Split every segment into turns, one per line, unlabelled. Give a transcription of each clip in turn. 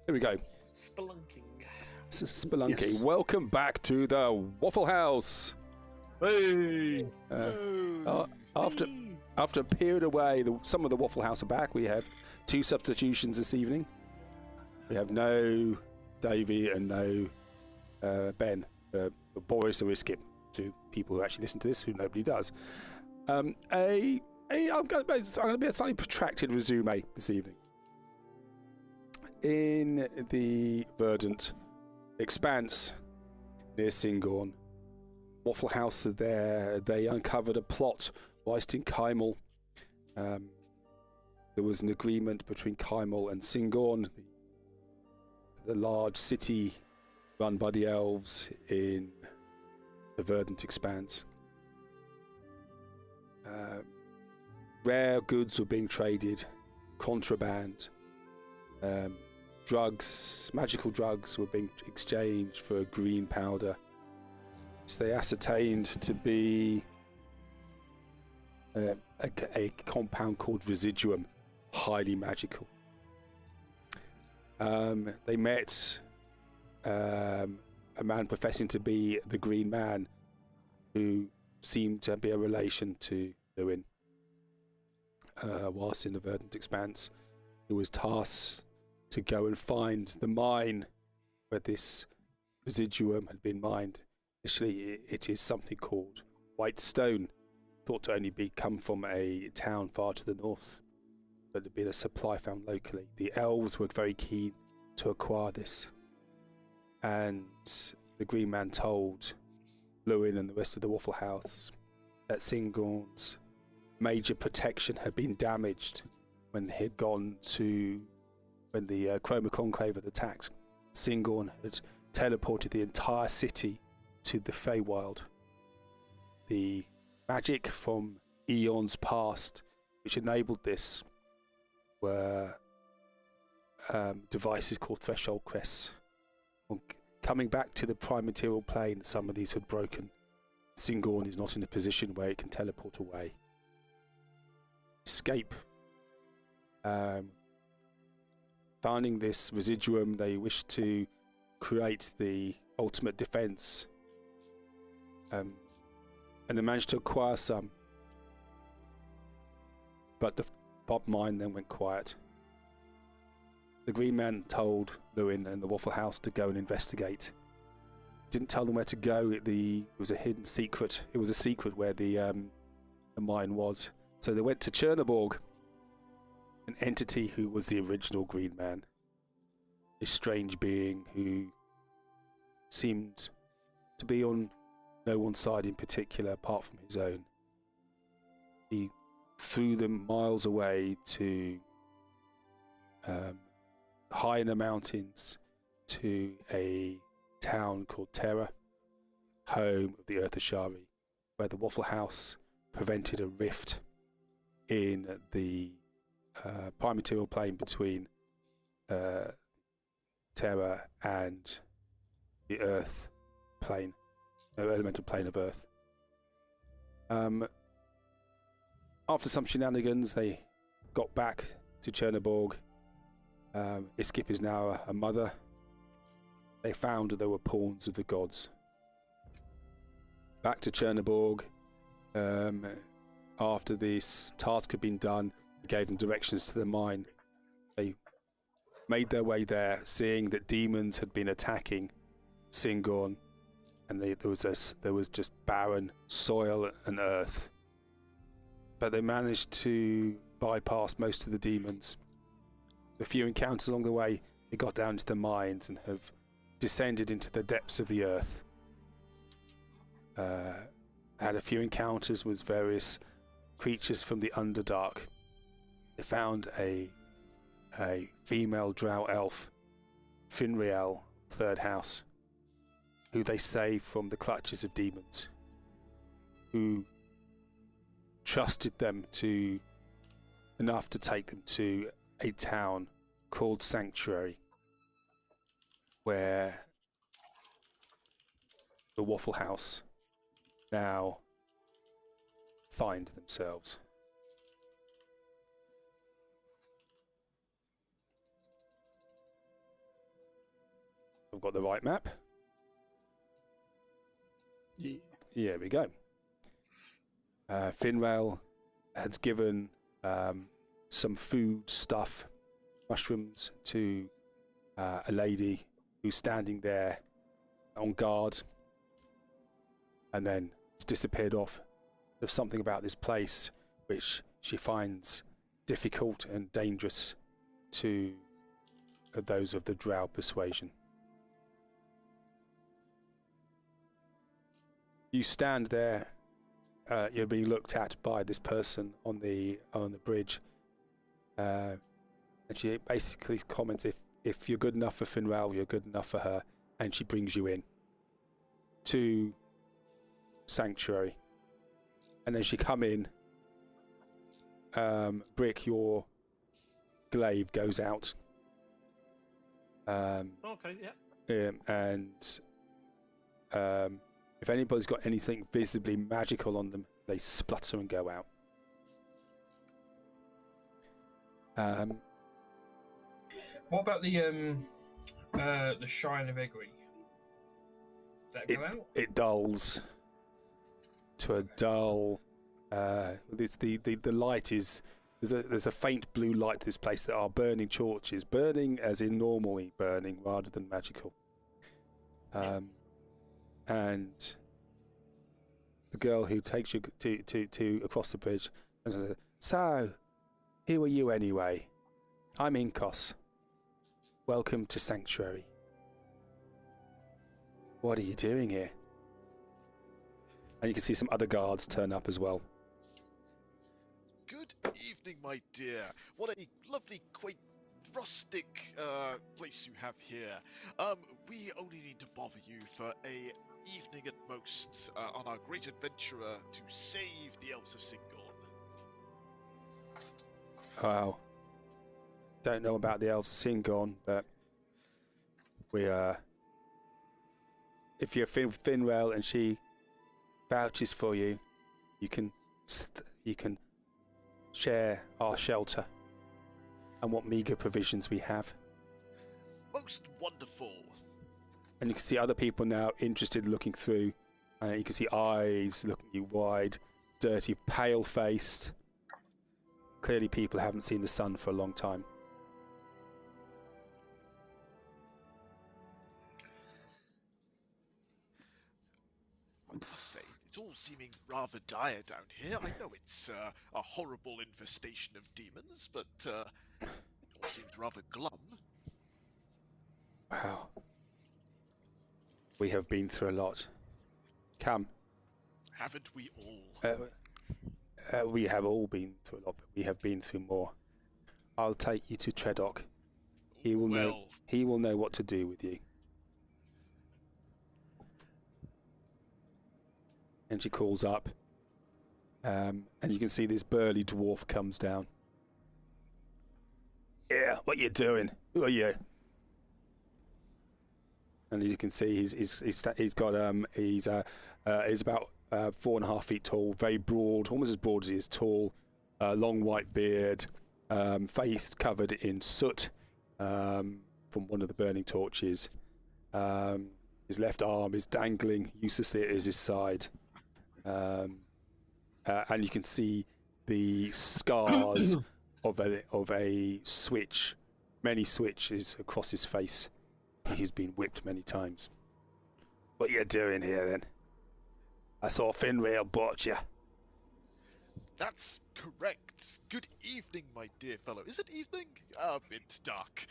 Here we go.
Spelunking.
Spelunking.
Yes.
Welcome back to the Wafflehouse.
Hey!
After a period away, some of the Wafflehouse are back. We have 2 substitutions this evening. We have no Davey and no Ben. Boris or Iskip, to people who actually listen to this, who nobody does. I'm going to be a slightly protracted resume this evening. In the verdant expanse near Singorn, Wafflehouse are there. They uncovered a plot whilst in Kymel. There was an agreement between Kymel and Singorn, the large city run by the elves in the verdant expanse. Rare goods were being traded, contraband, drugs, magical drugs were being exchanged for green powder. So they ascertained to be a compound called residuum, highly magical. They met a man professing to be the Green Man, who seemed to be a relation to Lewin. Whilst in the verdant expanse, he was tasked to go and find the mine where this residuum had been mined. Initially, it is something called White Stone, thought to only come from a town far to the north, but there had been a supply found locally. The elves were very keen to acquire this, and the Green Man told Lewin and the rest of the Wafflehouse that Singorn's major protection had been damaged when they had gone to, when the Chroma Conclave had attacked. Singorn had teleported the entire city to the Feywild. The magic from eons past which enabled this were devices called threshold crests. Coming back to the prime material plane, some of these had broken. Singorn is not in a position where it can teleport away. Escape. Finding this residuum, they wished to create the ultimate defense, and they managed to acquire some, but the pop mine then went quiet. The Green Man told Lewin and the Wafflehouse to go and investigate. Didn't tell them where to go. It was a hidden secret. It was a secret where the mine was. So they went to Chernoborg, an entity who was the original Green Man, a strange being who seemed to be on no one side in particular apart from his own. He threw them miles away to high in the mountains to a town called Terra, home of the Earth Ashari, where the Wafflehouse prevented a rift in the prime material plane between Terra and the Earth plane, no elemental plane of Earth. After some shenanigans, they got back to Chernoborg. Iskip is now a mother. They found that there were pawns of the gods. Back to Chernoborg. After this task had been done, he gave them directions to the mine. They made their way there, seeing that demons had been attacking Singorn, and there was just barren soil and earth. But they managed to bypass most of the demons. A few encounters along the way, they got down to the mines and have descended into the depths of the earth. Had a few encounters with various creatures from the Underdark. They found a female drow elf, Finriel, third house, who they saved from the clutches of demons, who trusted them enough to take them to a town called Sanctuary, where the Wafflehouse now find themselves. I've got the right map.
Yeah.
Here we go. Finrail has given some food stuff, mushrooms, to a lady who's standing there on guard, and then has disappeared off. There's something about this place which she finds difficult and dangerous to those of the Drow persuasion. You stand there. You're being looked at by this person on the bridge, and she basically comments, "If you're good enough for Finrail, you're good enough for her," and she brings you in to Sanctuary. And as you come in, Brick, your glaive goes out.
Okay, yeah.
And if anybody's got anything visibly magical on them, they splutter and go out.
What about the Shrine of Egri? Does that go out?
It dulls to a dull. The light is there's a faint blue light to this place. There are burning torches, burning as in normally burning rather than magical. And the girl who takes you to across the bridge says, "So, who are you anyway? I'm Inkos. Welcome to Sanctuary. What are you doing here?" And you can see some other guards turn up as well.
Good evening, my dear. What a lovely, quaint, rustic place you have here. We only need to bother you for a evening at most on our great adventurer to save the Elves of Singorn.
Wow. Don't know about the Elves of Singorn, but we if you're Finrail and she vouches for you, you can share our shelter and what meager provisions we have.
Most wonderful.
And you can see other people now interested looking through. You can see eyes looking at you wide, dirty, pale-faced. Clearly people haven't seen the sun for a long time.
I must say, it's all seeming rather dire down here. I know it's a horrible infestation of demons, but it all seems rather glum.
Wow. We have been through a lot. Come.
Haven't we all?
We have all been through a lot, but we have been through more. I'll take you to Tredok. He will know what to do with you. And she calls up, and you can see this burly dwarf comes down. "Yeah, what you doing? Who are you?" And as you can see, he's about 4.5 feet tall, very broad, almost as broad as he is tall, long white beard, face covered in soot from one of the burning torches. His left arm is dangling uselessly at his side. And you can see the scars of a switch, many switches across his face. He's been whipped many times. "What you doing here then? I saw Finrail brought you."
That's correct. Good evening, my dear fellow. Is it evening? A bit dark.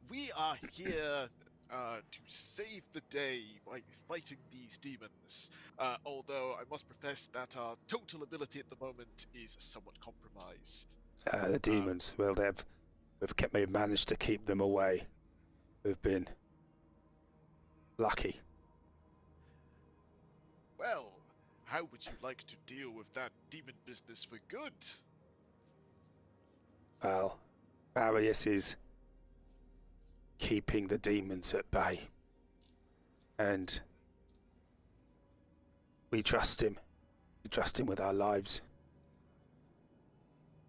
We are here to save the day by fighting these demons. Although I must profess that our total ability at the moment is somewhat compromised.
The demons, well, we've managed to keep them away. We've been lucky.
Well, how would you like to deal with that demon business for good?
Well, Marius is keeping the demons at bay. And we trust him. We trust him with our lives.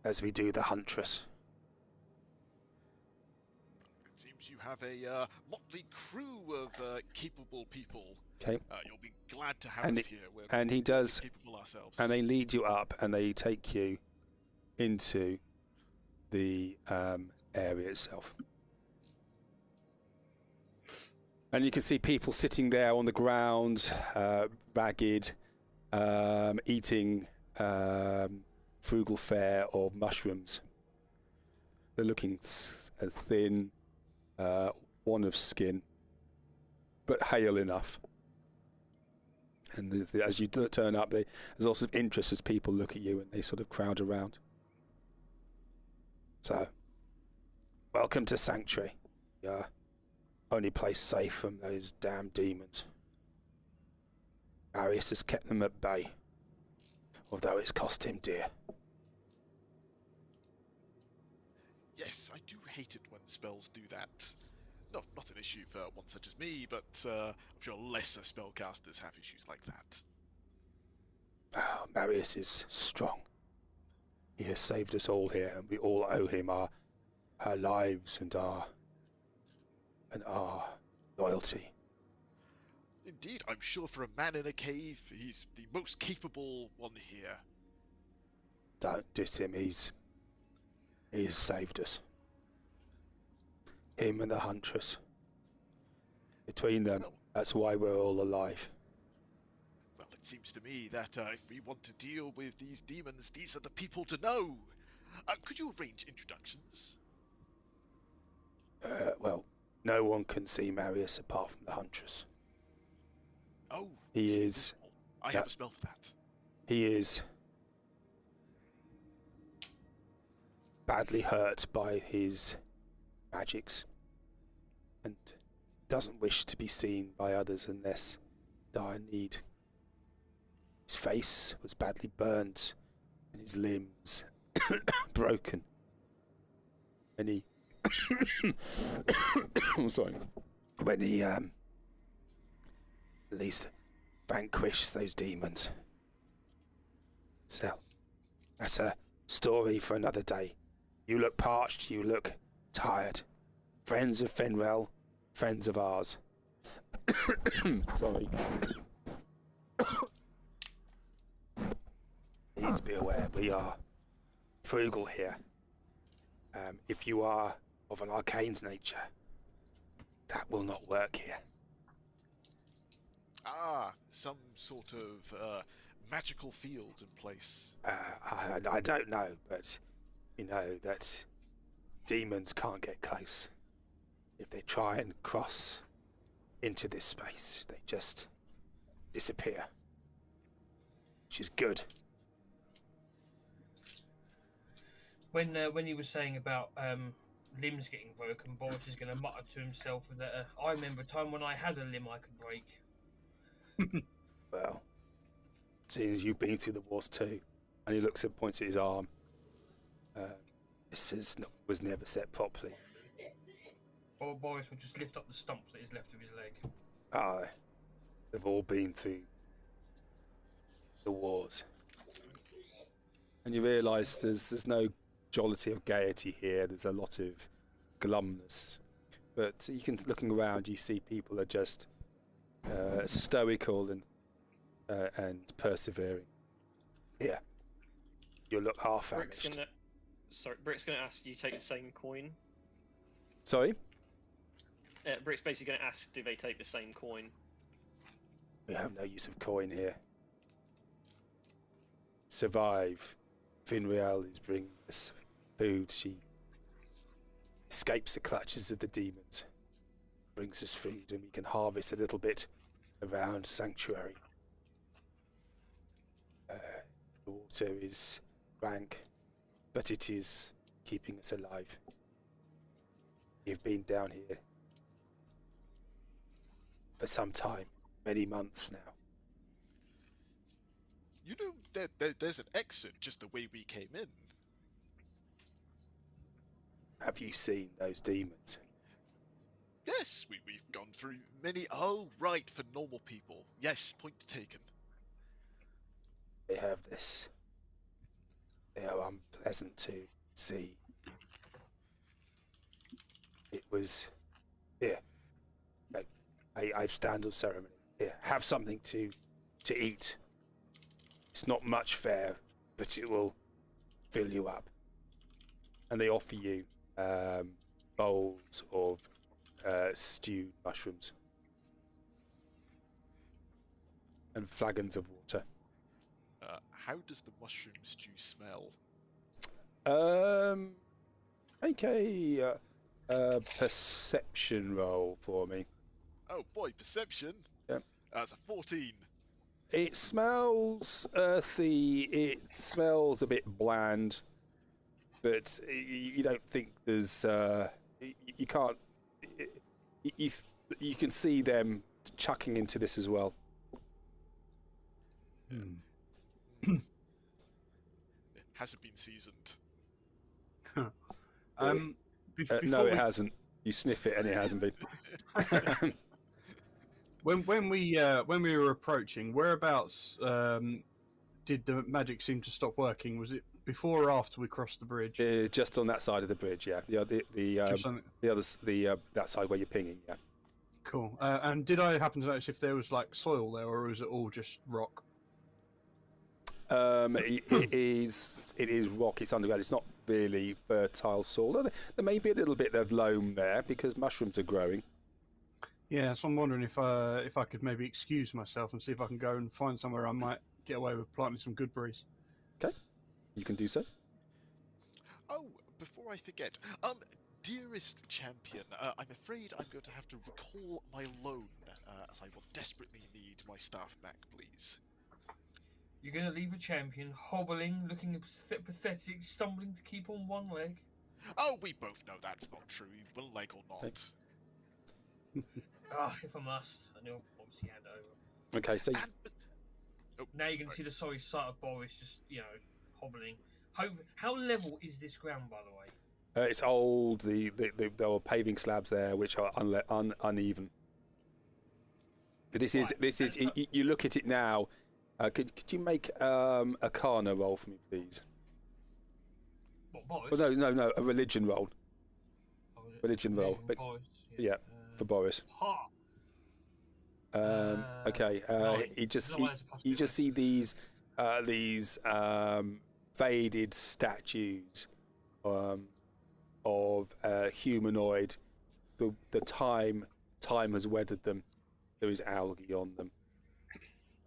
As we do the Huntress.
It seems you have a motley crew of capable people.
Okay.
You'll be glad to have
And
us here. We're
and he does,
capable ourselves.
and they lead you up, and they take you into the area itself. And you can see people sitting there on the ground, ragged, eating frugal fare of mushrooms. They're looking thin, one of skin, but hale enough. And as you turn up, there's lots of interest as people look at you and they sort of crowd around. So, welcome to Sanctuary. Yeah. Only place safe from those damn demons. Marius has kept them at bay, although it's cost him dear.
Yes, I do hate it when spells do that. Not an issue for one such as me, but I'm sure lesser spellcasters have issues like that.
Oh, Marius is strong. He has saved us all here, and we all owe him our lives and our loyalty.
Indeed, I'm sure for a man in a cave, he's the most capable one here.
Don't diss him. He has saved us. Him and the Huntress. Between them, that's why we're all alive.
Well, it seems to me that if we want to deal with these demons, these are the people to know. Could you arrange introductions?
Well, no one can see Marius apart from the Huntress.
Oh,
He is.
I have a spell for that.
He is badly hurt by his magics and doesn't wish to be seen by others unless dire need. His face was badly burnt and his limbs broken. And he I'm sorry. When he at least vanquished those demons. Still, that's a story for another day. You look parched, you look tired. Friends of Fenrel, friends of ours. Sorry. Please be aware, we are frugal here. If you are of an arcane nature, that will not work here.
Ah, some sort of magical field in place.
I don't know, but you know that demons can't get close. If they try and cross into this space, they just disappear. Which is good.
When he was saying about limbs getting broken, Boris is going to mutter to himself that I remember a time when I had a limb I could break.
Well, seeing as you've been through the wars too, and he looks and points at his arm. This was never set properly.
Or Boris will just lift up the stump that is left of his leg.
Aye, they've all been through the wars, and you realise there's no jollity or gaiety here. There's a lot of glumness, but you can, looking around, you see people are just stoical and persevering. Here, you look half famished.
Brick's gonna ask, do you take the same coin?
Sorry?
Brick's basically gonna ask, do they take the same coin?
We have no use of coin here. Survive. Finreal is bringing us food. She escapes the clutches of the demons. Brings us food, and we can harvest a little bit around Sanctuary. The water is rank, but it is keeping us alive. We've been down here for some time, many months now.
You know, there's an exit just the way we came in.
Have you seen those demons?
Yes, we've gone through many. Oh, right, for normal people. Yes, point taken.
They have this. They are unpleasant to see. It was Here, I stand on ceremony. Here, have something to eat. It's not much fare, but it will fill you up. And they offer you bowls of stewed mushrooms and flagons of water.
How does the mushroom stew smell?
Make a perception roll for me.
Oh boy, perception.
Yep.
That's a 14.
It smells earthy. It smells a bit bland, but you don't think there's. You can't. You can see them chucking into this as well.
Has it been seasoned?
No, it hasn't. You sniff it and it hasn't been.
When we were approaching, whereabouts did the magic seem to stop working? Was it before or after we crossed the bridge?
Just on that side of the bridge, yeah. That side where you're pinging, yeah.
Cool. And did I happen to notice if there was like soil there, or was it all just rock?
It is rock. It's underground. It's not really fertile soil. There may be a little bit of loam there because mushrooms are growing.
Yeah, so I'm wondering if I could maybe excuse myself and see if I can go and find somewhere I might get away with planting some good berries.
Okay, you can do so.
Oh, before I forget, dearest champion, I'm afraid I'm going to have to recall my loan, as I will desperately need my staff back, please.
You're going to leave a champion hobbling, looking pathetic, stumbling to keep on one leg?
Oh, we both know that's not true, one leg or not.
If I must, and he'll obviously hand over.
Okay, so
Now you can see the sorry sight of Boris just, hobbling. How level is this ground, by the way?
it's old. There are paving slabs there which are uneven. This is you look at it now. Could you make a Arcana roll for me, please?
What, Boris?
Well, no, a religion roll. Religion roll.
Boris,
Yeah, for Boris.
Ha!
Okay. You just see these faded statues of humanoid. The time has weathered them. There is algae on them.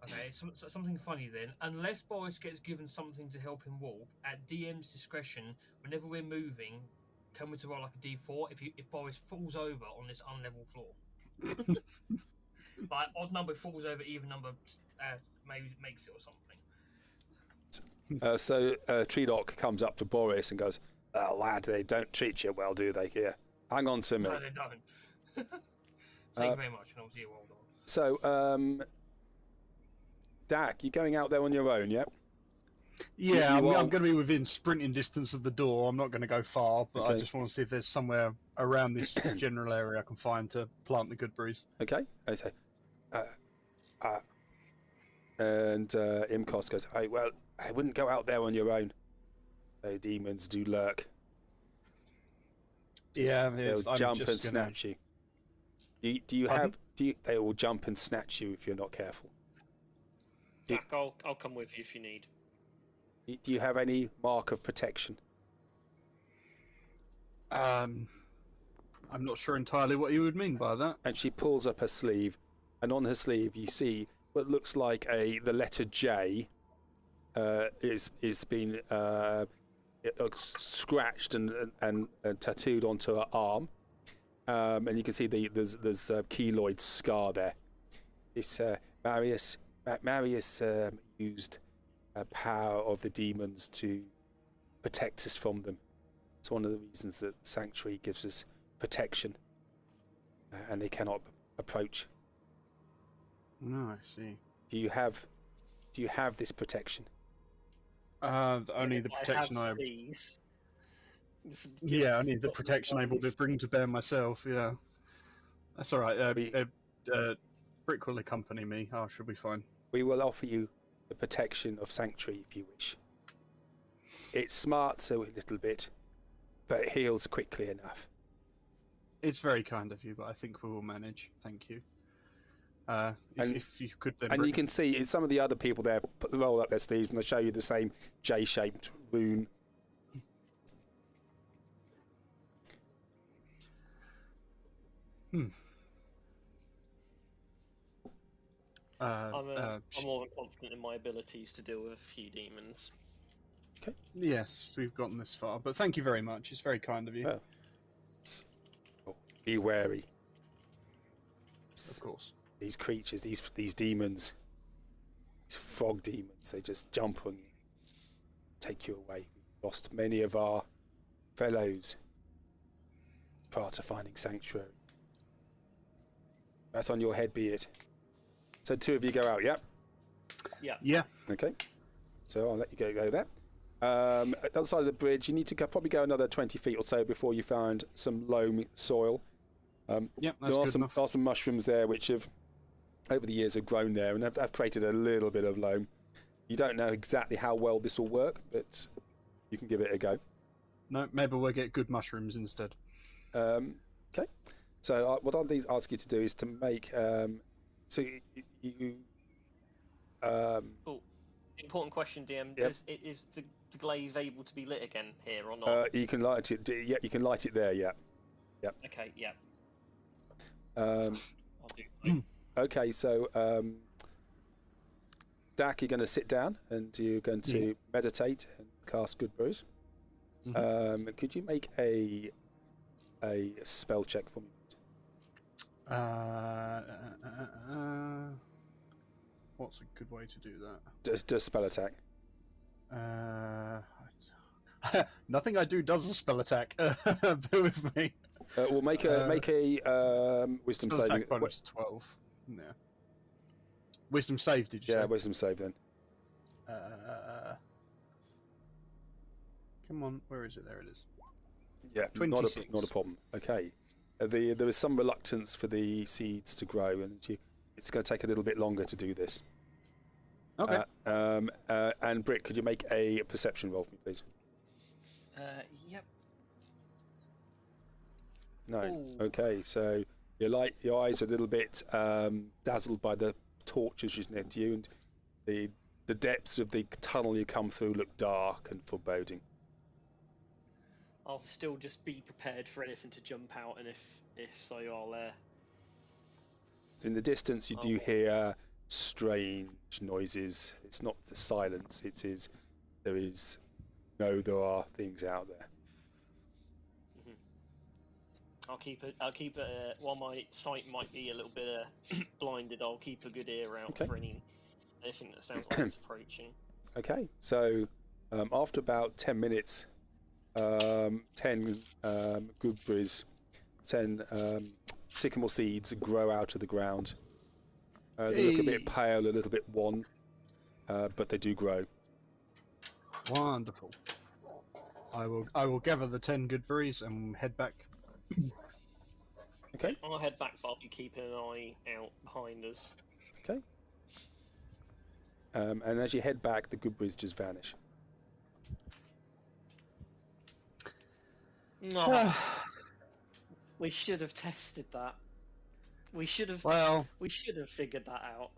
Okay, something funny then. Unless Boris gets given something to help him walk, at DM's discretion, whenever we're moving, tell me to roll like a D4 if Boris falls over on this unlevel floor. Like odd number falls over, even number maybe makes it or something.
So Treedoc comes up to Boris and goes, "Lad, they don't treat you well, do they? Here, hang on to me."
No, they don't. Thank you very much, and obviously well done.
So, Dak, you're going out there on your own, yeah?
Yeah, I'm going to be within sprinting distance of the door. I'm not going to go far, but
Okay.
I just want to see if there's somewhere around this general area I can find to plant the good berries.
Okay. And Imkos goes, "Hey, well, I wouldn't go out there on your own. The demons do lurk.
Yeah,
They'll jump and snatch you. They will jump and snatch you if you're not careful.
Jack, I'll come with you if you need.
Do you have any mark of protection?"
I'm not sure entirely what you would mean by that.
And she pulls up her sleeve, and on her sleeve you see what looks like the letter J is been scratched and tattooed onto her arm, and you can see there's a keloid scar there. It's Marius used power of the demons to protect us from them. It's one of the reasons that the sanctuary gives us protection, and they cannot approach.
No, I see.
Do you have this protection?
Only the protection I have.
These.
Yeah, only the protection I'm able to bring to bear myself. Yeah, that's all right. Brick will accompany me. Oh, should be fine.
We will offer you the protection of sanctuary if you wish. It smarts a little bit, but it heals quickly enough.
It's very kind of you, but I think we will manage. Thank you. If you could then...
And you can see some of the other people there roll up their sleeves and they show you the same J-shaped rune.
I'm more than confident in my abilities to deal with a few demons.
Okay.
Yes, we've gotten this far, but thank you very much. It's very kind of you.
Oh, be wary.
Of course.
These creatures, these demons, these frog demons, they just jump on you, take you away. We've lost many of our fellows prior to finding sanctuary. That's on your head, be it. So 2 of you go out, yeah?
Yeah.
Okay. So I'll let you go there. At the other side of the bridge, you need to probably go another 20 feet or so before you find some loam soil.
Yep,
there are some mushrooms there which have, over the years, have grown there and have created a little bit of loam. You don't know exactly how well this will work, but you can give it a go.
No, maybe we'll get good mushrooms instead.
Okay. So what I'll ask you to do is to make...
Important question, DM.
Yep.
Is the glaive able to be lit again here or not?
You can light it. Yeah, you can light it there. Yeah. Yep.
Okay. Yeah.
I'll
do so.
Okay. So, Dak, you're going to sit down and you're going to meditate and cast Good Brews.
Mm-hmm.
Could you make a spell check for me?
What's a good way to do that?
Just spell attack.
Nothing I do does a spell attack. Bear with me.
We'll make a wisdom
spell
saving.
Attack bonus 12. Yeah. Wisdom save, did you say?
Yeah, wisdom save then.
Come on, where is it? There it is.
Yeah,
26.
Not a problem. Okay. There is some reluctance for the seeds to grow, and it's going to take a little bit longer to do this.
Okay.
And Britt, could you make a perception roll for me, please?
Yep.
No.
Ooh.
Okay, so your eyes are a little bit dazzled by the torches just near to you, and the depths of the tunnel you come through look dark and foreboding.
I'll still just be prepared for anything to jump out, and if so, I'll.
In the distance, you do hear strange noises. It's not the silence. It is. There are things out there.
Mm-hmm. I'll keep it. While my sight might be a little bit blinded, I'll keep a good ear out for anything that sounds like it's approaching.
Okay, so after about 10 minutes, 10 gooseberries, 10 sycamore seeds grow out of the ground. They look a bit pale, a little bit wan, but they do grow.
Wonderful. I will gather the 10 good berries and head back.
Okay.
I'll head back, but I'll be keeping an eye out behind us.
Okay. And as you head back, the good berries just vanish.
No. We should have tested that. We should have.
Well,
we should have figured that out.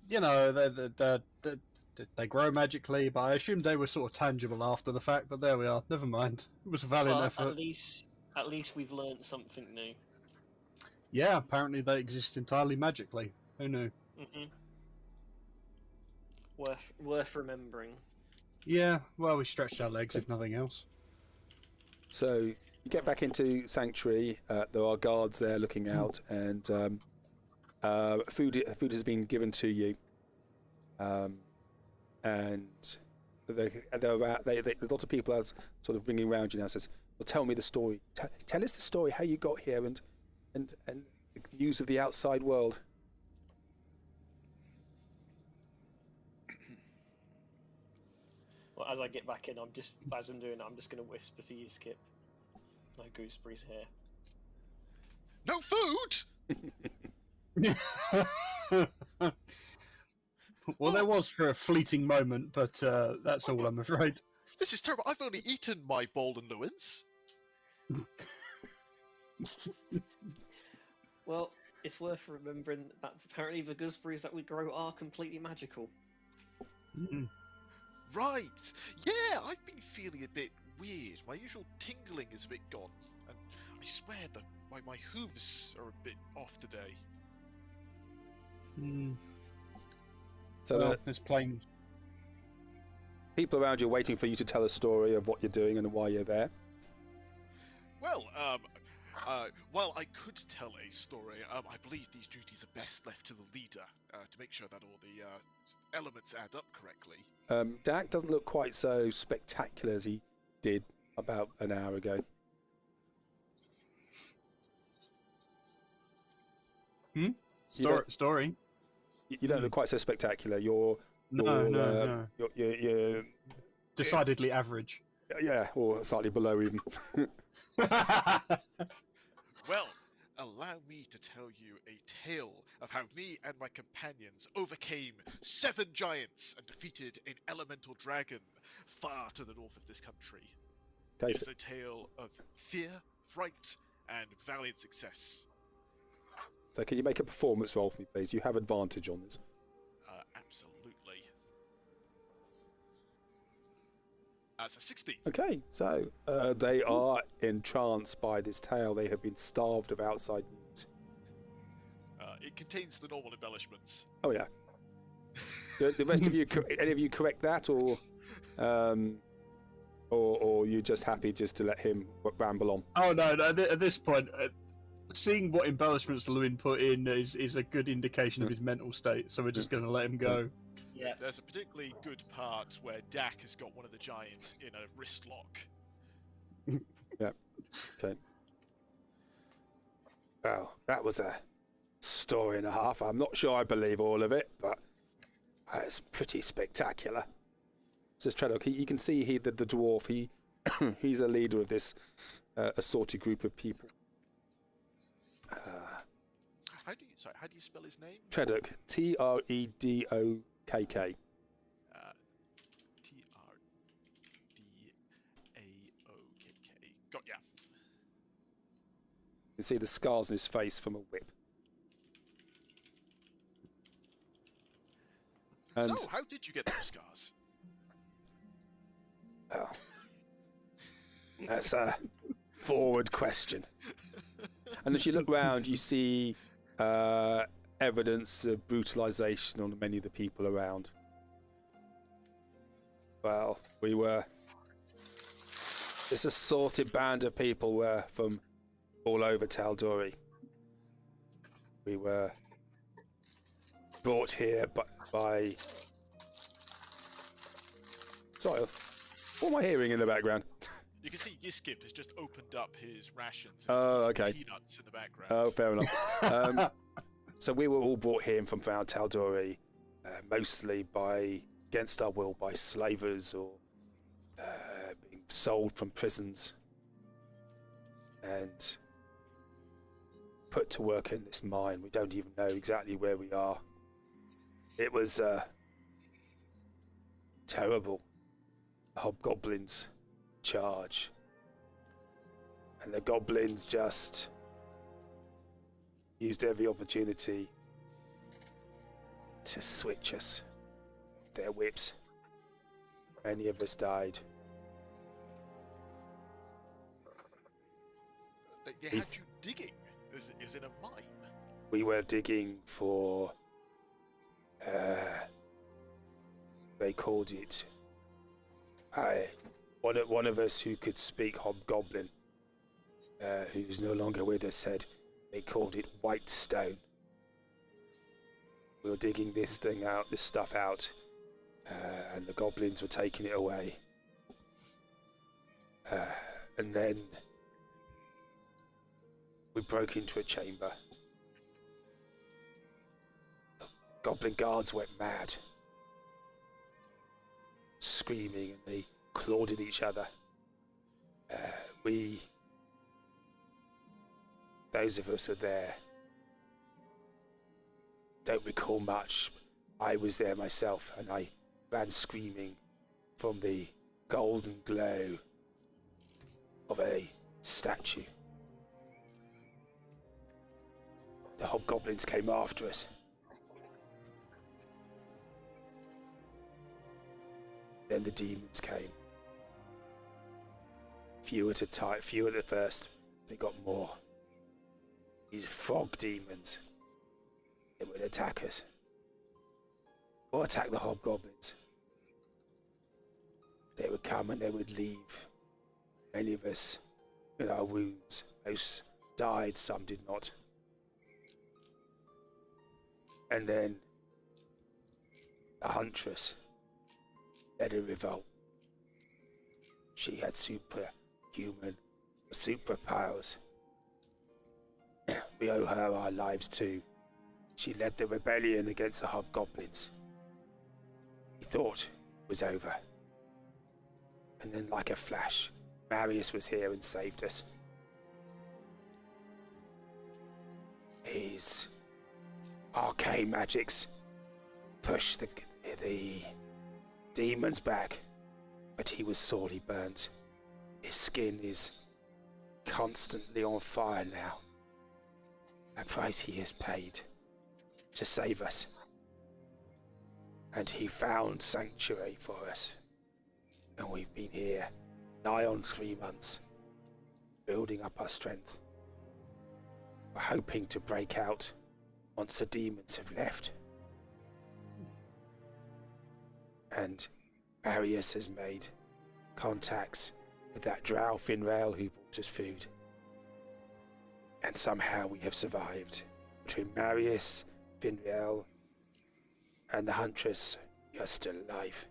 You know, they grow magically, but I assumed they were sort of tangible after the fact. But there we are. Never mind. It was a valiant effort.
At least we've learned something new.
Yeah, apparently they exist entirely magically. Who knew?
Mhm. Worth remembering.
Yeah. Well, we stretched our legs, if nothing else.
So you get back into Sanctuary. There are guards there looking out, and food has been given to you. And a lot of people are sort of ringing around you now. Says, "Well, tell me the story. Tell us the story. How you got here, and the news of the outside world."
Well, as I get back in, I'm just going to whisper to you, Skip. No gooseberries here.
No food.
Well, there was for a fleeting moment, but that's all, I'm afraid.
This is terrible. I've only eaten my Bald and Lewins.
Well, it's worth remembering that apparently the gooseberries that we grow are completely magical.
Mm.
Right. Yeah, I've been feeling a bit weird. My usual tingling is a bit gone, and I swear that my hooves are a bit off today.
Mm.
So
Well, there's plain.
people around you are waiting for you to tell a story of what you're doing and why you're there.
Well, while I could tell a story, I believe these duties are best left to the leader to make sure that all the elements add up correctly.
Dak doesn't look quite so spectacular as he did about an hour ago.
Story?
You don't look quite so spectacular. You're
Decidedly average.
Yeah, or slightly below even.
Well, allow me to tell you a tale of how me and my companions overcame 7 giants and defeated an elemental dragon far to the north of this country.
Okay,
It's a tale of fear, fright, and valiant success.
so can you make a performance roll for me, please? You have advantage on this.
Absolutely. That's a 16.
Okay, so they are entranced by this tale. They have been starved of outside news.
It contains the normal embellishments.
Oh yeah. The rest of you, any of you correct that, or you just happy just to let him ramble on?
Oh no! At this point, seeing what embellishments Lewin put in is a good indication of his mental state. So we're just going to let him go.
Yeah.
There's a particularly good part where Dak has got one of the giants in a wrist lock.
Yeah. Okay. Well, that was a story and a half. I'm not sure I believe all of it, but it's pretty spectacular. Says Treddock. You can see the dwarf. He's a leader of this assorted group of people.
How do you spell his name?
Treddock. Tredokk.
Tredokk. Got ya.
You can see the scars on his face from a whip. And
So, how did you get those scars?
oh, that's a forward question. And as you look round, you see evidence of brutalization on many of the people around. Well, this assorted band of people were from all over Tal'Dorei. We were brought here by... Sorry, what am I hearing in the background?
You can see Yiskip has just opened up his rations.
Oh, okay.
Peanuts in the background.
Oh, fair enough. So we were all brought here from Tal'Dorei, mostly against our will, by slavers or being sold from prisons and put to work in this mine. We don't even know exactly where we are. It was terrible. The hobgoblins charge, and the goblins just used every opportunity to switch us. Their whips. Many of us died.
They had you digging, as in a mine.
We were digging for... they called it... One of us who could speak hobgoblin, who's no longer with us, said they called it white stone. We were digging this stuff out, and the goblins were taking it away. And then we broke into a chamber. The goblin guards went mad, screaming, and they clawed at each other. Those of us are there, don't recall much. I was there myself, and I ran screaming from the golden glow of a statue. hobgoblins came after us. Then the demons came. Few at a time, few at the first. They got more. These frog demons. They would attack us. Or attack the hobgoblins. They would come and they would leave. Many of us with our wounds. Most died, some did not. And then the Huntress led a revolt. She had superpowers. We owe her our lives too. She led the rebellion against the hobgoblins. We thought it was over. And then like a flash, Marius was here and saved us. His arcane magics pushed the demons back, but he was sorely burnt. His skin is constantly on fire now. A price he has paid to save us. And he found sanctuary for us. And we've been here nigh on 3 months, building up our strength. We're hoping to break out once the demons have left. And Arius has made contacts with that drow Finrail who brought us food. And somehow we have survived. Between Marius, Finrail, and the Huntress, you're still alive.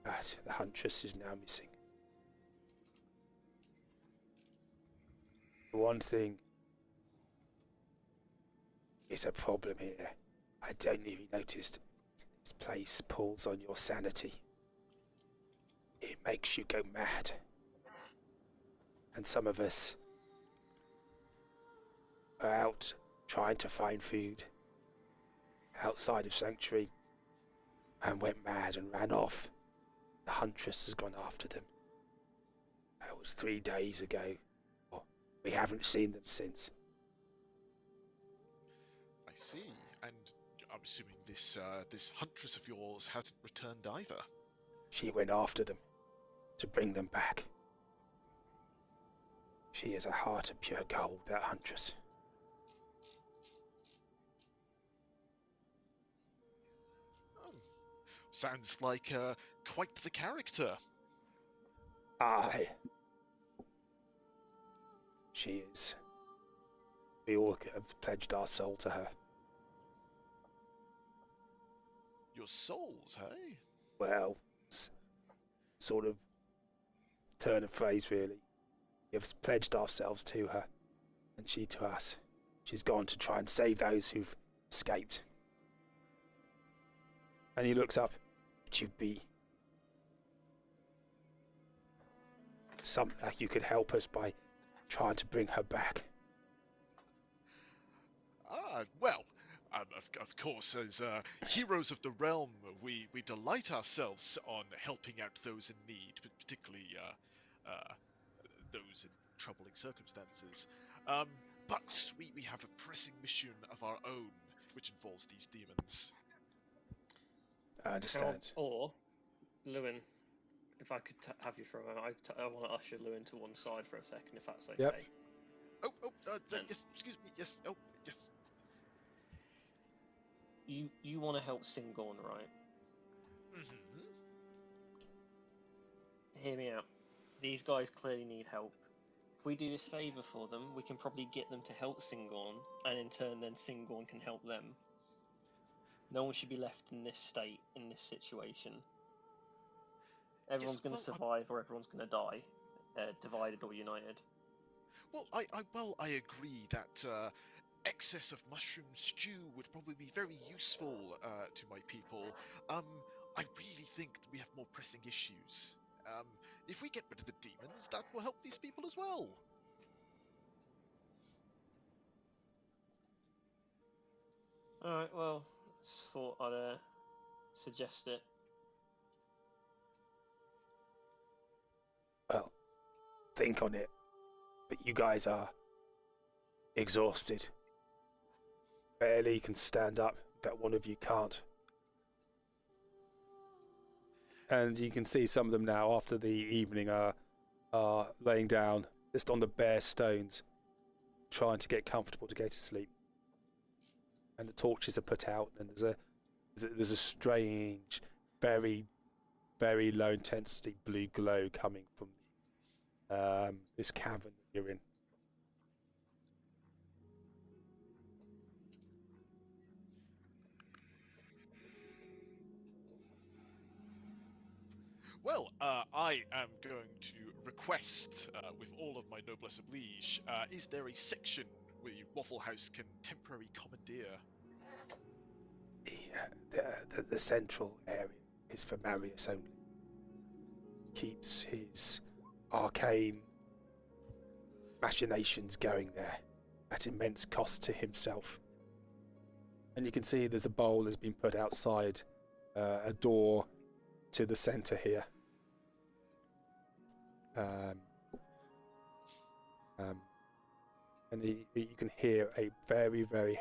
But the Huntress is now missing. The one thing is a problem here. I don't know if you noticed. This place pulls on your sanity. It makes you go mad. And some of us are out trying to find food outside of Sanctuary and went mad and ran off. The Huntress has gone after them. That was 3 days ago. We haven't seen them since.
I see. And I'm assuming this Huntress of yours hasn't returned either.
She went after them to bring them back. She has a heart of pure gold, that Huntress.
Oh, sounds like quite the character.
Aye. She is. We all have pledged our soul to her.
Your souls, hey?
Well, sort of turn of phrase, really. We have pledged ourselves to her, and she to us. She's gone to try and save those who've escaped. And he looks up. Would you be something like you could help us by trying to bring her back?
Well, of course, as heroes of the realm, we delight ourselves on helping out those in need, particularly those in troubling circumstances. But we have a pressing mission of our own, which involves these demons.
I understand.
Or, Lewin, if I could have you for a moment, I want to usher Lewin to one side for a second, if that's okay.
Yep.
Yes, excuse me, yes, yes.
You want to help Singorn, right?
Mm-hmm.
Hear me out. These guys clearly need help. If we do this favour for them, we can probably get them to help Singorn, and in turn then Singorn can help them. No one should be left in this state, in this situation. Everyone's going to survive or everyone's going to die, divided or united.
Well, I agree that excess of mushroom stew would probably be very useful to my people. I really think that we have more pressing issues. If we get rid of the demons, that will help these people as well.
Alright, well, just thought I'd suggest it.
Well, think on it. But you guys are exhausted. barely can stand up, but one of you can't. And you can see some of them now, after the evening, are laying down just on the bare stones, trying to get comfortable to go to sleep. And the torches are put out, and there's a strange, very, very low intensity blue glow coming from this cavern that you're in.
Well, I am going to request, with all of my noblesse oblige, is there a section where Wafflehouse can temporarily commandeer?
The central area is for Marius only. Keeps his arcane machinations going there at immense cost to himself. And you can see there's a bowl that's been put outside a door to the centre here. And you can hear a very, very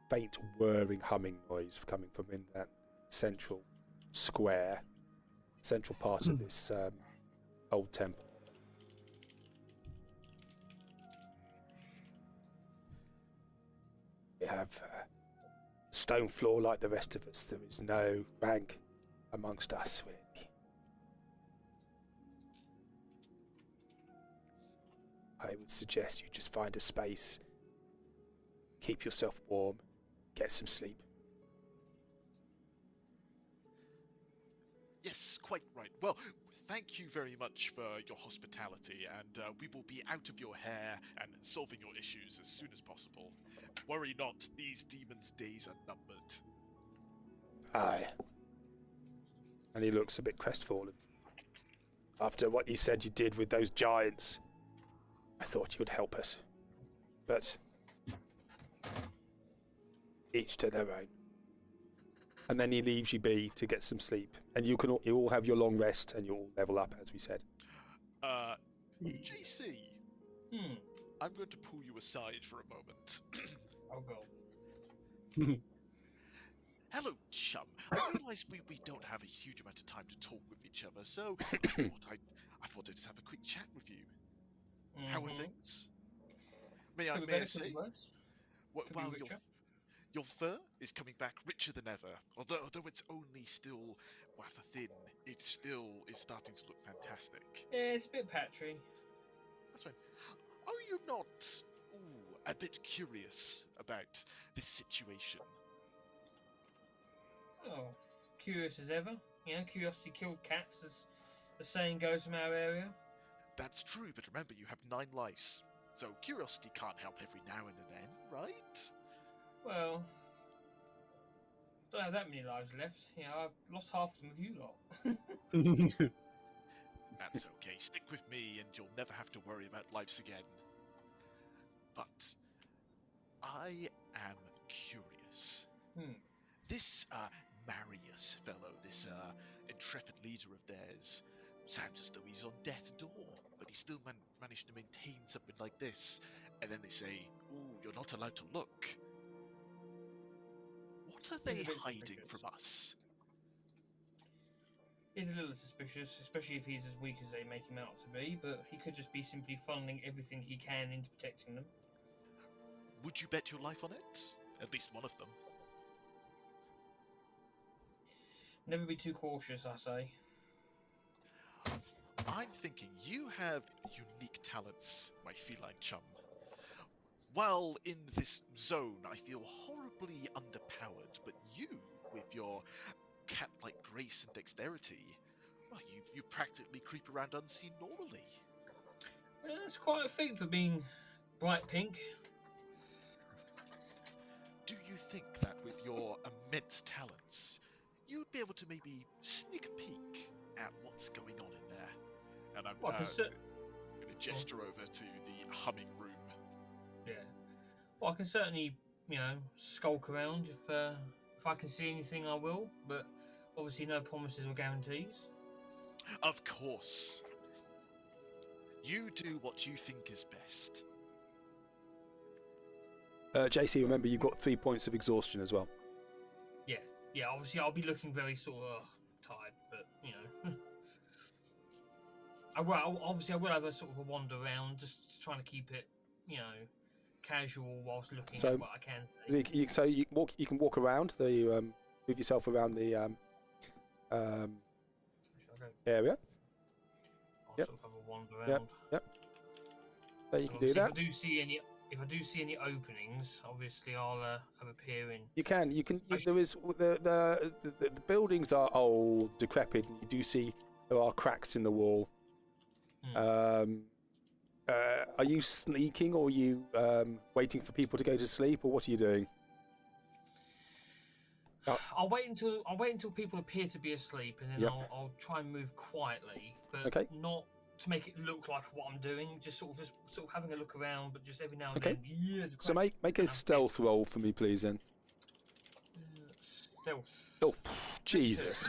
faint whirring humming noise coming from in that central square, central part of this old temple. We have stone floor like the rest of us. There is no rank amongst us, really. I would suggest you just find a space, keep yourself warm, get some sleep.
Yes, quite right. Well, thank you very much for your hospitality, and we will be out of your hair and solving your issues as soon as possible. Worry not, these demons' days are numbered.
Aye. And he looks a bit crestfallen. After what you said you did with those giants, I thought you would help us. But each to their own. And then he leaves you be to get some sleep. And you all have your long rest and you'll all level up, as we said.
JC, I'm going to pull you aside for a moment.
I'll go.
Hello, chum. I realise we don't have a huge amount of time to talk with each other, so I thought I'd just have a quick chat with you. How are things? May I say? Well, your fur is coming back richer than ever. Although it's only still rather thin, it still is starting to look fantastic.
Yeah, it's a bit patchy.
That's fine. Are you not a bit curious about this situation?
Oh, curious as ever. You know, curiosity killed cats, as the saying goes from our area.
That's true, but remember, you have 9 lives. So curiosity can't help every now and then, right?
Well, don't have that many lives left. You know, I've lost half of them with you lot.
That's okay. Stick with me and you'll never have to worry about lives again. But I am curious. This Marius fellow, this intrepid leader of theirs, sounds as though he's on death's door, but he still managed to maintain something like this. And then they say, "Ooh, you're not allowed to look." What are they hiding from us?
He's a little suspicious, especially if he's as weak as they make him out to be, but he could just be simply funneling everything he can into protecting them.
Would you bet your life on it? At least one of them.
Never be too cautious, I say.
I'm thinking you have unique talents, my feline chum. While in this zone, I feel horribly underpowered, but you, with your cat-like grace and dexterity, well, you practically creep around unseen normally.
Well, that's quite a feat for being bright pink.
Do you think that with your immense talents, you'd be able to maybe sneak a peek at what's going on in there? And I'm going to gesture over to the humming room.
Yeah. Well, I can certainly, you know, skulk around if I can see anything, I will. But obviously, no promises or guarantees.
Of course. You do what you think is best.
JC, remember you've got 3 points of exhaustion as well.
Yeah. Obviously, I'll be looking very sort of tired, but you know, I will have a sort of a wander around, just trying to keep it, you know, casual whilst looking at what I can see.
So you can walk around the move yourself around the area.
I'll sort of have a wander around.
Yep. So you can do that.
If I do see any openings, obviously I'll have a peer in.
You can. There is the buildings are old, decrepit, and you do see there are cracks in the wall. Are you sneaking, or are you waiting for people to go to sleep, or what are you doing?
I'll wait until people appear to be asleep, and then I'll try and move quietly, but not to make it look like what I'm doing. Just sort of having a look around, but just every now and then. So
make a stealth roll for me, please, then.
Stealth.
Oh, Jesus.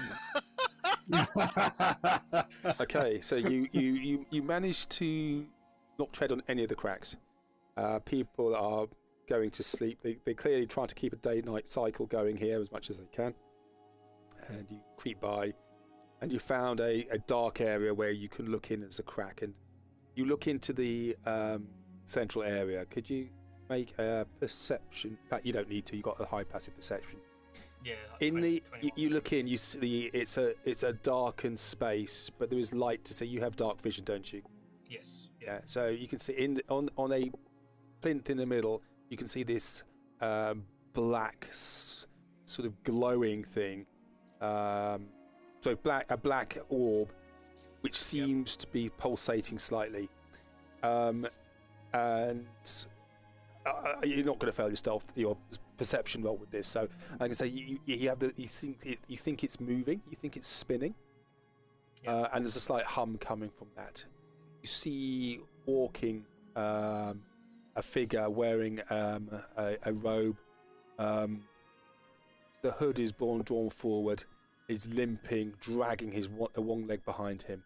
Okay, so you managed to not tread on any of the cracks. People are going to sleep. They're clearly trying to keep a day-night cycle going here as much as they can. And you creep by, and you found a dark area where you can look in as a crack, and you look into the central area. Could you make a perception? You don't need to. You got a high passive perception.
Yeah.
You look in. You see it's a darkened space, but there is light to see. You have dark vision, don't you?
Yes.
Yeah. So you can see on a plinth in the middle. You can see this black, sort of glowing thing. So a black orb, which seems to be pulsating slightly. And you're not going to fail your perception roll with this. So I can say you think it's moving, you think it's spinning, and there's a slight hum coming from that. You see walking a figure wearing a robe. The hood is drawn forward. He's limping, dragging his one leg behind him,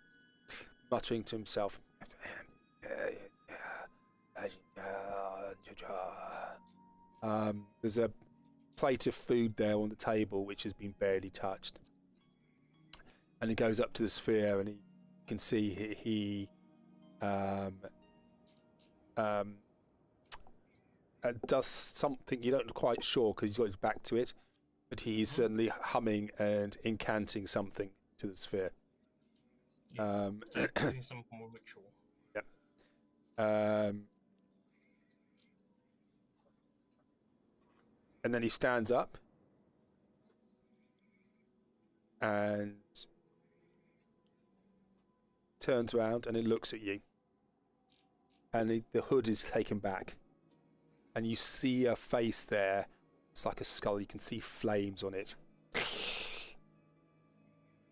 muttering to himself. There's a plate of food there on the table which has been barely touched. And he goes up to the sphere, and you can see he does something you're not quite sure because he's got his back to it, but he's certainly humming and incanting something to the sphere.
Doing some form of ritual.
Yep. And then he stands up and turns around and he looks at you. And the hood is taken back. And you see a face there. It's like a skull. You can see flames on it.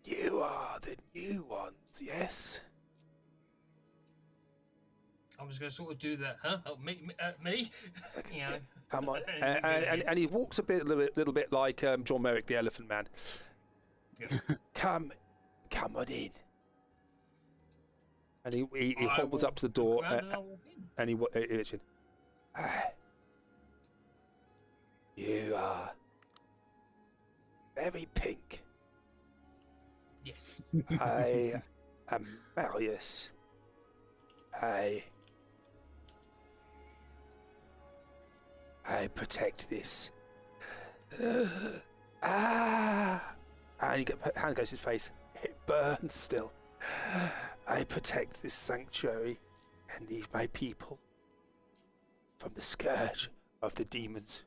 You are the new ones, yes?
I'm just going to sort of do that, huh? Oh, me? You know.
Come on. And he walks a little bit like John Merrick, the Elephant Man.
Yes.
Come on in. And he hobbles up to the door and he you are very pink.
Yes.
I am Marius. I protect this. And hand goes to his face. It burns still. I protect this sanctuary and leave my people from the scourge of the demons.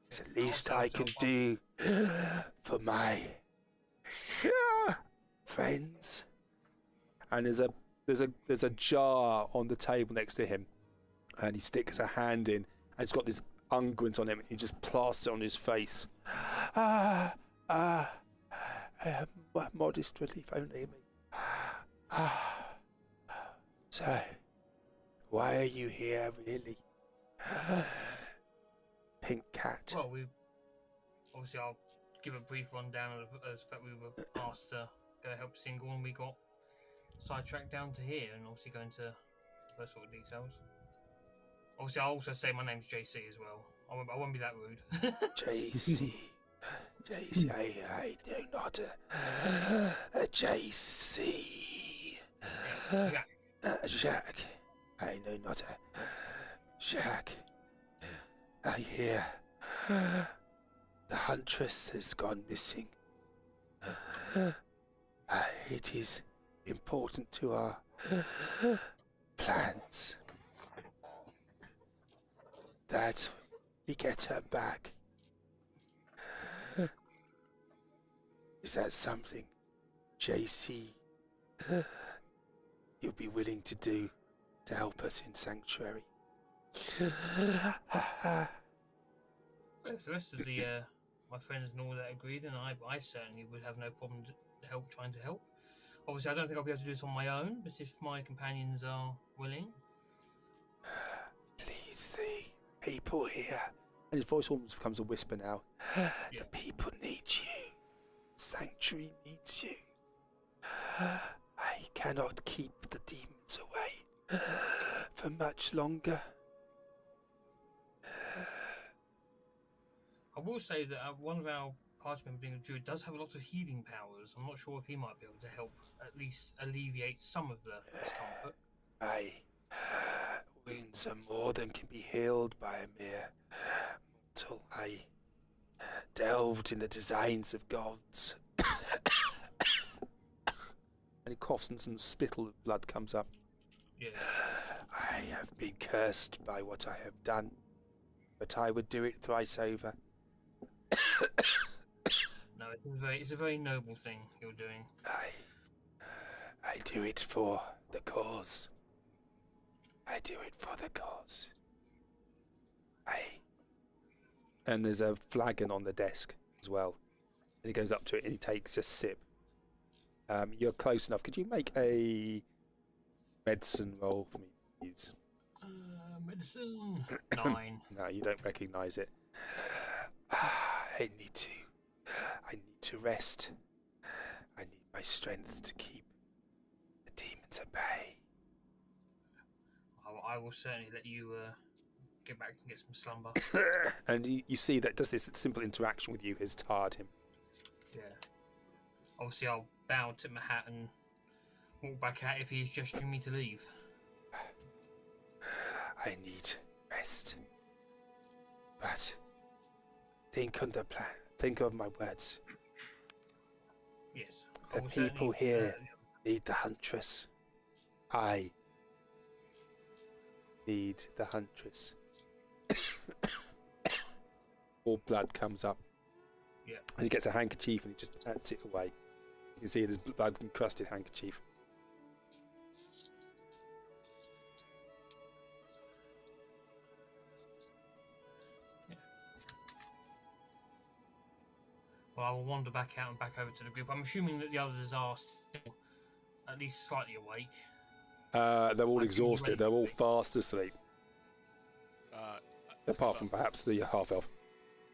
It's the least I can do for my friends. And there's a jar on the table next to him, and he sticks a hand in, and it's got this unguent on him. He just plasters it on his face. Modest relief only me. So, why are you here, really? Pink cat.
Well, obviously I'll give a brief rundown of the fact we were asked to go help Single, and we got sidetracked down to here, and obviously going to those sort of details. Obviously, I'll also say my name's JC as well. I won't be that rude.
JC. JC, I do not. JC.
Jack.
Jack. I know not. Jack. I hear the Huntress has gone missing. It is important to our plans that we get her back. Is that something, JC, you'll be willing to do to help us in Sanctuary?
Well, if the rest of the my friends and all that agreed, then I certainly would have no problem trying to help. Obviously, I don't think I'll be able to do this on my own, but if my companions are willing.
Please, the people here. And his voice almost becomes a whisper now.
Yeah.
The people need you. Sanctuary needs you. I cannot keep the demons away for much longer.
I will say that one of our party members, being a druid, does have a lot of healing powers. I'm not sure if he might be able to help at least alleviate some of the discomfort.
Wounds are more than can be healed by a mere mortal. I delved in the designs of gods. And he coughs and some spittle of blood comes up.
Yeah.
I have been cursed by what I have done, but I would do it thrice over.
No, it's a very noble thing you're doing.
I do it for the cause. I do it for the cause. And there's a flagon on the desk as well. And he goes up to it and he takes a sip. You're close enough. Could you make a medicine roll for me, please?
Medicine 9.
No, you don't recognise it. I need to rest. I need my strength to keep the demons at bay.
I will certainly let you get back and get some slumber.
And you see that just this simple interaction with you has tarred him.
Yeah. Obviously, I'll bow, tip my hat, and walk back out if he's gesturing me to leave.
I need rest. But think on the plan. Think of my words.
Yes.
The people here need the Huntress. I need the Huntress. All blood comes up.
Yeah.
And he gets a handkerchief and he just pats it away. You can see this blood encrusted handkerchief.
Yeah. Well, I will wander back out and back over to the group. I'm assuming that the others are still at least slightly awake.
They're all exhausted. They're all fast asleep. Apart from perhaps the half-elf.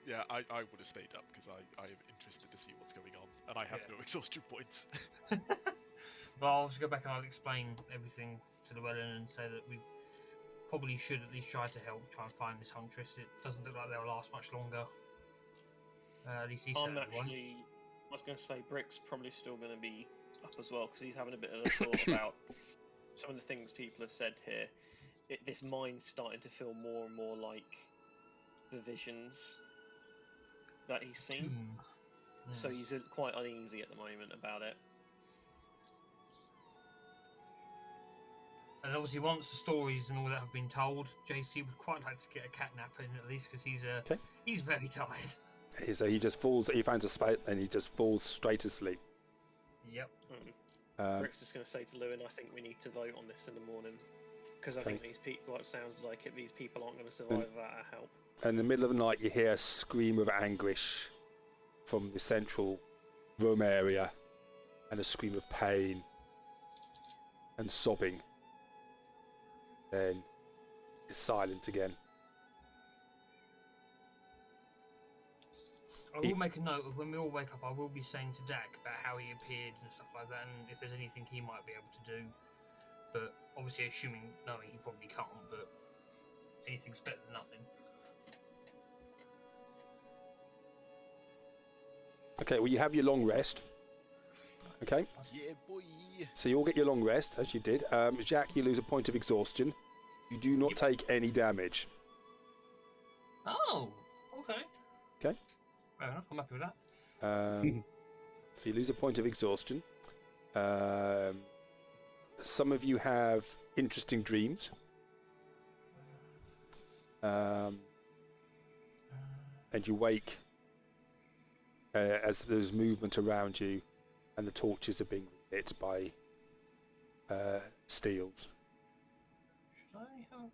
Yeah, I would have stayed up because I am interested to see what's going on, and I have no exhaustion points.
But I'll just go back and I'll explain everything to Llewellyn and say that we probably should at least try and find this Huntress. It doesn't look like they'll last much longer. At least he said
I was going to say Brick's probably still going to be up as well because he's having a bit of a thought about some of the things people have said here. This mind's starting to feel more and more like the visions that he's seen. So he's quite uneasy at the moment about it.
And obviously, once the stories and all that have been told, JC would quite like to get a cat nap in at least because he's very tired.
So he just falls. He finds a spot and he just falls straight asleep.
Yep.
Brick's just going to say to Lewin, I think we need to vote on this in the morning because I think these people. It sounds like it. These people aren't going to survive without our help.
In the middle of the night, you hear a scream of anguish from the central room area, and a scream of pain and sobbing. Then it's silent again.
I will make a note of when we all wake up. I will be saying to Dak about how he appeared and stuff like that, and if there's anything he might be able to do But obviously, assuming knowing he probably can't, but anything's better than nothing.
Okay, well, you have your long rest. Okay?
Yeah, boy.
So you'll get your long rest, as you did. Jack, you lose a point of exhaustion. You do not take any damage.
Oh, okay.
Okay.
Fair enough, I'm happy with that.
So you lose a point of exhaustion. Some of you have interesting dreams. And you wake as there's movement around you and the torches are being lit by steels.
Should I help?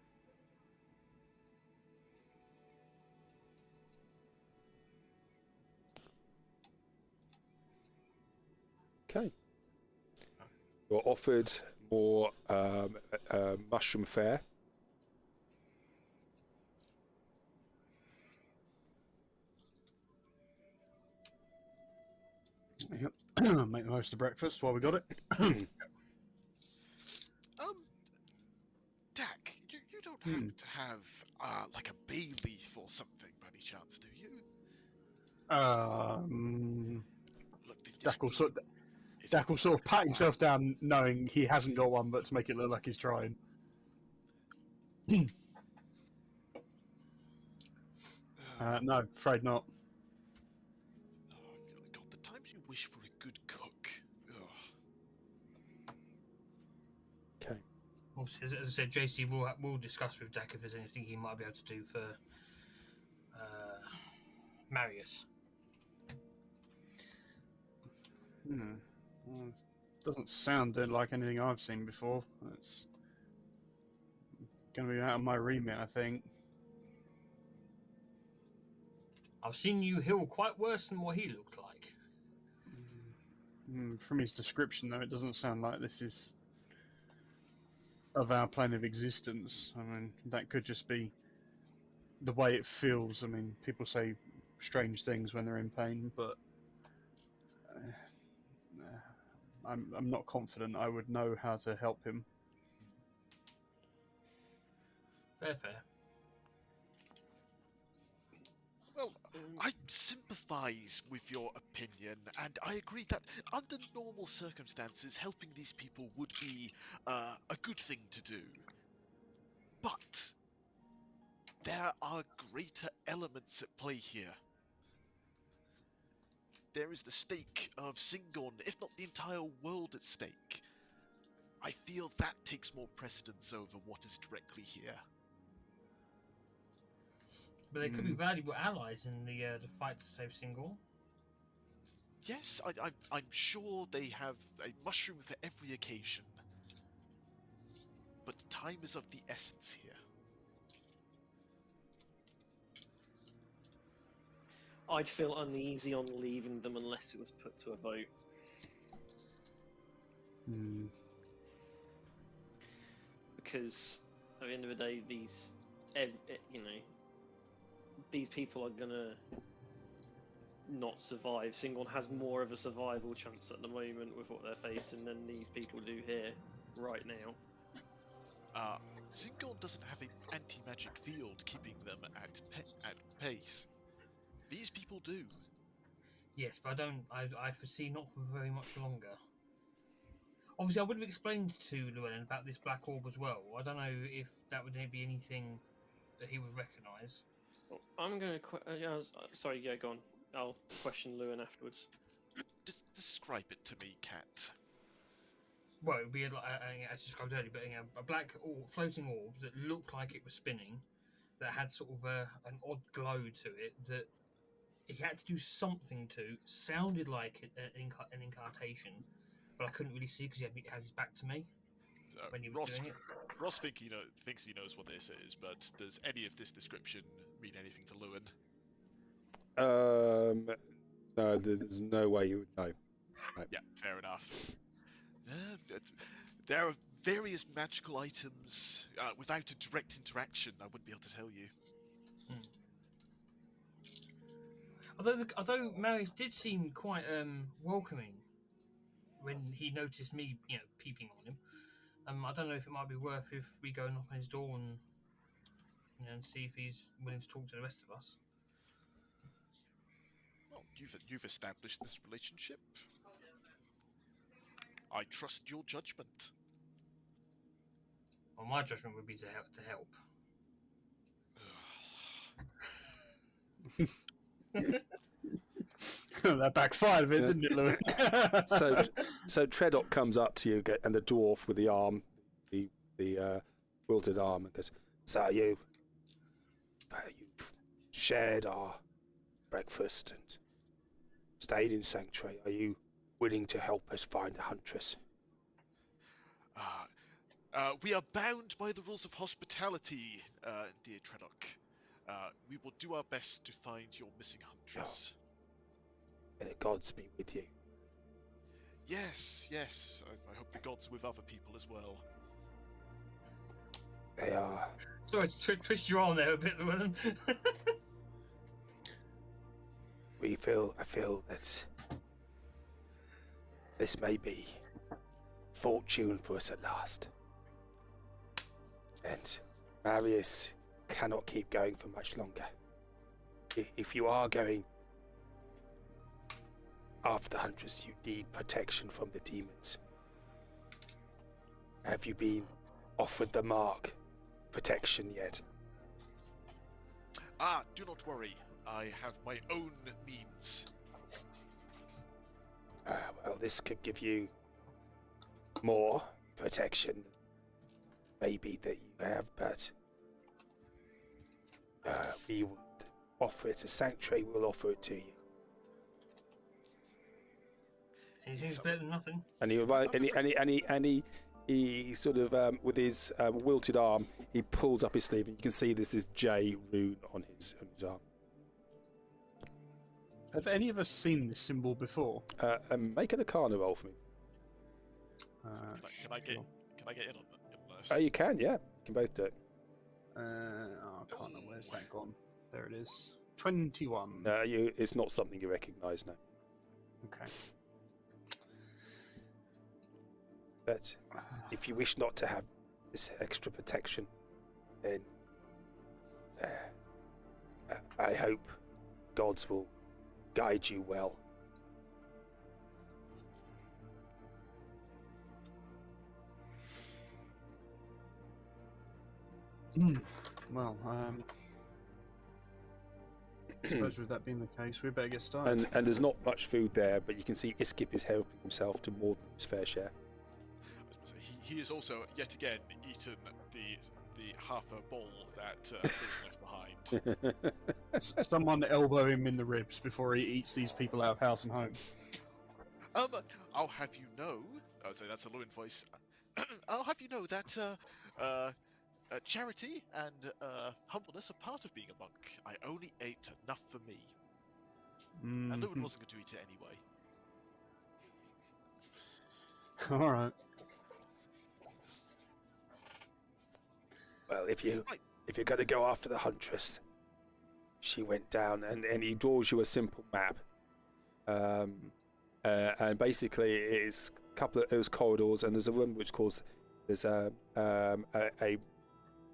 Okay. You're offered more mushroom fare.
Yep. Make the most of breakfast while we got it.
Dak, you don't happen to have like a bay leaf or something by any chance, do you? Look,
Dak will sort of pat himself down, knowing he hasn't got one, but to make it look like he's trying. No, afraid not.
Oh, God, the times you wish for a good cook. Ugh.
Okay.
As I said, JC will discuss with Dak if there's anything he might be able to do for Marius.
Well, doesn't sound like anything I've seen before. It's going to be out of my remit, I think.
I've seen you heal quite worse than what he looked like.
From his description, though, it doesn't sound like this is of our plane of existence. I mean, that could just be the way it feels. I mean, people say strange things when they're in pain, but I'm not confident I would know how to help him.
Fair.
Well, I sympathise with your opinion, and I agree that under normal circumstances, helping these people would be a good thing to do. But there are greater elements at play here. There is the stake of Singon, if not the entire world at stake. I feel that takes more precedence over what is directly here.
But they could be valuable allies in the fight to save Single.
Yes, I'm sure they have a mushroom for every occasion. But time is of the essence here.
I'd feel uneasy on leaving them unless it was put to a vote. Because at the end of the day, these people are gonna not survive. Singon has more of a survival chance at the moment with what they're facing than these people do here right now.
Singon doesn't have an anti-magic field keeping them at pace. These people do.
Yes, but I foresee not for very much longer. Obviously, I would have explained to Llewellyn about this black orb as well. I don't know if that would be anything that he would recognise.
I'm going to... sorry, yeah, go on. I'll question Llewellyn afterwards.
Describe it to me, Cat.
Well, it would be, as described earlier, but a black floating orb that looked like it was spinning, that had sort of an odd glow to it, that he had to do something to, sounded like an incantation, but I couldn't really see because he has his back to me when he was doing it.
Ross thinks he knows what this is, but does any of this description mean anything to Llewellyn?
No, there's no way you would know. No.
Yeah, fair enough. There are various magical items without a direct interaction. I wouldn't be able to tell you.
Although Marius did seem quite welcoming when he noticed me, peeping on him. I don't know if it might be worth if we go knock on his door and and see if he's willing to talk to the rest of us.
Well, you've established this relationship. I trust your judgment.
Well, my judgment would be to help.
That backfired a bit, didn't it, Louis?
So Tredok comes up to you, and the dwarf with the arm, the wilted arm, and goes, "So you've shared our breakfast and stayed in Sanctuary. Are you willing to help us find a Huntress?"
We are bound by the rules of hospitality, dear Tredok. We will do our best to find your missing Huntress.
May the gods be with you.
Yes. I hope the gods are with other people as well.
They are.
Sorry to twist your arm there a bit, Llewellyn.
I feel that this may be fortune for us at last. And Marius cannot keep going for much longer. If you are going after the Huntress, you need protection from the demons. Have you been offered the mark protection yet?
Do not worry. I have my own means.
Well, this could give you more protection, maybe, that you have, but we would offer it. A sanctuary will offer it to you.
Anything's better than nothing.
And he sort of, with his wilted arm, he pulls up his sleeve, and you can see there's this J rune on his arm.
Have any of us seen this symbol before?
Make an Arcana roll for me.
Can I get in on this?
Oh, you can, yeah. You can both do it.
I can't know. Where's that gone? There it is. 21.
It's not something you recognise now.
Okay.
But if you wish not to have this extra protection, then I hope gods will guide you well.
Well, I suppose with that being the case, we better get started.
And there's not much food there, but you can see Iskip is helping himself to more than his fair share.
He has also yet again eaten the half a bowl that Billy left behind.
Someone elbow him in the ribs before he eats these people out of house and home.
I'll have you know. Oh, so that's a Lewin voice. I'll have you know that charity and humbleness are part of being a monk. I only ate enough for me, and Lewin wasn't going to eat it anyway.
All right.
Well, if you're going to go after the Huntress, she went down, and he draws you a simple map, and basically it's a couple of those corridors, and there's a room which there's a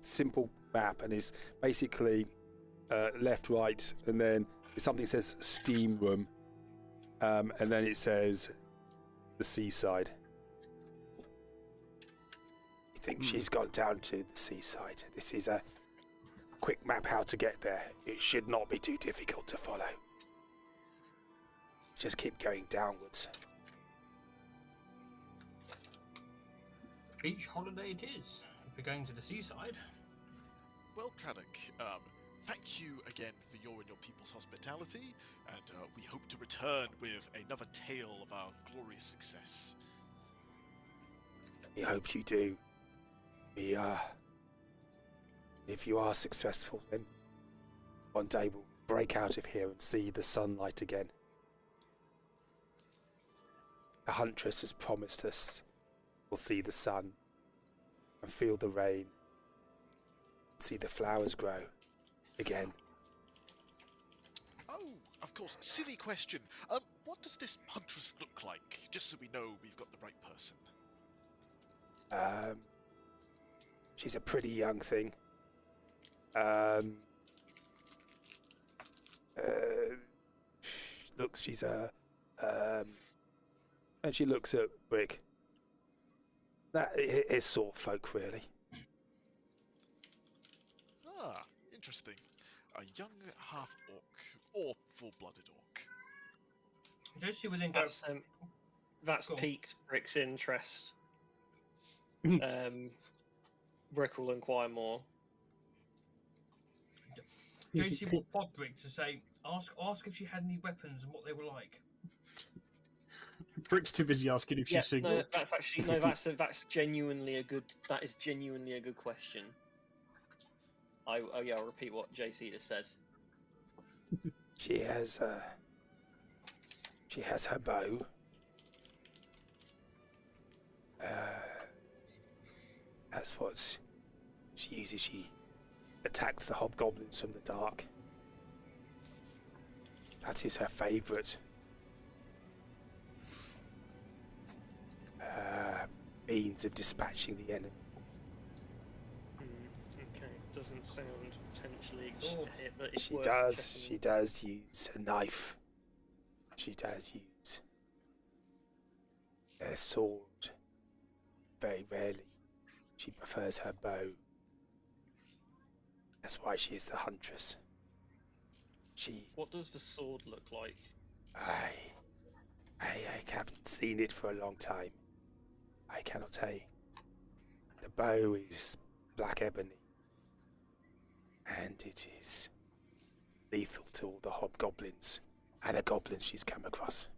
simple map, and it's basically left, right, and then something says steam room, and then it says the seaside. Think she's gone down to the seaside. This is a quick map how to get there. It should not be too difficult to follow. Just keep going downwards.
Beach holiday it is, if we're going to the seaside.
Well, Tredok, thank you again for your and your people's hospitality, and we hope to return with another tale of our glorious success.
We hope you do. If you are successful, then one day we'll break out of here and see the sunlight again. The Huntress has promised us we'll see the sun and feel the rain, see the flowers grow again.
Oh, of course, silly question. What does this Huntress look like? Just so we know we've got the right person.
She's a pretty young thing. She's a and she looks at Brick. That is sort of folk, really.
Ah, interesting. A young half-orc, or full-blooded orc.
Josie will then go.
That's
Cool.
piqued Brick's interest. Brick will inquire more.
Josie will prod Brick to say, ask if she had any weapons and what they were like.
Brick's too busy asking if she's single.
No, that's actually that's genuinely a good. That is genuinely a good question. I'll repeat what JC just said.
She has her bow. That's what she uses. She attacks the hobgoblins from the dark. That is her favourite means of dispatching the enemy.
Okay, doesn't sound potentially hit, but it's
She
worth
does.
checking.
She does use a knife. She does use a sword. Very rarely. She prefers her bow. That's why she is the Huntress.
What does the sword look like?
I haven't seen it for a long time. I cannot tell you. The bow is black ebony, and it is lethal to all the hobgoblins and the goblins she's come across.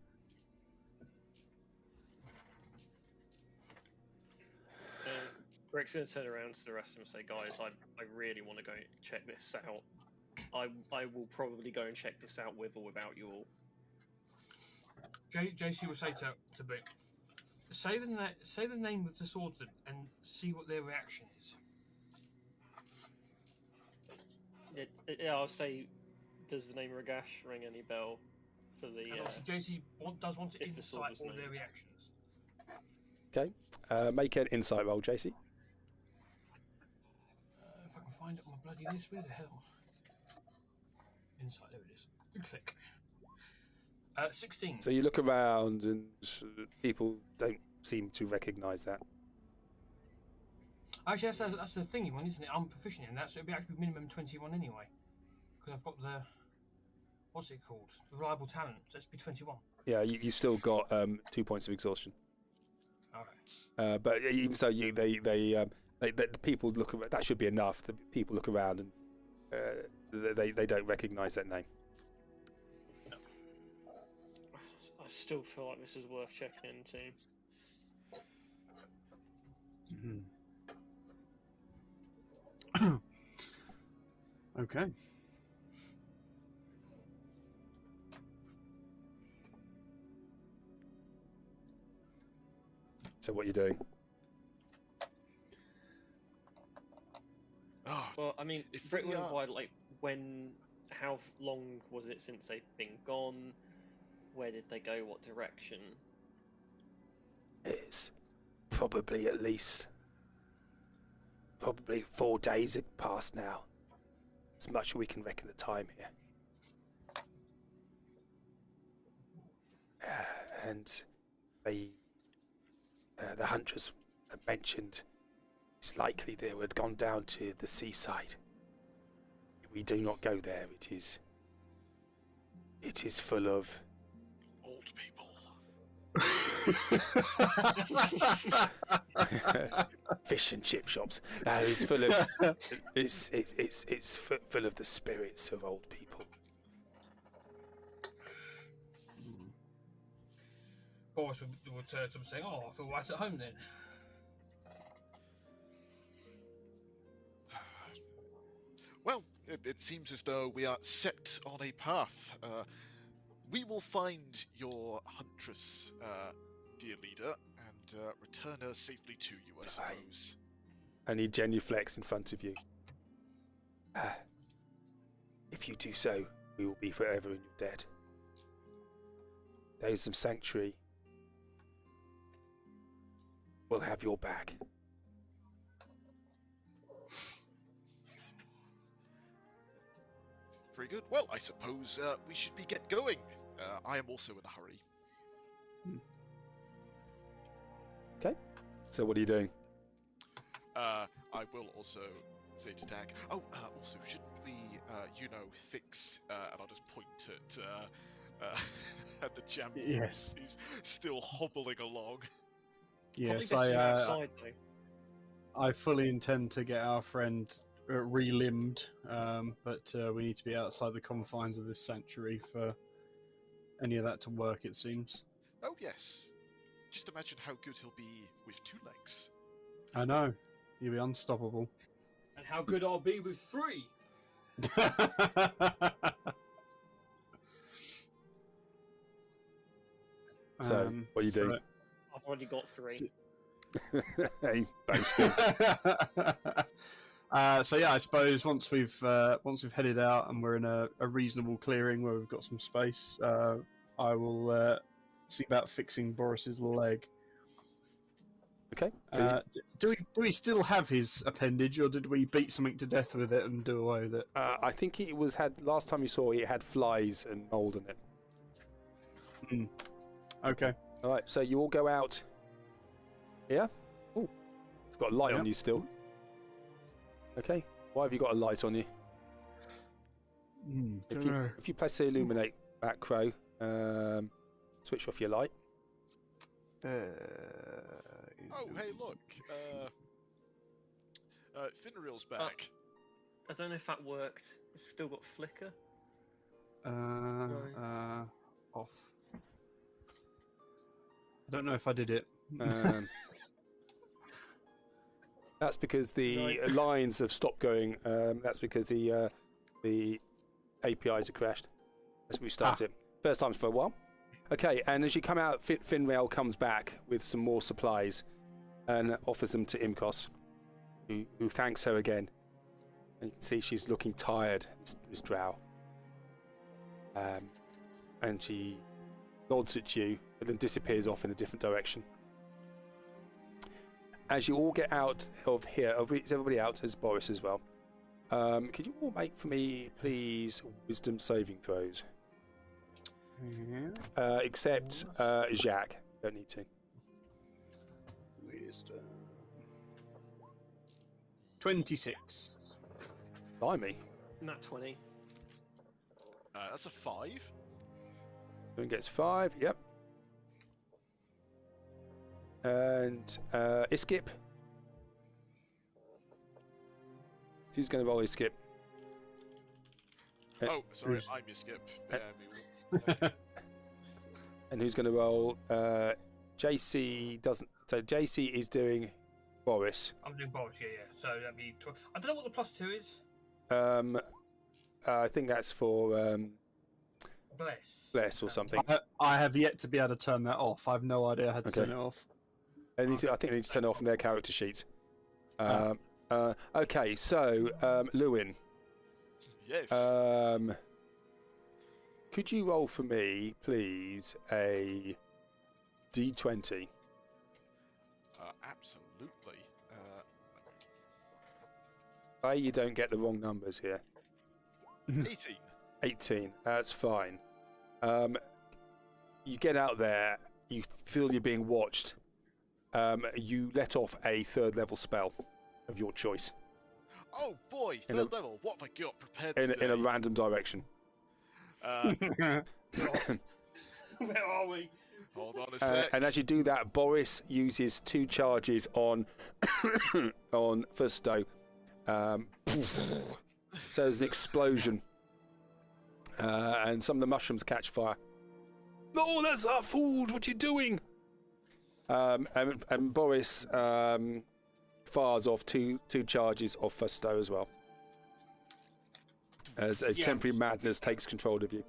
Rick's going to turn around to the rest of them and say, guys, I really want to go check this out. I will probably go and check this out with or without you all.
JC will say to Brick, say the name of the sword and see what their reaction is.
I'll say, does the name Ragash ring any bell for the...
And obviously JC does want to
if the sword
insight
was
all
named.
their reactions.
Okay. Make an insight roll, JC.
If I can find it on my bloody list, where the hell? Insight, there it is. Click. 16.
So you look around and people don't seem to recognise that.
Actually, that's the thingy one, isn't it? I'm proficient in that, so it'll be actually minimum 21 anyway. Because I've got the... What's it called? The reliable talent, so it's be 21.
Yeah, you still got 2 points of exhaustion.
Okay.
But even so, the people look around. That should be enough. The people look around and they don't recognise that name.
I still feel like this is worth checking into.
Okay.
So what are you doing?
Oh,
Well, I mean,
If
Brick
we
will
are-
inquire, like, how long was it since they've been gone? Where did they go? What direction?
It's probably 4 days have passed now. As much as we can reckon the time here. And the Huntress mentioned it's likely they had gone down to the seaside. We do not go there. It is full of
old people.
fish and chip shops. No, it's full of it's full of the spirits of old people.
Boris would turn to him and say, "Oh, I feel right at home then."
Well, it seems as though we are set on a path. We will find your Huntress, dear leader, and return her safely to you, I suppose.
And he genuflects in front of you. If you do so, we will be forever in your debt. Those of Sanctuary will have your back.
Very good. Well, I suppose we should be get going. I am also in a hurry.
Okay. So what are you doing?
I will also say to Dag. Oh, also, shouldn't we, fix? And I'll just point at the champion
Yes.
who's still hobbling along.
Yes,
Probably best you outside though.
I fully intend to get our friend relimbed, but we need to be outside the confines of this sanctuary for any of that to work, it seems.
Oh yes. Just imagine how good he'll be with 2 legs.
I know. You'll be unstoppable.
And how good I'll be with 3.
So, what are you doing?
I've already got 3.
Hey, boasting.
So yeah, I suppose once we've headed out and we're in a reasonable clearing where we've got some space, I will see about fixing Boris's leg.
Okay. So
Do we still have his appendage, or did we beat something to death with it and do away with it?
I think it was last time you saw it had flies and mold in it.
Okay.
All right. So you all go out. Yeah. Oh, it's got a light on you still. Okay. Why have you got a light on you? If you press the illuminate macro, switch off your light.
Oh, hey, look. Finreal's back.
I don't know if that worked. It's still got flicker.
Off. I don't know if I did it.
That's because the lines have stopped going. That's because the APIs have crashed. Let's restart it. First time for a while. Okay, and as you come out, Finrail comes back with some more supplies and offers them to Imkos, who thanks her again. And you can see she's looking tired, Miss Drow. And she nods at you, but then disappears off in a different direction. As you all get out of here, is everybody out? There's Boris as well. Could you all make for me, please, wisdom saving throws? Except Jacques. You don't need to.
Wisdom. 26.
Blimey.
Nat 20.
That's a 5.
One gets 5, yep. And Iskip. Who's going to roll Iskip?
Oh, sorry, I'm your skip.
And who's going to roll? JC doesn't. So JC is doing Boris.
I'm doing Boris, yeah. So that'd be. I don't know what the +2 is.
I think that's for Bless or something.
I have yet to be able to turn that off. I have no idea how to turn it off.
I think they need to turn it off in their character sheets. Okay, so Lewin.
Yes.
Could you roll for me, please, a D20?
Absolutely.
You don't get the wrong numbers here.
18.
18. That's fine. You get out there. You feel you're being watched. You let off a 3rd level spell of your choice.
Oh boy, 3rd level. What have I got prepared today?
In a random direction.
Where are we?
Hold on a sec.
And as you do that, Boris uses 2 charges on on Fusto. So there's an explosion, and some of the mushrooms catch fire. No, that's our food. What are you doing? And Boris fires off two charges of Fusto as well, as a temporary madness takes control of you.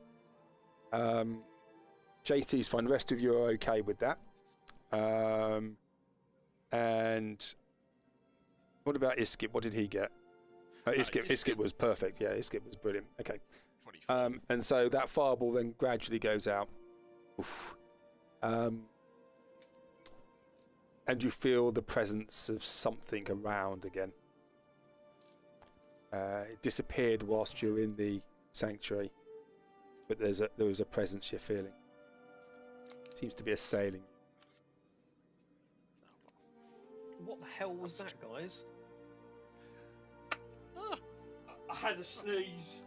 JC's fine. The rest of you are okay with that. And what about Iskip? What did he get? Iskip was perfect. Yeah, Iskip was brilliant. Okay.
24.
And so that fireball then gradually goes out. Oof. And you feel the presence of something around again. It disappeared whilst you're in the sanctuary, but there was a presence you're feeling. Seems to be assailing.
What the hell was that, guys?
I had a sneeze.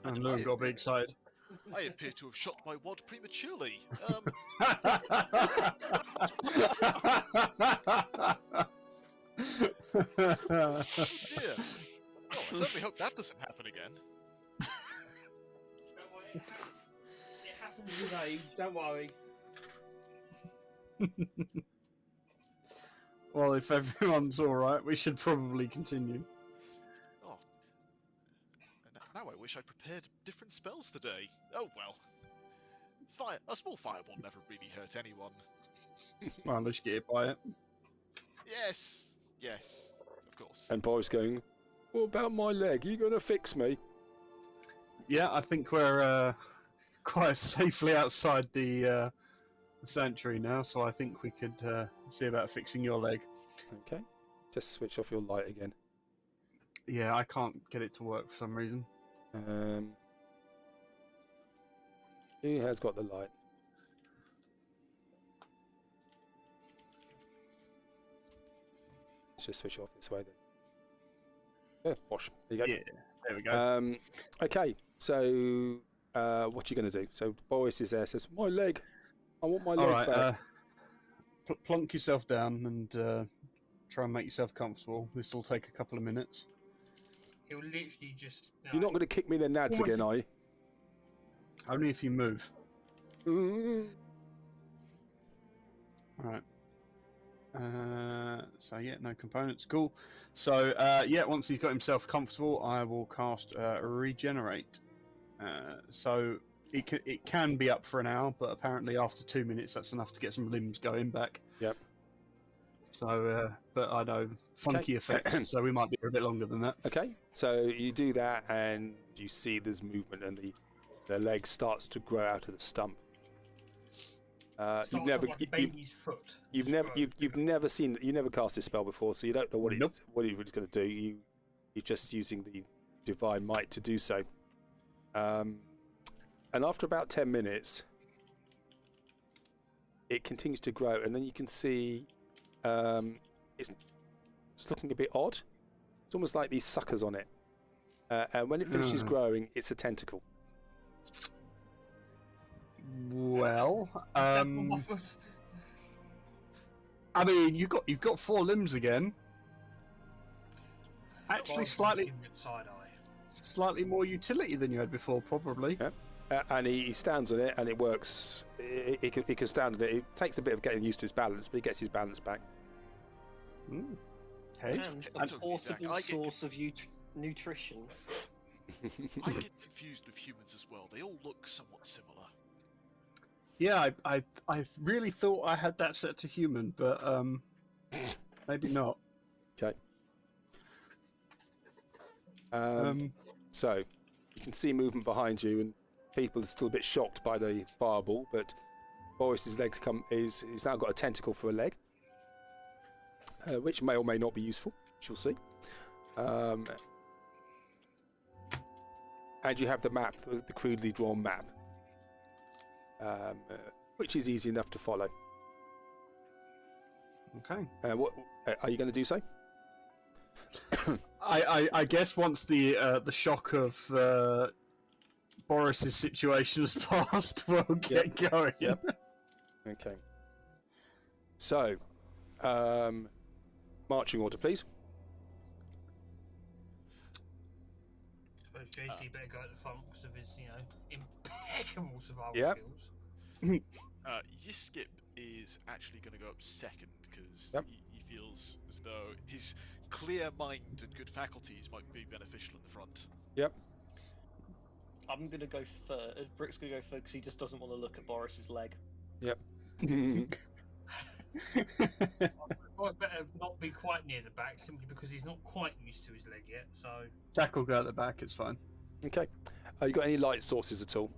And Lou got a bit excited.
I appear to have shot my wad prematurely.
Oh
Oh dear. Oh, I certainly hope that doesn't happen again.
Don't worry, it happens with age, don't worry.
Well, if everyone's alright, we should probably continue.
Oh. Now I wish I'd prepared different spells today. Oh well. A small fireball never really hurt anyone.
Well, let's get hit by it.
Yes, yes, of course.
And Boris going, what about my leg? Are you going to fix me?
Yeah, I think we're quite safely outside the sanctuary now, so I think we could see about fixing your leg.
Okay. Just switch off your light again.
Yeah, I can't get it to work for some reason.
Who has got the light? Let's just switch it off this way then. Yeah, wash. There you go.
Yeah, there we go.
Okay, so what are you going to do? So Boris is there, says, my leg. I want my leg
Alright,
back.
plonk yourself down and try and make yourself comfortable. This will take a couple of minutes.
He'll literally just...
You're not going to kick me in the nads again, are you?
Only if you move.
Mm.
Alright. So yeah, no components. Cool. So yeah, once he's got himself comfortable, I will cast Regenerate. So it can be up for an hour, but apparently after 2 minutes, that's enough to get some limbs going back.
Yep.
So, but I know funky effects, so we might be a bit longer than that.
Okay, so you do that, and you see there's movement, and the leg starts to grow out of the stump. You've never cast this spell before, so you don't know what what he's going to do. You're just using the divine might to do so. And after about 10 minutes, it continues to grow, and then you can see it's looking a bit odd. It's almost like these suckers on it. And when it finishes growing, it's a tentacle.
Well, I mean, you've got 4 limbs again. Actually, slightly more utility than you had before, probably.
Yeah. And he stands on it, and it works. He can stand on it. It takes a bit of getting used to his balance, but he gets his balance back.
Okay.
And a portable source of nutrition.
I get confused with humans as well. They all look somewhat similar.
Yeah, I really thought I had that set to human, but maybe not.
Okay. So you can see movement behind you, and people are still a bit shocked by the fireball, but Boris's legs he's now got a tentacle for a leg, which may or may not be useful. You'll see. And you have the map, the crudely drawn map, which is easy enough to follow.
Okay.
What are you going to do? So?
I guess once the shock of Boris's situation has passed, we'll get going.
Yep. Okay. So, marching order, please.
I suppose JC better go at the front because of his, impeccable survival
Yep.
skills.
Yiskip is actually going to go up second because
Yep.
he feels as though his clear mind and good faculties might be beneficial in the front.
Yep.
I'm going to go third. Brick's going to go third because he just doesn't want to look at Boris's leg.
Yep.
Well, better not be quite near the back simply because he's not quite used to his leg yet. So
Jack will go at the back. It's fine.
Okay. You got any light sources at all?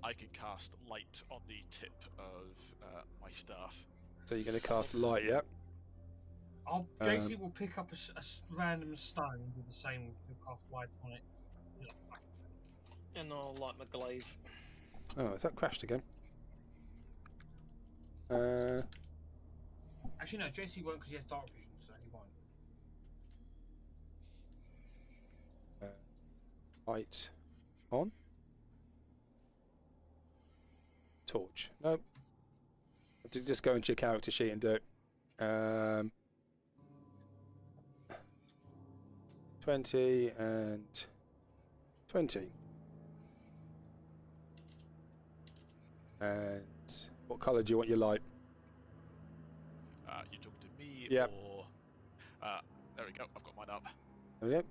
I can cast light on the tip of my staff.
So you're going to cast light, yeah?
JC will pick up a random stone with the same cast light on it.
And I'll light my glaive.
Oh, has that crashed again?
Actually, no, JC won't because he has dark vision, so he won't.
Light on. Torch. Nope. Just go into your character sheet and do it. 20 and 20. And what colour do you want your light?
You talk to me,
Yep.
or there we go. I've got mine up.
Okay.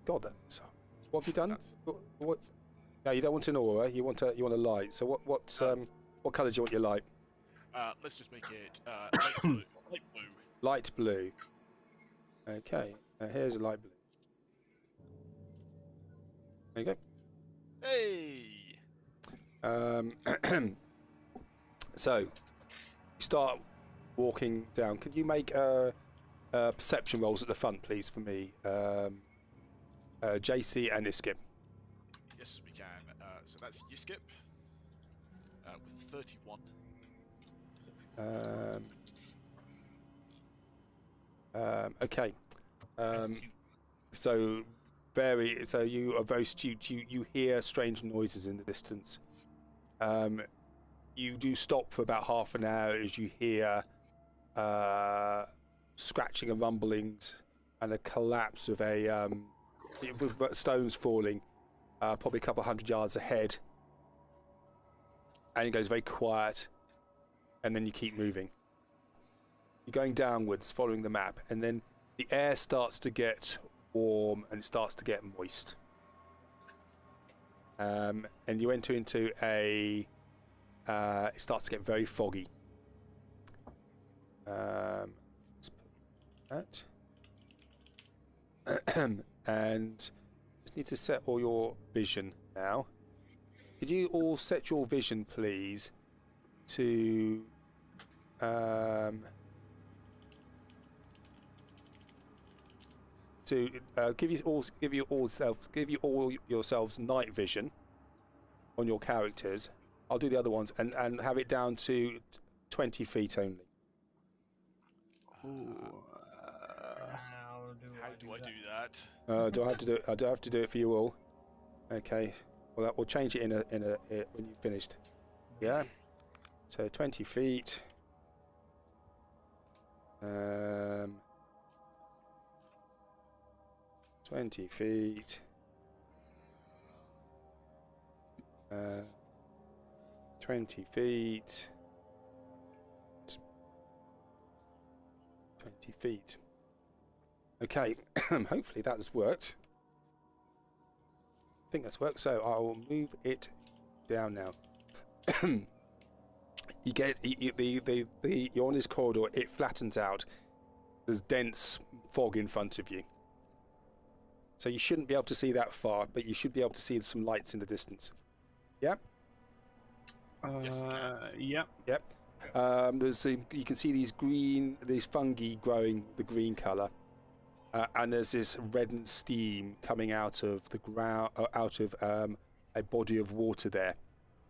God, that's. What have you done?
That's-
What? No, you don't want an aura. You want a light. So what colour do you want your light?
Let's just make it light blue. Light blue.
Light blue. Okay. Here's a light blue. There you go.
Hey.
So you start walking down. Could you make perception rolls at the front, please, for me? JC and Iskip.
Yes, we can. So that's Yiskip with 31.
Okay. So you are very astute. You hear strange noises in the distance. You do stop for about half an hour as you hear scratching and rumblings and a collapse of with stones falling probably a couple 100 yards ahead, and it goes very quiet, and then you keep moving. You're going downwards following the map, and then the air starts to get warm and it starts to get moist, and you enter into it starts to get very foggy. Let's put that. And just need to set all your vision now. Could you all set your vision, please, to give you all yourselves night vision on your characters. I'll do the other ones and have it down to 20 feet only.
How do I do that?
Do I have to do it? I do have to do it for you all. Okay. Well, we'll change it when you've finished. Yeah. So 20 feet. 20 feet. 20 feet. 20 feet. Okay, hopefully that has worked. I think that's worked, so I'll move it down now. You get you're on this corridor, it flattens out. There's dense fog in front of you. So you shouldn't be able to see that far, but you should be able to see some lights in the distance. Yeah?
Yep.
Yep. You can see these fungi growing the green colour. And there's this reddened steam coming out of the ground, out of a body of water there,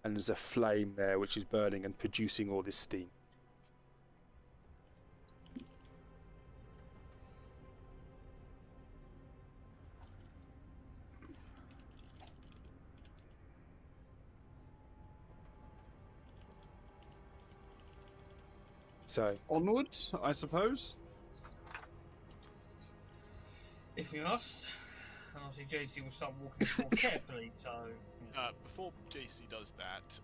and there's a flame there which is burning and producing all this steam. So
onwards, I suppose.
If we must. And obviously JC will start walking more carefully, so...
Before JC does that,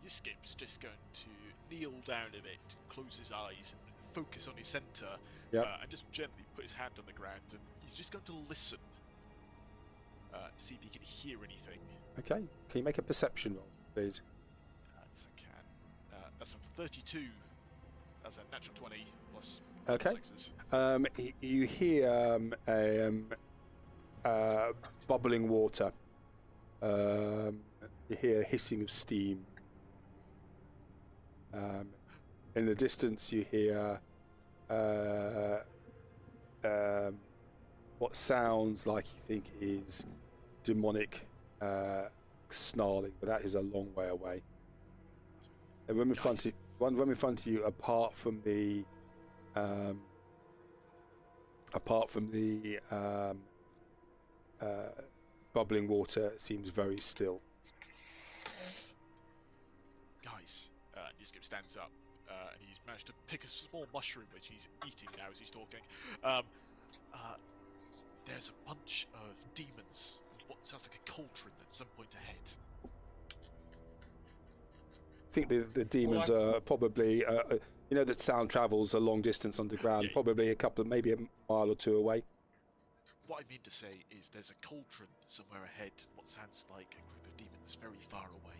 Yiskip's just going to kneel down a bit, close his eyes, and focus on his centre,
Yep.
and just gently put his hand on the ground, and he's just going to listen to see if he can hear anything.
okay, can you make a perception roll, please?
Yes, I can. That's a 32. That's a natural 20 plus
Okay.
6s.
You hear bubbling water. You hear hissing of steam. In the distance, you hear what sounds like you think is demonic snarling, but that is a long way away. And one in front of you, apart from the bubbling water, seems very still.
Guys, Nizgib stands up, and he's managed to pick a small mushroom which he's eating now as he's talking. There's a bunch of demons, what sounds like a cauldron at some point ahead.
I think the demons are probably, you know, that sound travels a long distance underground,
Yeah.
probably maybe a mile or two away.
What I mean to say is there's a cauldron somewhere ahead, what sounds like a group of demons very far away.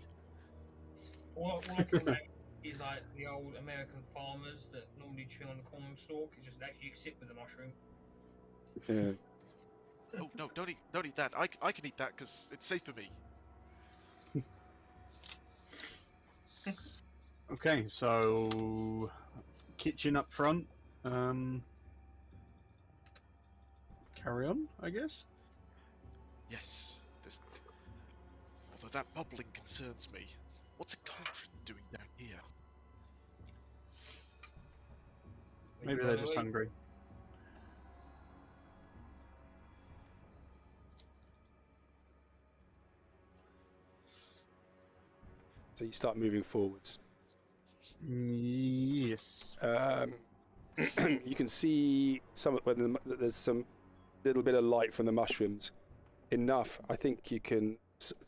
All I can imagine is like the old American farmers that normally chew on the corn stalk. It's just actually you can sit with the mushroom.
Yeah.
Oh no, don't eat that. I can eat that because it's safe for me.
Okay, so kitchen up front. Carry on, I guess.
Yes. Although that bubbling concerns me. What's a cauldron doing down here?
Maybe they're just hungry.
So you start moving forwards.
Yes.
You can see there's some little bit of light from the mushrooms. Enough, I think you can.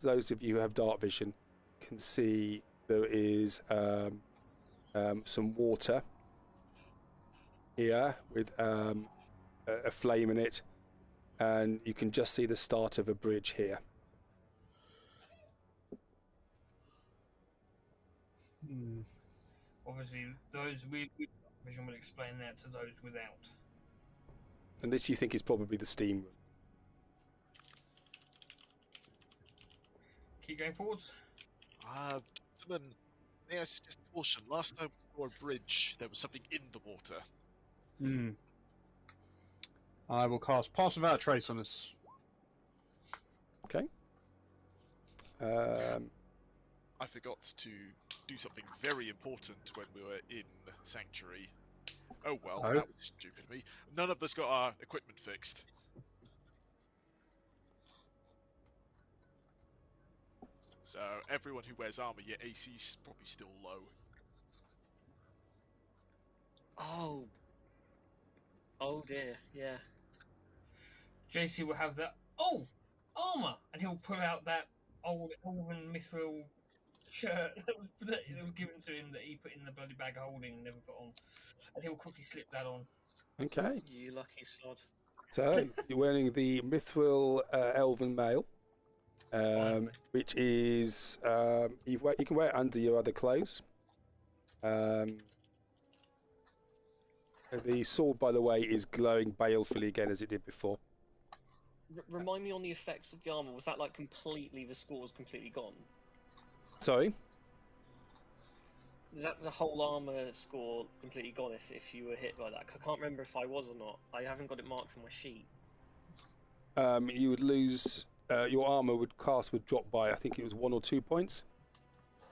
Those of you who have dark vision can see there is some water here with a flame in it, and you can just see the start of a bridge here.
Obviously, those with vision will explain that to those without.
And this you think is probably the steam room.
Keep going forwards.
Gentlemen, may I suggest caution? Last time we saw a bridge, there was something in the water.
I will cast Pass Without a Trace on us.
Okay.
I forgot to do something very important when we were in Sanctuary. Oh well,
Oh.
that was stupid of me. None of us got our equipment fixed. So everyone who wears armor, your AC's probably still low.
Oh dear, yeah.
JC will have that. Armor, and he'll pull out that old elven mithril shirt that was given to him that he put in the bloody bag of holding and never put on, and he'll quickly slip that on.
Okay.
You lucky sod.
So you're wearing the mithril elven mail, which is you can wear it under your other clothes. The sword, by the way, is glowing balefully again as it did before.
Remind me on the effects of the armor. Was that like completely, the score was completely gone?
Sorry?
Is that the whole armor score completely gone if you were hit by that? I can't remember if I was or not. I haven't got it marked on my sheet.
You would lose, your armor would drop by, I think it was 1 or 2 points.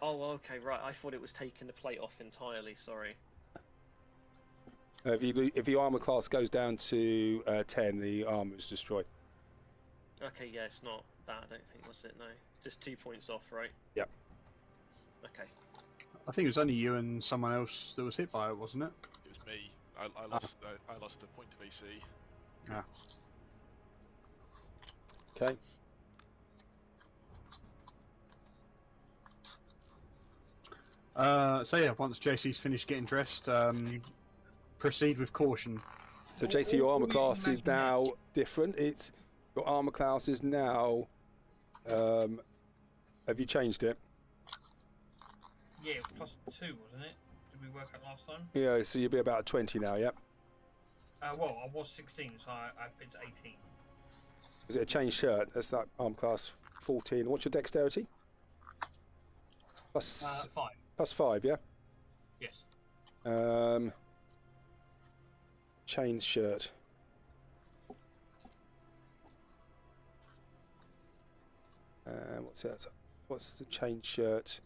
Oh, okay, right. I thought it was taking the plate off entirely, sorry.
If your armor class goes down to 10, the armor is destroyed.
Okay, yeah, it's not that, I don't think, was it? No. Just 2 points off, right?
Yep.
Okay.
I think it was only you and someone else that was hit by it, wasn't it?
It was me. I lost the point of AC.
Ah.
Okay.
So yeah, once JC's finished getting dressed, proceed with caution.
So JC, your armor class is now different. Your armor class is now. Have you changed it?
Yeah, +2, wasn't it? Did we work out last time?
Yeah, so you'll be about 20 now, yep.
Well, I was 16, so I picked 18.
Is it a changed shirt? That's like armor class 14. What's your dexterity?
+5.
+5, yeah?
Yes.
chain shirt. What's that? What's the chain shirt?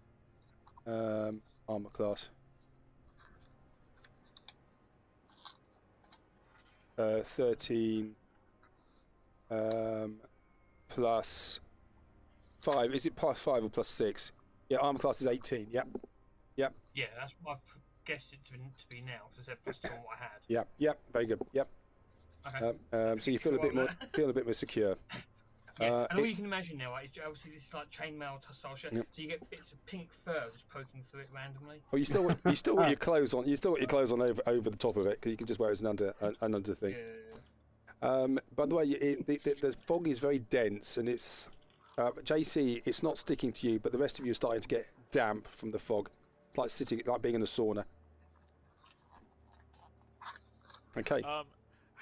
Armor class. 13 plus 5. Is it plus 5 or plus 6? Yeah, armor class is 18. Yep.
Yeah, that's what I've guessed it to be now, because I said plus 2 on what I had.
Yep. Very good. Yep.
Okay.
So you feel a bit more secure.
Yeah, and all you can imagine now, right, is obviously this is like chainmail style shirt,
Yep.
so you get bits of pink fur just poking through it randomly.
Well, you still got your clothes on. You still got your clothes on over the top of it because you can just wear it as an under thing.
Yeah.
By the way, the fog is very dense, and it's JC. It's not sticking to you, but the rest of you are starting to get damp from the fog. It's like being in a sauna. Okay.
How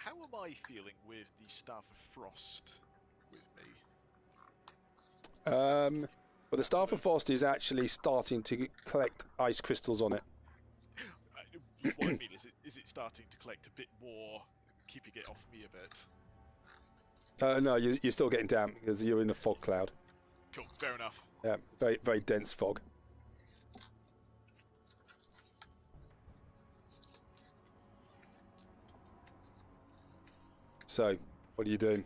am I feeling with the Staff of Frost with me?
Well, the Staff of Frost is actually starting to collect ice crystals on it.
What I mean is it starting to collect a bit more, keeping it off me a bit?
No, you're still getting damp because you're in a fog cloud.
Cool, fair enough.
Yeah, very, very dense fog. So, what are you doing?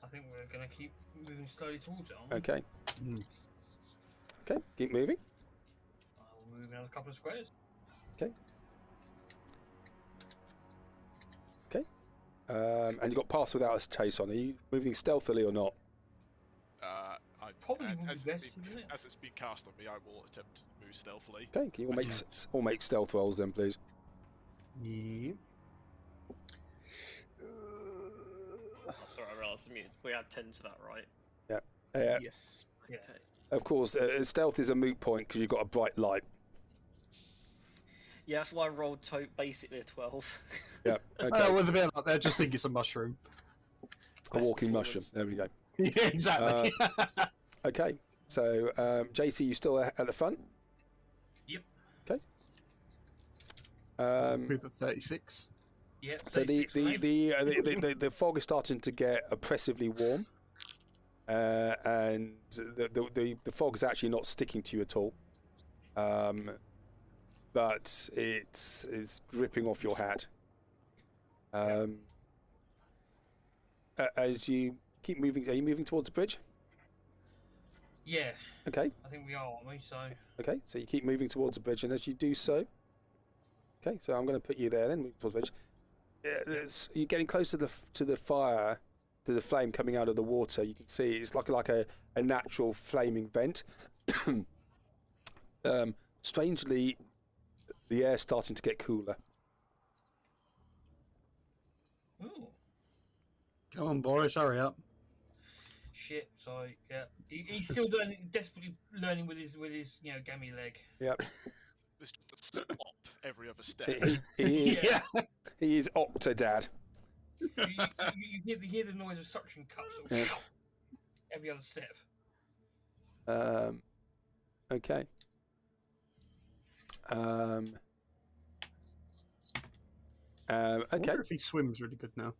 I think we're going to keep moving slowly towards it, aren't we?
Okay. Okay, keep moving.
We'll move another couple of squares.
Okay. And you got pass without a chase on. Are you moving stealthily or not?
Probably would be best, isn't it?
As it's been cast on me, I will attempt to move stealthily.
Okay, can you all make stealth rolls then, please?
Yeah.
Oh, sorry, I realised we had 10 to that, right?
Yeah.
Yes.
Yeah.
Okay.
Of course, stealth is a moot point because you've got a bright light.
Yeah, that's why I rolled basically a 12.
Yeah. Okay.
Oh, with a bit like that, just think it's a mushroom.
A walking mushroom. There we go.
Yeah, exactly.
Okay. So, JC, you still at the front?
Yep.
Okay.
With a 36.
Yep.
So the fog is starting to get oppressively warm, and the fog is actually not sticking to you at all, but it's dripping off your hat. As you keep moving, are you moving towards the bridge?
Yeah.
Okay.
I think we are, aren't we? So.
Okay. So you keep moving towards the bridge, and as you do so, okay. So I'm going to put you there then, move towards the bridge. You're getting close to the fire, to the flame coming out of the water. You can see it's like a natural flaming vent. Strangely, the air's starting to get cooler.
Ooh.
Come on, Boris, hurry up.
Shit. So yeah, he's still desperately learning with his gammy leg.
Yep.
There's just a stop every other step.
He is.
Yeah.
He is Octodad.
You hear the noise of suction cups sort of every other step.
Okay.
I
Okay.
wonder if he swims really good now.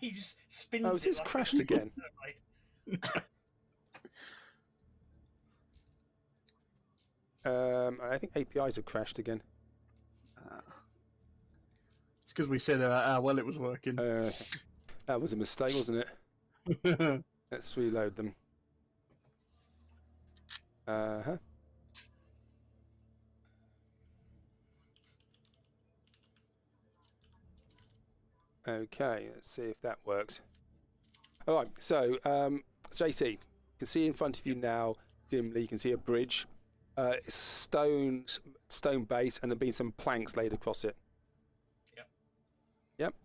He just spins.
Oh, has this crashed again? I think APIs have crashed again.
It's because we said how well it was working.
That was a mistake, wasn't it? Let's reload them. Okay, let's see if that works. All right, so JC, you can see in front of you now, dimly, you can see a bridge, stone base, and there've been some planks laid across it. Yep.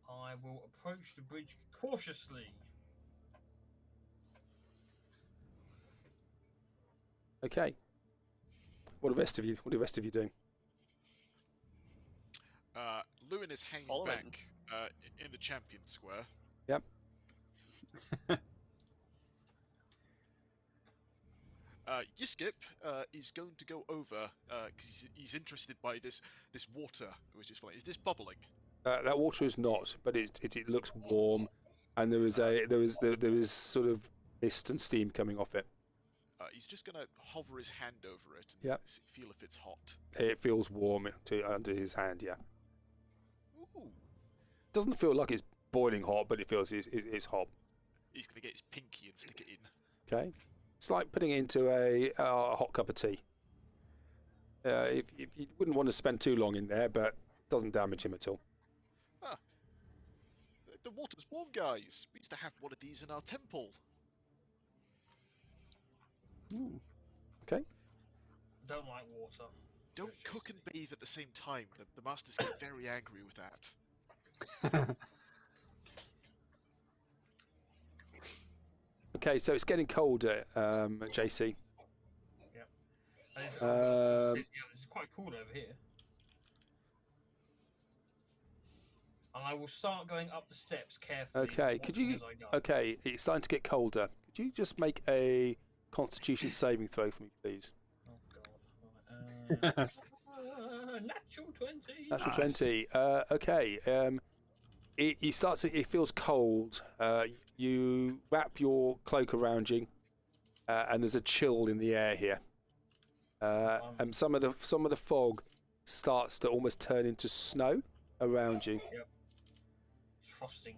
I will approach the bridge cautiously.
Okay. What are the rest of you doing?
Lewin is hanging
Following.
back in the champion square.
Yep.
Yiskip is going to go over because he's interested by this water, which is fine. Is this bubbling?
That water is not, but it looks warm, and there is sort of mist and steam coming off it.
He's just going to hover his hand over it and
Yep.
feel if it's hot.
It feels warm under his hand. Yeah.
Ooh.
Doesn't feel like it's boiling hot, but it feels it's hot.
He's going to get his pinky and stick it in.
Okay. It's like putting it into a hot cup of tea. If you wouldn't want to spend too long in there, but it doesn't damage him at all.
Ah, the water's warm, guys. We used to have one of these in our temple.
Okay.
Don't like water.
Don't cook and bathe at the same time. The masters get very angry with that.
Okay, so it's getting colder, JC.
Yeah. And it's quite cool over here. And I will start going up the steps carefully.
Okay, could you?
As I go.
Okay, it's starting to get colder. Could you just make a Constitution saving throw for me, please?
Oh god. Natural 20.
Natural 20. Okay. It feels cold. You wrap your cloak around you, and there's a chill in the air here. And some of the fog starts to almost turn into snow around you.
Yep. It's frosting.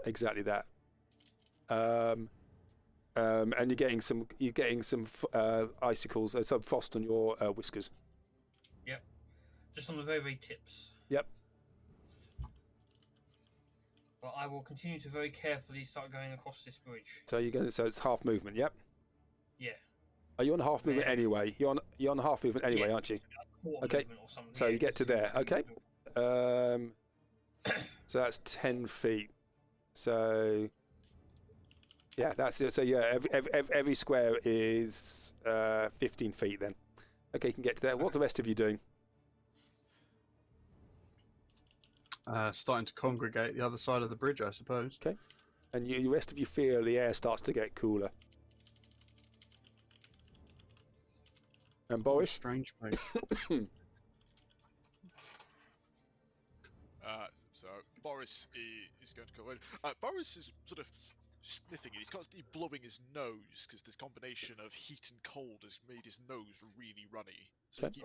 Exactly that. And you're getting some icicles, some frost on your whiskers.
Yep. Just on the very, very tips.
Yep.
But I will continue to very carefully start going across this bridge.
So it's half movement. Yep.
Yeah.
Are you on half movement anyway? You're on half movement anyway, aren't you? Okay. So you get to there. Okay. So that's 10 feet. So yeah, that's it. So yeah, every square is 15 feet then. Okay, you can get to there. What are the rest of you doing?
Starting to congregate the other side of the bridge, I suppose.
Okay. And the rest of you feel the air starts to get cooler. And Boris?
Strange place.
So Boris is going to go in. Boris is sort of sniffing it. He's constantly blowing his nose because this combination of heat and cold has made his nose really runny. So
Okay.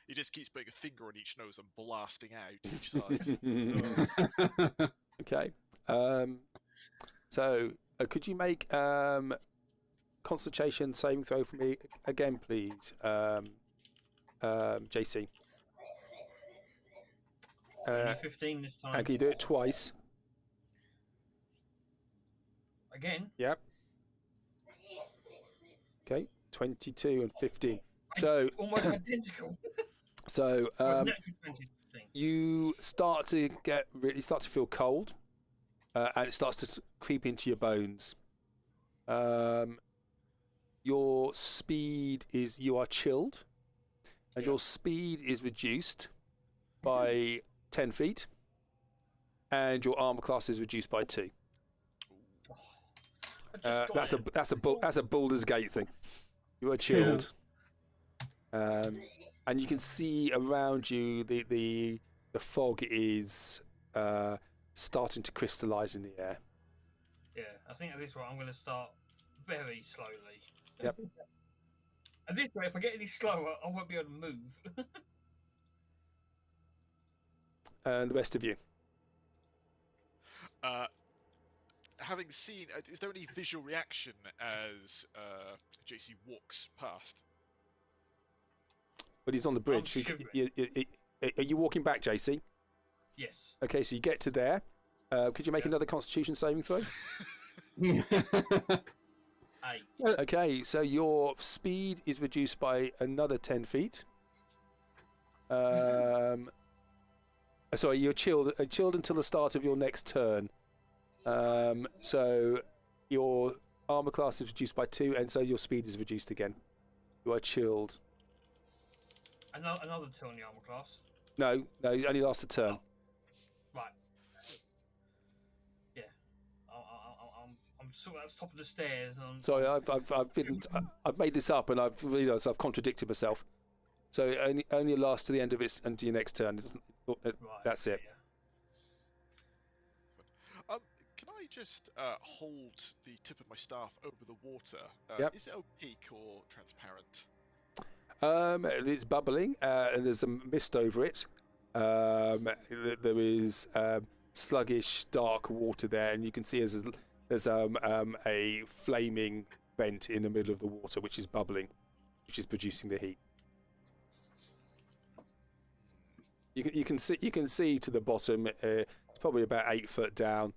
he just keeps putting a finger on each nose and blasting out each side.
Okay. So could you make concentration saving throw for me again, please, JC?
15 this time.
And can you do it twice?
Again?
Yep. Okay, 22 and 15. So
almost identical.
So
natural 20,
you start to feel cold, and it starts to creep into your bones. Your speed you are chilled, and your speed is reduced by 10 feet, and your armor class is reduced by 2. That's a Baldur's Gate thing. You are chilled, and you can see around you the fog is starting to crystallize in the air.
Yeah, I think at this rate I'm going to start very slowly.
Yep.
At this rate, if I get any slower, I won't be able to move.
And the rest of you.
Having seen, is there any visual reaction as JC walks past?
But he's on the bridge. Are you walking back, JC?
Yes.
Okay, so you get to there. Could you make another Constitution saving throw?
8.
Okay, so your speed is reduced by another 10 feet. Sorry, you're chilled until the start of your next turn. So your armor class is reduced by 2, and so your speed is reduced again. You are chilled.
Another 2 on the armor class?
No, it only lasts a turn.
Oh. Right. Yeah. I'm sort of top of the stairs.
Sorry, I've made this up, and I've realised I've contradicted myself. So it only lasts to the end of it until your next turn. That's it.
Yeah.
Can I just hold the tip of my staff over the water?
Yep.
Is it opaque or transparent?
It's bubbling, and there's some mist over it. There is sluggish, dark water there, and you can see there's a flaming vent in the middle of the water, which is bubbling, which is producing the heat. You can see to the bottom. It's probably about 8 foot down.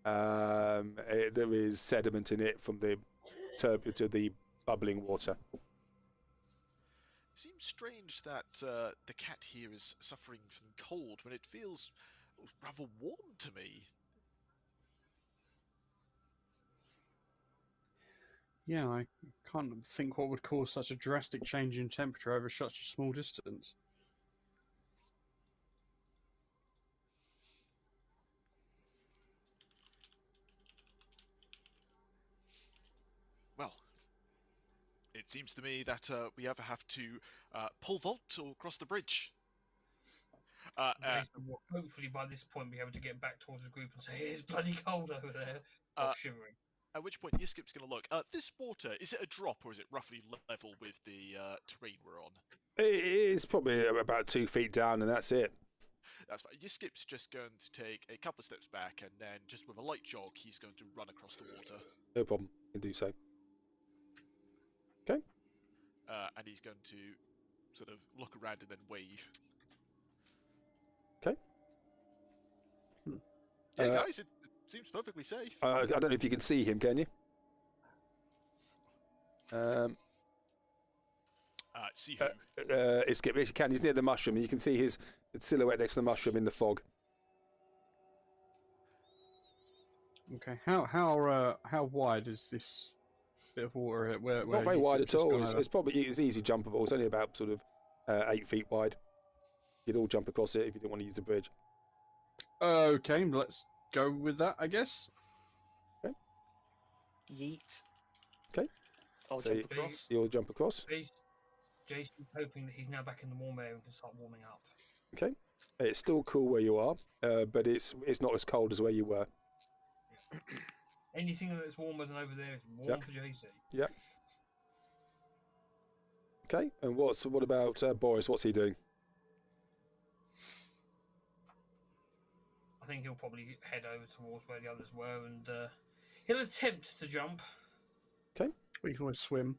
There is sediment in it from the turbid to the bubbling water.
It seems strange that the cat here is suffering from cold when it feels rather warm to me.
Yeah, I can't think what would cause such a drastic change in temperature over such a small distance.
Well, it seems to me that we either have to pole vault or cross the bridge.
Hopefully by this point be able to get back towards the group and say, it's bloody cold over there. Or shivering.
At which point Yiskip's going to look. This water, is it a drop or is it roughly level with the terrain we're on?
It is probably about 2 feet down, and that's it.
That's fine. Yiskip's just going to take a couple of steps back, and then just with a light jog, he's going to run across the water.
No problem. You can do so. Okay.
And he's going to sort of look around and then wave.
Okay.
Yeah, guys, it seems perfectly safe.
I don't know if you can see him, can you?
See who?
Yes, you can. He's near the mushroom. You can see his silhouette next to the mushroom in the fog.
Okay, how wide is this bit of water? Where
Not very wide at all.
It's
It's easy jumpable. It's only about sort of 8 feet wide. You'd all jump across it if you didn't want to use the bridge.
Okay, let's go with that, I guess.
Okay.
Yeet.
Okay.
I'll
So
jump across.
You'll jump across.
Jason's hoping that he's now back in the warm air and can start warming up.
Okay. It's still cool where you are, but it's not as cold as where you were.
Anything that's warmer than over there is warm for JC.
Yep. Okay. And what about Boris? What's he doing?
I think he'll probably head over towards where the others were, and he'll attempt to jump.
Okay.
We can always swim.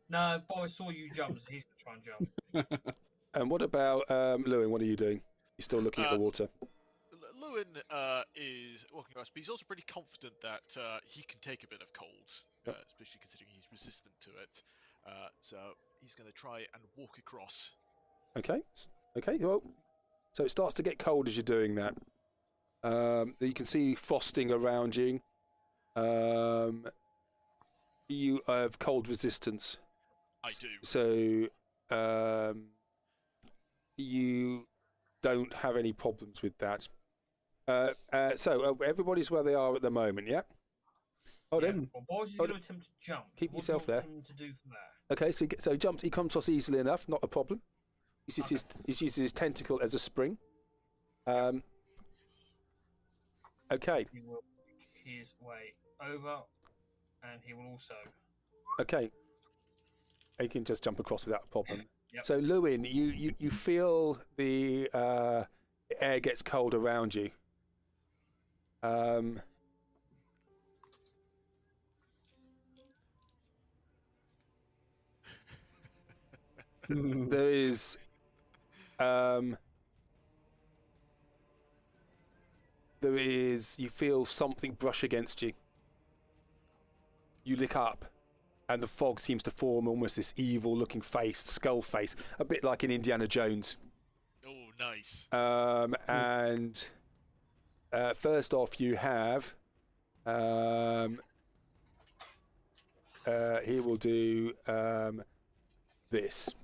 No, Boris saw you jump, so he's going to try and jump.
And what about Lewin? What are you doing? You're still looking at the water.
Lewin is walking across, but he's also pretty confident that he can take a bit of cold, especially considering he's resistant to it. So he's going to try and walk across.
Okay. Okay. Well, so it starts to get cold as you're doing that. You can see frosting around you. You have cold resistance.
I do.
So you don't have any problems with that. So everybody's where they are at the moment, yeah? Hold on.
Well, Boris is going to attempt to jump.
Keep
What
yourself
do you
there.
want him to do from there?
Okay, so he jumps. He comes across easily enough, not a problem. He uses his tentacle as a spring. Okay.
He will make his way over, and he will also...
Okay. He can just jump across without a problem.
Yep.
So, Lewin, you feel the air gets cold around you. There is you feel something brush against you. You look up, and the fog seems to form almost this evil looking face, skull face, a bit like in Indiana Jones.
Oh, nice.
And first off, you have he will do this.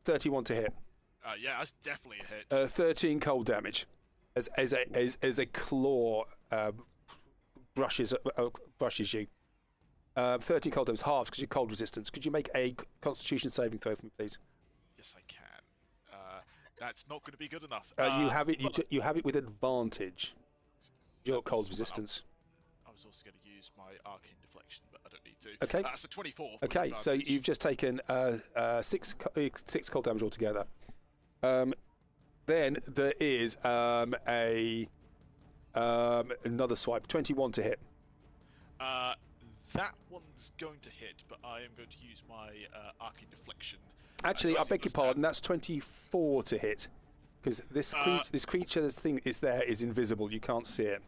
31 to hit.
Yeah, that's definitely a hit.
13 cold damage. as a claw brushes you. 13 cold damage halves because you're cold resistance. Could you make a Constitution saving throw for me, please?
Yes, I can. That's not going to be good enough.
You have it.
but
You have it with advantage. Your cold resistance.
I was also going to use my arcane deflection, but I don't need to.
Okay.
That's a 24. with
Okay, so
advantage.
you've just taken six cold damage altogether. Then there is another swipe. 21 to hit.
That one's going to hit, but I am going to use my arcane deflection.
Actually,
so
I
as it
beg your
was
pardon. That's 24 to hit, because this creature's thing is invisible. You can't see it.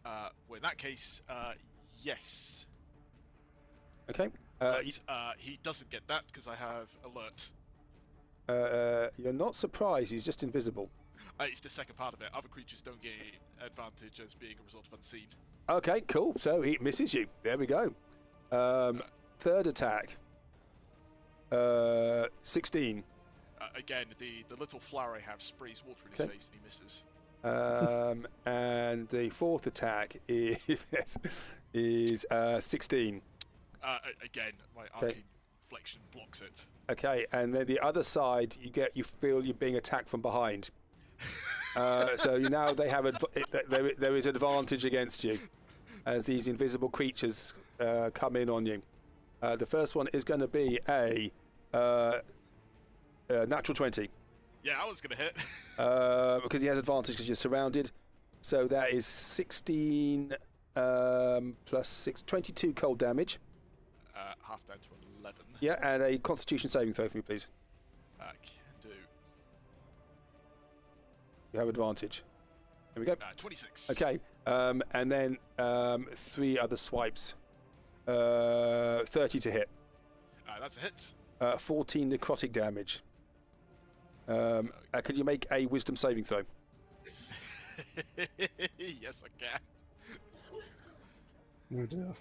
Well, in that case, yes.
Okay.
But he doesn't get that because I have alert.
You're not surprised. He's just invisible.
It's the second part of it. Other creatures don't get advantage as being a result of unseen.
Okay, cool. So he misses you. There we go. Third attack. 16.
Again, the little flower I have sprays water in his
Okay.
face and he misses.
And the fourth attack is 16.
Again, my arcane deflection blocks it.
Okay, and then the other side, you feel you're being attacked from behind. So now they have there is advantage against you as these invisible creatures come in on you. The first one is going to be a natural 20.
Yeah, that one's going to hit.
Because he has advantage because you're surrounded. So that is 16 plus 6, 22 cold damage.
Half down to 11.
Yeah, and a Constitution saving throw for me, please.
Can do.
You have advantage. There we go.
26.
Okay, and then 3 other swipes. 30 to hit.
That's a hit.
14 necrotic damage. Could you make a Wisdom saving throw?
Yes, I can.
Oh dear.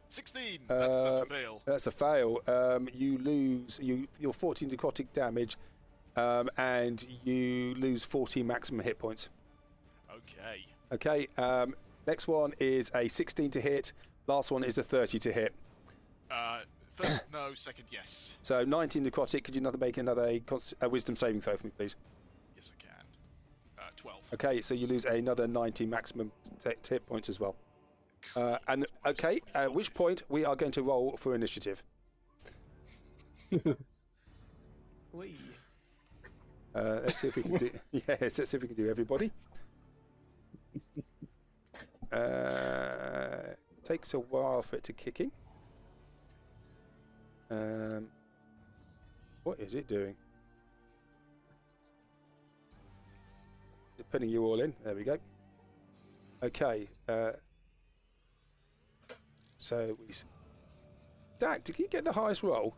16. That's a fail.
That's a fail. You lose your 14 necrotic damage, and you lose 14 maximum hit points.
Okay.
Okay. Next one is a 16 to hit. Last one is a 30 to hit.
First, no. Second, yes.
So 19 necrotic. Could you make another Wisdom saving throw for me, please?
Yes, I can. 12.
Okay. So you lose another 90 maximum hit points as well. And okay, at which point we are going to roll for initiative.
Whee.
Let's see if we can do. Yes, let's see if we can do everybody. Takes a while for it to kick in. What is it doing? Is it putting you all in? There we go. Okay. So we. Dak, did you get the highest roll?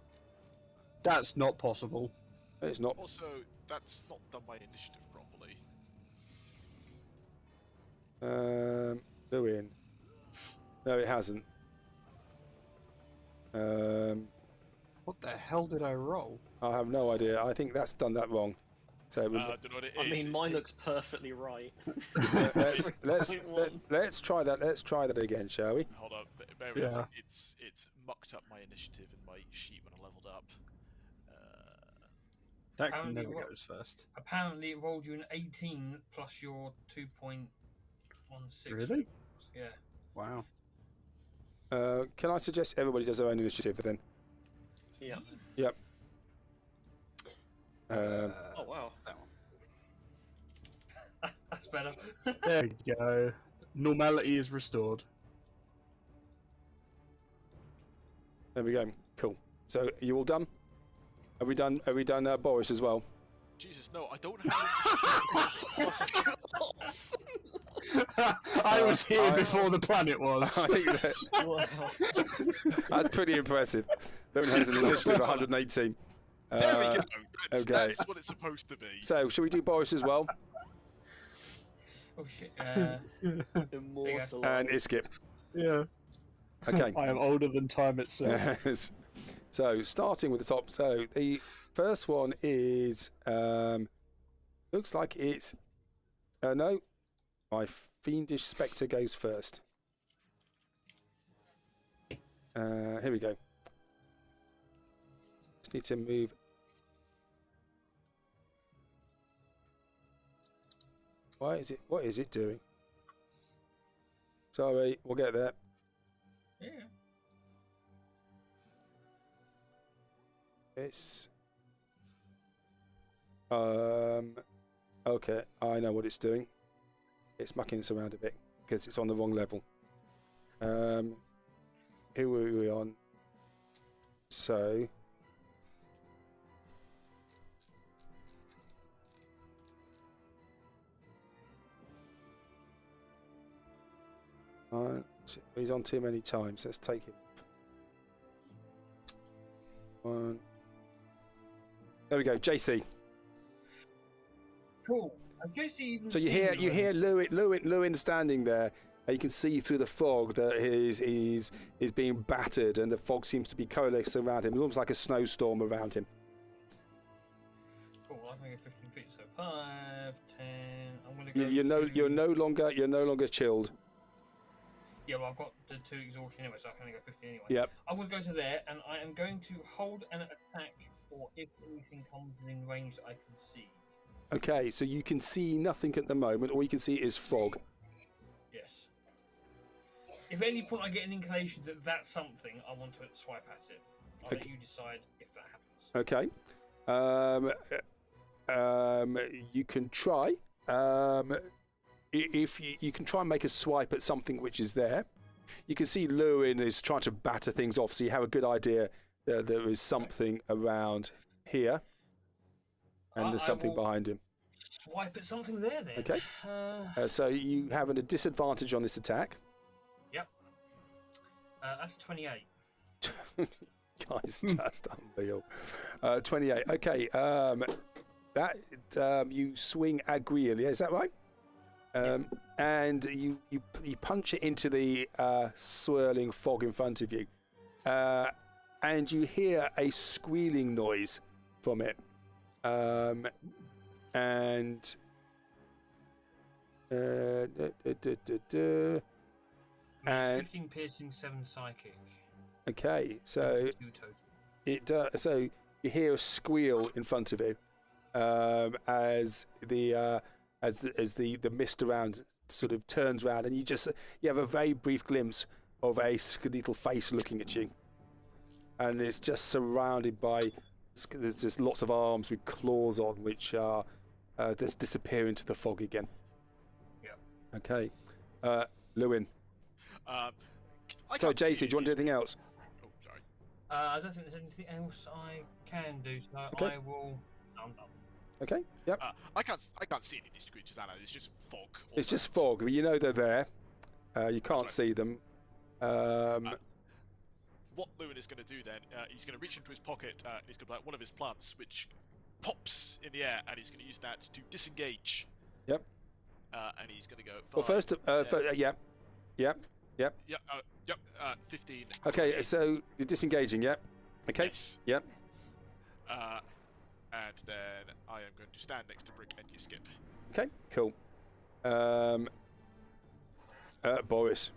That's not possible.
It's not.
Also, that's not done my initiative properly.
Lewin. No, it hasn't.
What the hell did I roll?
I have no idea. I think that's done that wrong. So
Don't know what it is.
I mean,
It's
mine
the-
looks perfectly right.
let's try that. Let's try that again, shall we?
Hold up, bear with us.
Yeah.
It's mucked up my initiative in my sheet when I leveled up.
That
Apparently
never
what-
goes first.
Apparently, it rolled you an 18 plus your 2.16.
Really?
Yeah.
Wow.
Can I suggest everybody does their own initiative then?
Yeah.
Yep.
Oh wow.
That one.
That's better.
There we go. Normality is restored.
There we go. Cool. So, are you all done? Are we done? Are we done, Boris as well?
Jesus, no, I don't have.
I was here
I-
before the planet was.
I think that,
Wow.
that's pretty impressive. Lewin has an initiative of 118.
There we go. That's,
okay.
that's what it's supposed to be.
So, should we do Boris as well?
Oh shit.
Immortal.
And Iskip.
Yeah.
Okay.
I am older than time itself.
Yes. So, starting with the top. So, the first one is Looks like it's... no. My fiendish spectre goes first. Here we go. Just need to move. What is it doing? Sorry, we'll get there.
Yeah.
It's... okay, I know what it's doing. It's mucking us around a bit because it's on the wrong level. Who were we on? So... he's on too many times. Let's take him. One. There we go, JC.
Cool. JC even
So you hear Lewin standing there. And you can see through the fog that he's being battered, and the fog seems to be coalescing around him. It's almost like a snowstorm around him.
Cool. I think it's 15 feet. So 5, 10. I'm gonna go.
You're no longer chilled.
Yeah, well, I've got the 2 exhaustion anyway, so I can only go 15 anyway.
Yep.
I'm going to go to there, and I am going to hold an attack for if anything comes within range that I can see.
Okay, so you can see nothing at the moment. All you can see is fog.
Yes. If at any point I get an inclination that that's something, I want to swipe at it. I'll let you decide if that happens.
Okay. You can try. If you can try and make a swipe at something which is there. You can see Lewin is trying to batter things off, so you have a good idea that there is something around here. And there's something behind him.
Swipe at something there then.
Okay. So you have a disadvantage on this attack.
Yep. That's 28.
Guys, just unreal. 28. Okay. That you swing Agrilia, is that right? And you punch it into the swirling fog in front of you, and you hear a squealing noise from it. And
15 piercing, 7 psychic.
Okay, so so you hear a squeal in front of you as the mist around sort of turns around, and you have a very brief glimpse of a skeletal face looking at you, and it's just surrounded by. There's just lots of arms with claws on, which are just disappear into the fog again.
Yeah.
Okay. Lewin.
So,
JC, do you want to do anything else?
Oh, sorry.
I don't think there's anything else I can do, so
Okay.
I will. No, I'm done.
Okay. Yep.
I can't see any of these creatures, Anna. It's just fog.
It's just fog. You know they're there. You can't see them.
What Lewin is going to do then, he's going to reach into his pocket, he's going to pull out one of his plants, which pops in the air, and he's going to use that to disengage.
Yep.
And he's going to go. 5,
Well, first,
10,
yep.
15.
Okay, so you're disengaging, yep. Okay.
Yes.
Yep.
And then I am going to stand next to Brick and you skip.
Okay, cool. Boris.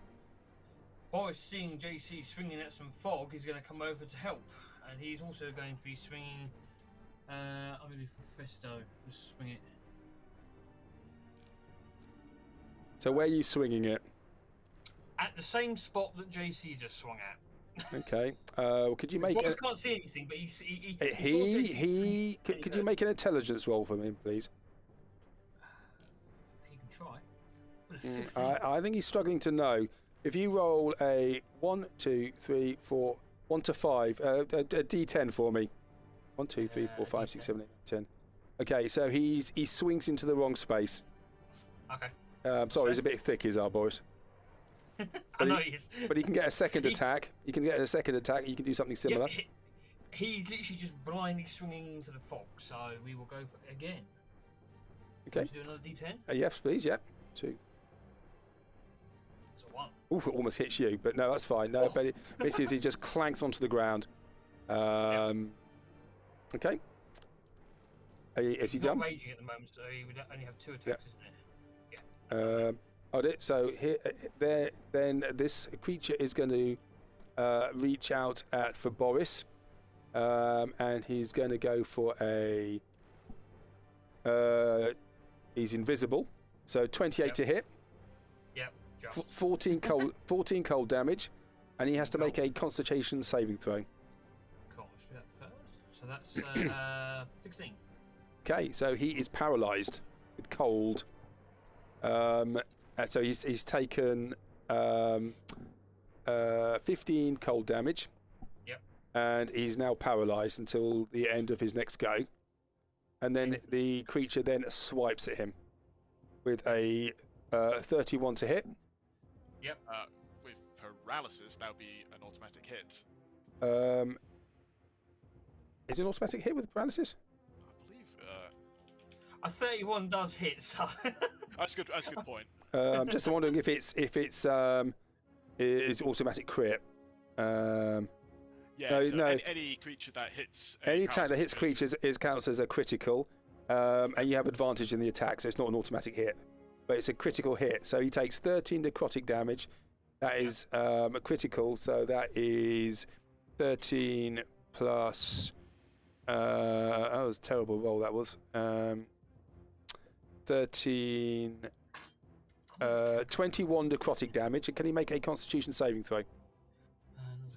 Boris, seeing JC swinging at some fog, is going to come over to help, and he's also going to be swinging. I'm going to do Festo. Just swing it.
So where are you swinging it?
At the same spot that JC just swung at.
Okay. Could you make?
Boris can't see anything, but he saw
He.
JC
Could you make an intelligence roll for me, please?
He can try.
I think he's struggling to know. If you roll a 1, 2, 3, 4, 1 to 5, a D10 for me. 1, 2, 3, 4, 5, 6, 7, 8, 10. Okay, so he swings into the wrong space.
Okay.
Sorry, he's a bit thick, is our Boris.
I know he is.
But he can get a second attack. You can get a second attack. You can do something similar.
Yeah, he's literally just blindly swinging into the fog, so we will go for it again.
Okay.
Want to do another D10?
Yes, please. Yep. 2.
It's a 1.
Oof, it almost hits you, but no, that's fine. No, but it misses. He just clanks onto the ground. Okay. Is he
He's not
done?
raging at the moment, so he would only have 2 attacks, isn't it?
So here, then this creature is going to reach out for Boris, and he's going to go for a. He's invisible, so 28 to hit.
Yep. Just.
14 cold damage, and he has to make a Constitution saving throw.
Cool. Let's do that first. So that's 16.
Okay, so he is paralysed with cold. So he's taken 15 cold damage.
Yep.
And he's now paralysed until the end of his next go. And then the creature then swipes at him with a 31 to hit.
Yep.
With paralysis, that would be an automatic hit.
Is it an automatic hit with paralysis?
I believe.
A 31 does hit, so.
That's good. That's a good point.
I'm just wondering if it's automatic crit.
Yeah.
No,
so
no.
Any creature that hits.
Any attack that hits creatures counts as a critical, and you have advantage in the attack, so it's not an automatic hit, but it's a critical hit. So he takes 13 necrotic damage. That is a critical, so that is 13 plus. That was a terrible roll. That was 13. 21 necrotic damage. And can he make a Constitution saving throw?
And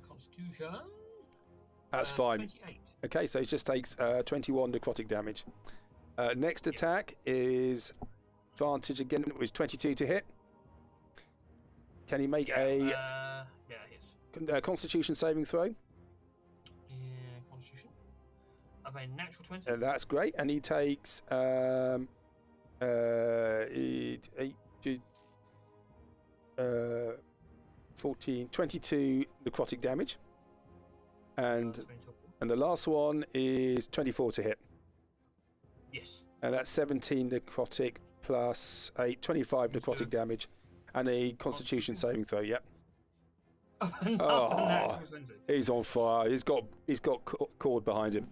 the Constitution.
That's fine.
28.
Okay, so he just takes 21 necrotic damage. Next attack is advantage again, which is 22 to hit. Can he make a
hits.
Constitution saving throw?
Yeah, Constitution. Of a natural 20.
That's great, and he takes 14, 22 necrotic damage, and the last one is 24 to hit.
Yes.
And that's 17 necrotic plus 8, 25 necrotic damage, and a Constitution saving throw. Yep. Oh, he's on fire. He's got cord behind him.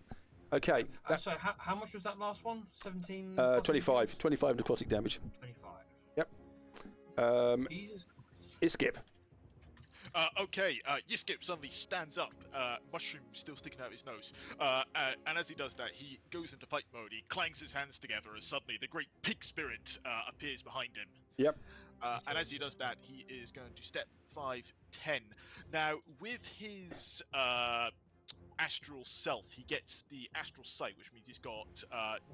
Okay.
So how much was that last one? 17.
25 necrotic damage.
25.
Yep.
Jesus Christ.
Iskip.
Okay, Yiskip suddenly stands up, mushroom still sticking out his nose, and as he does that, he goes into fight mode. He clangs his hands together as suddenly the great pig spirit appears behind him.
Yep.
And as he does that, he is going to step 5, 10. Now, with his astral self, he gets the astral sight, which means he's got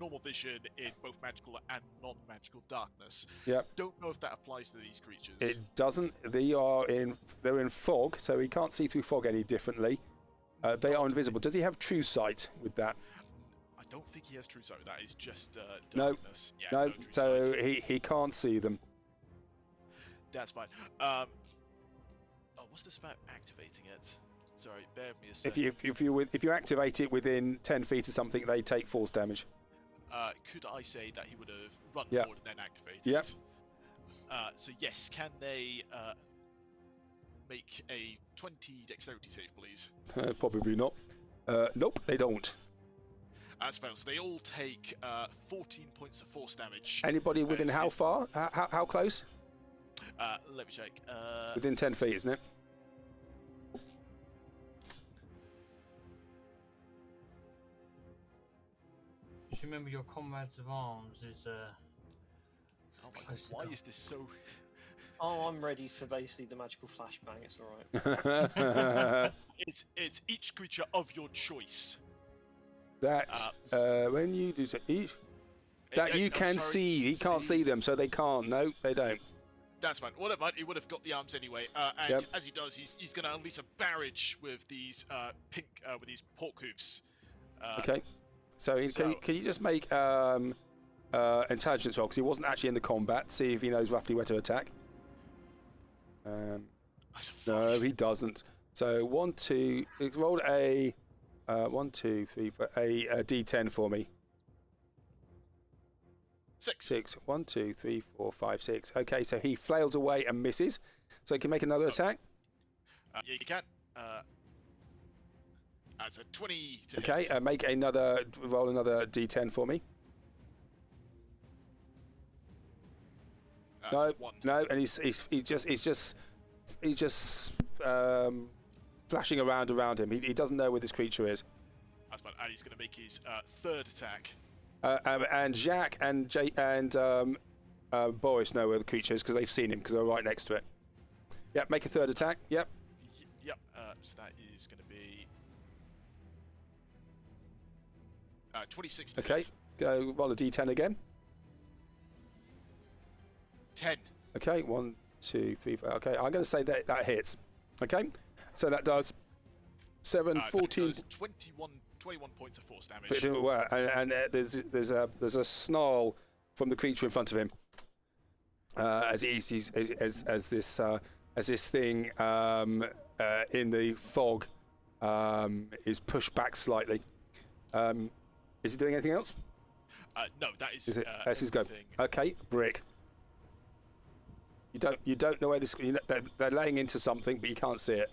normal vision in both magical and non-magical darkness.
Yep.
Don't know if that applies to these creatures.
It doesn't. They're in fog, so he can't see through fog any differently. They are invisible. Does he have true sight with that?
I don't think he has true sight with that. It's just
No.
darkness. Yeah,
No.
true
So
sight.
he can't see them.
That's fine. What's this about activating it? Sorry, bear with me a second.
If you activate it within 10 feet of something, they take force damage.
Could I say that he would have run
Yeah.
forward and then activated?
Yep.
So yes, can they make a 20 dexterity save, please?
Probably not. Nope, they don't.
That's failed. So they all take 14 points of force damage.
Anybody within how far? How close?
Let me check.
Within 10 feet, isn't it?
Just remember your comrades of arms is.
Oh my god, why is this so?
Oh, I'm ready for basically the magical flashbang. It's alright.
It's each creature of your choice.
That when you do so, that you can see, he can't see them, so they can't. No, they don't.
That's fine. Whatever, he would have got the arms anyway. And
Yep.
as he does, he's going to unleash a barrage with these with these pork hooves.
Okay. So, can you just make intelligence roll, because he wasn't actually in the combat. See if he knows roughly where to attack. No, he doesn't. So 1, 2. Roll a 1, 2, 3, 4, a D10 for me. 6. 1, 2, 3, 4, 5, 6. Okay, so he flails away and misses. So he can make another attack.
Yeah, you can. That's a 20 to
Okay,
hit.
roll another D10 for me.
That's one.
No, and he's just flashing around him. He doesn't know where this creature is.
That's fine. And he's going to make his third attack.
And Jack and Boris know where the creature is because they've seen him because they're right next to it. Yep, make a third attack. Yep.
Yep. So that is going to be 26.
Okay. Go roll a d10 again.
10.
Okay. 1, 2, 3, 4. Okay. I'm going to say that hits. Okay. So that does 7, 14.
That does 21 points of force damage.
And there's a snarl from the creature in front of him as this thing in the fog is pushed back slightly. Is he doing anything else?
No, that is.
That's his go. Okay, Brick. You don't know where this. They're laying into something, but you can't see it.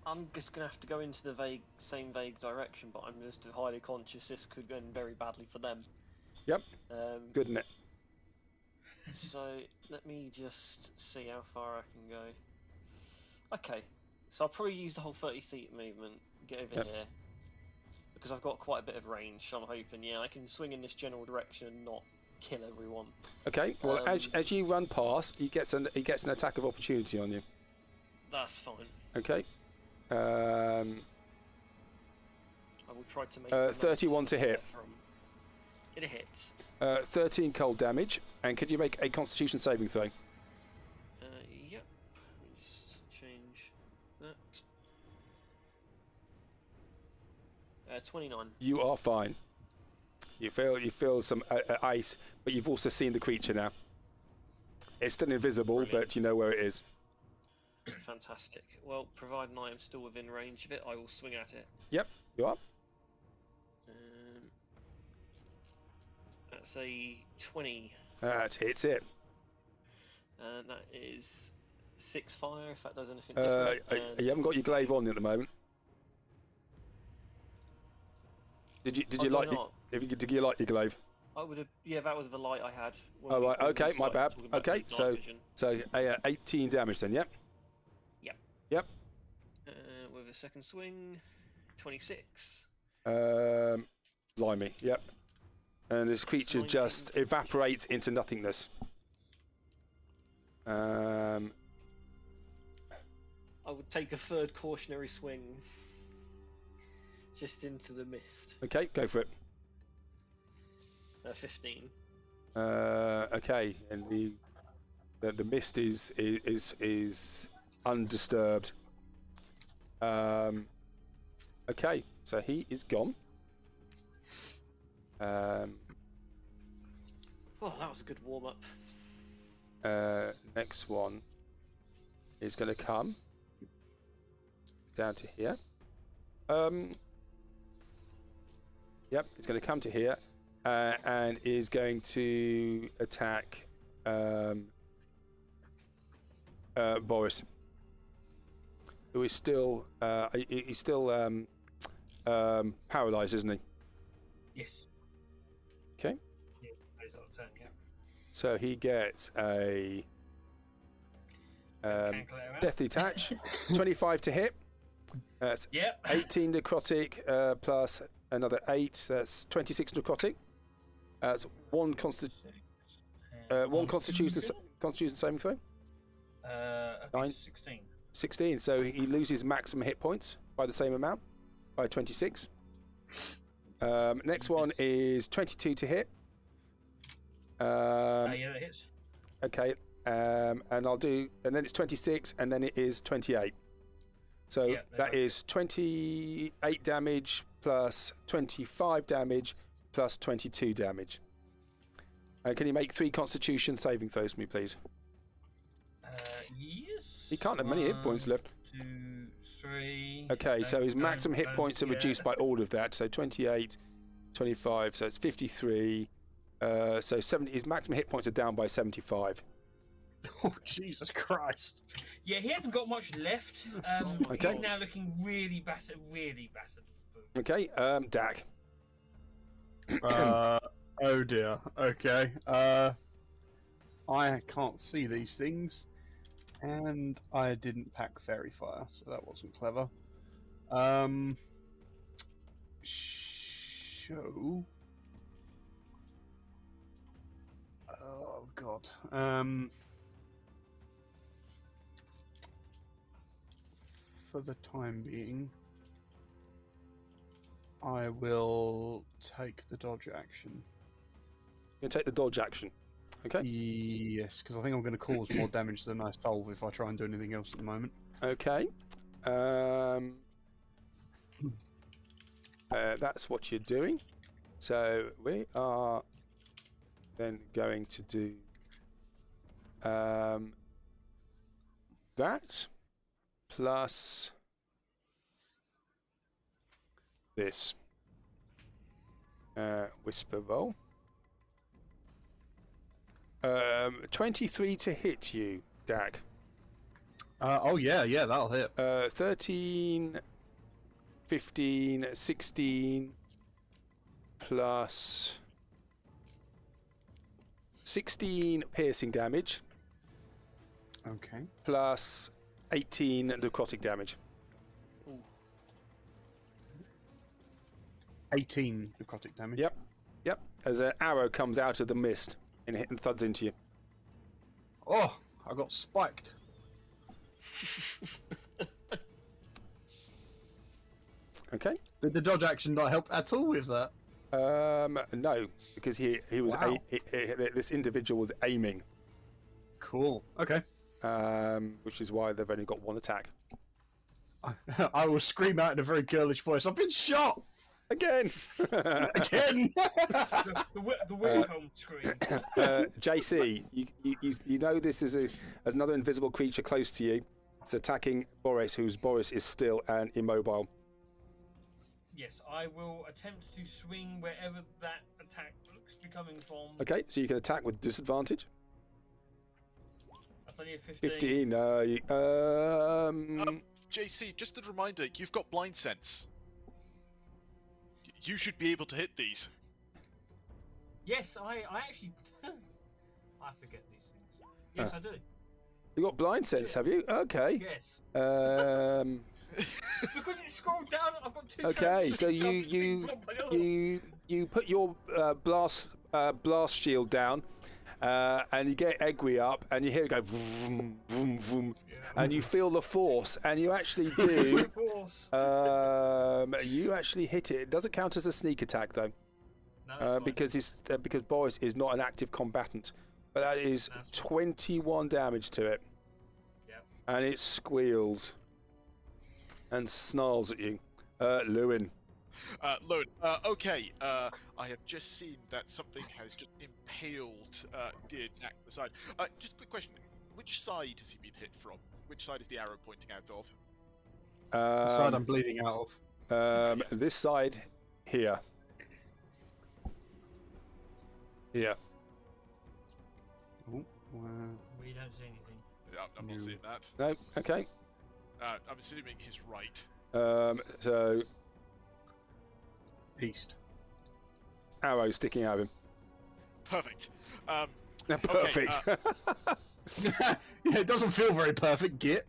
I'm just gonna have to go into the same vague direction, but I'm just highly conscious this could end very badly for them.
Yep. Good, isn't it?
So let me just see how far I can go. Okay, so I'll probably use the whole 30 feet movement, get over here, because I've got quite a bit of range. So I'm hoping, I can swing in this general direction and not kill everyone.
Okay. Well, as you run past, he gets an attack of opportunity on you.
That's fine.
Okay.
I will try to make
31 to hit.
It hits.
13 cold damage, and could you make a Constitution saving throw?
Yep. Let me just change that. 29.
You are fine. You feel some ice, but you've also seen the creature now. It's still invisible,
Brilliant.
but you know where it is.
Fantastic. Well, providing I am still within range of it, I will swing at it.
Yep, you are.
That's a 20.
That hits it.
And that is 6 fire, if that does anything different.
You haven't got your glaive on at the moment. Did you like your glaive?
I would have. Yeah, that was the light I had.
Oh right. Okay, my bad. Okay, so 18 damage then. Yep. Yep.
With a second swing, 26.
Blimey. Yep. And this creature just evaporates into nothingness.
I would take a third cautionary swing just into the mist.
Okay, go for it.
15.
Okay, and the mist is undisturbed. Okay, so he is gone.
Oh, that was a good warm up.
Next one is going to come down to here. Yep, it's going to come to here and is going to attack Boris, who is still paralyzed, isn't he?
Yes.
Okay.
Yeah, he's on turn, yeah.
So he gets a deathly touch, 25 to hit. That's 18 necrotic plus another 8. That's 26 necrotic. That's one constitution saving throw. 9.
16.
16. So he loses maximum hit points by the same amount, by 26. Next one is 22 to hit.
Yeah, that hits.
Okay, and then it's 26, and then it is 28. So that is 28 damage plus 25 damage plus 22 damage. Can you make 3 Constitution saving throws for me, please?
Yes.
He can't have many hit points left.
2, 3.
Okay, so his maximum hit points are reduced by all of that. So 28, 25, so it's 53. So 70. His maximum hit points are down by 75.
Oh, Jesus Christ.
Yeah, he hasn't got much left.
Okay.
He's now looking really battered.
Okay, Dak.
Oh dear. Okay. I can't see these things, and I didn't pack Fairy Fire, so that wasn't clever. Show. Oh God. For the time being, I will take the dodge action.
You can take the dodge action. Okay.
Yes, because I think I'm going to cause more damage than I solve if I try and do anything else at the moment.
Okay. That's what you're doing. So we are then going to do that plus this whisper roll. 23 to hit you, Dak.
Oh yeah, that'll hit.
13, 15, 16 plus 16 piercing damage
Okay.
plus 18 necrotic damage.
18 necrotic damage.
Yep. As an arrow comes out of the mist and thuds into you.
Oh, I got spiked.
Okay.
Did the dodge action not help at all with that?
No, because he was
Wow.
this individual was aiming,
Cool. Okay.
which is why they've only got one attack.
I will scream out in a very girlish voice. I've been shot
Again.
again.
The Wilhelm scream.
JC, you know this is another invisible creature close to you. It's attacking Boris, Boris is still and immobile.
Yes, I will attempt to swing wherever that attack looks to be coming from.
Okay, so you can attack with disadvantage.
That's only a 15.
15.
JC, just a reminder, you've got blind sense. You should be able to hit these.
Yes, I actually... I forget these things. Yes, I do.
You got blind sense, have you? Okay.
Yes.
Um,
Because it's scrolled down, I've got two
okay,
characters,
so
so I'm just being blocked by the other one.
you put your blast shield down, and you get Egri up, and you hear it go vroom, vroom, vroom, and you feel the force, and you actually do.
Force.
You actually hit it. It doesn't count as a sneak attack though,
No, that's fine.
because Boris is not an active combatant. But that is
That's
21 damage to it,
Yep.
and it squeals and snarls at you. Lewin.
Lone, okay, I have just seen that something has just impaled dear Jack the side. Just a quick question. Which side has he been hit from? Which side is the arrow pointing out of?
The side I'm bleeding out of.
This side here. Here.
Oh,
We don't see anything.
I'm not
No.
seeing that.
No. Okay.
I'm assuming his right.
So
east.
arrow sticking out of him.
Perfect.
Perfect.
Yeah, it doesn't feel very perfect, Git.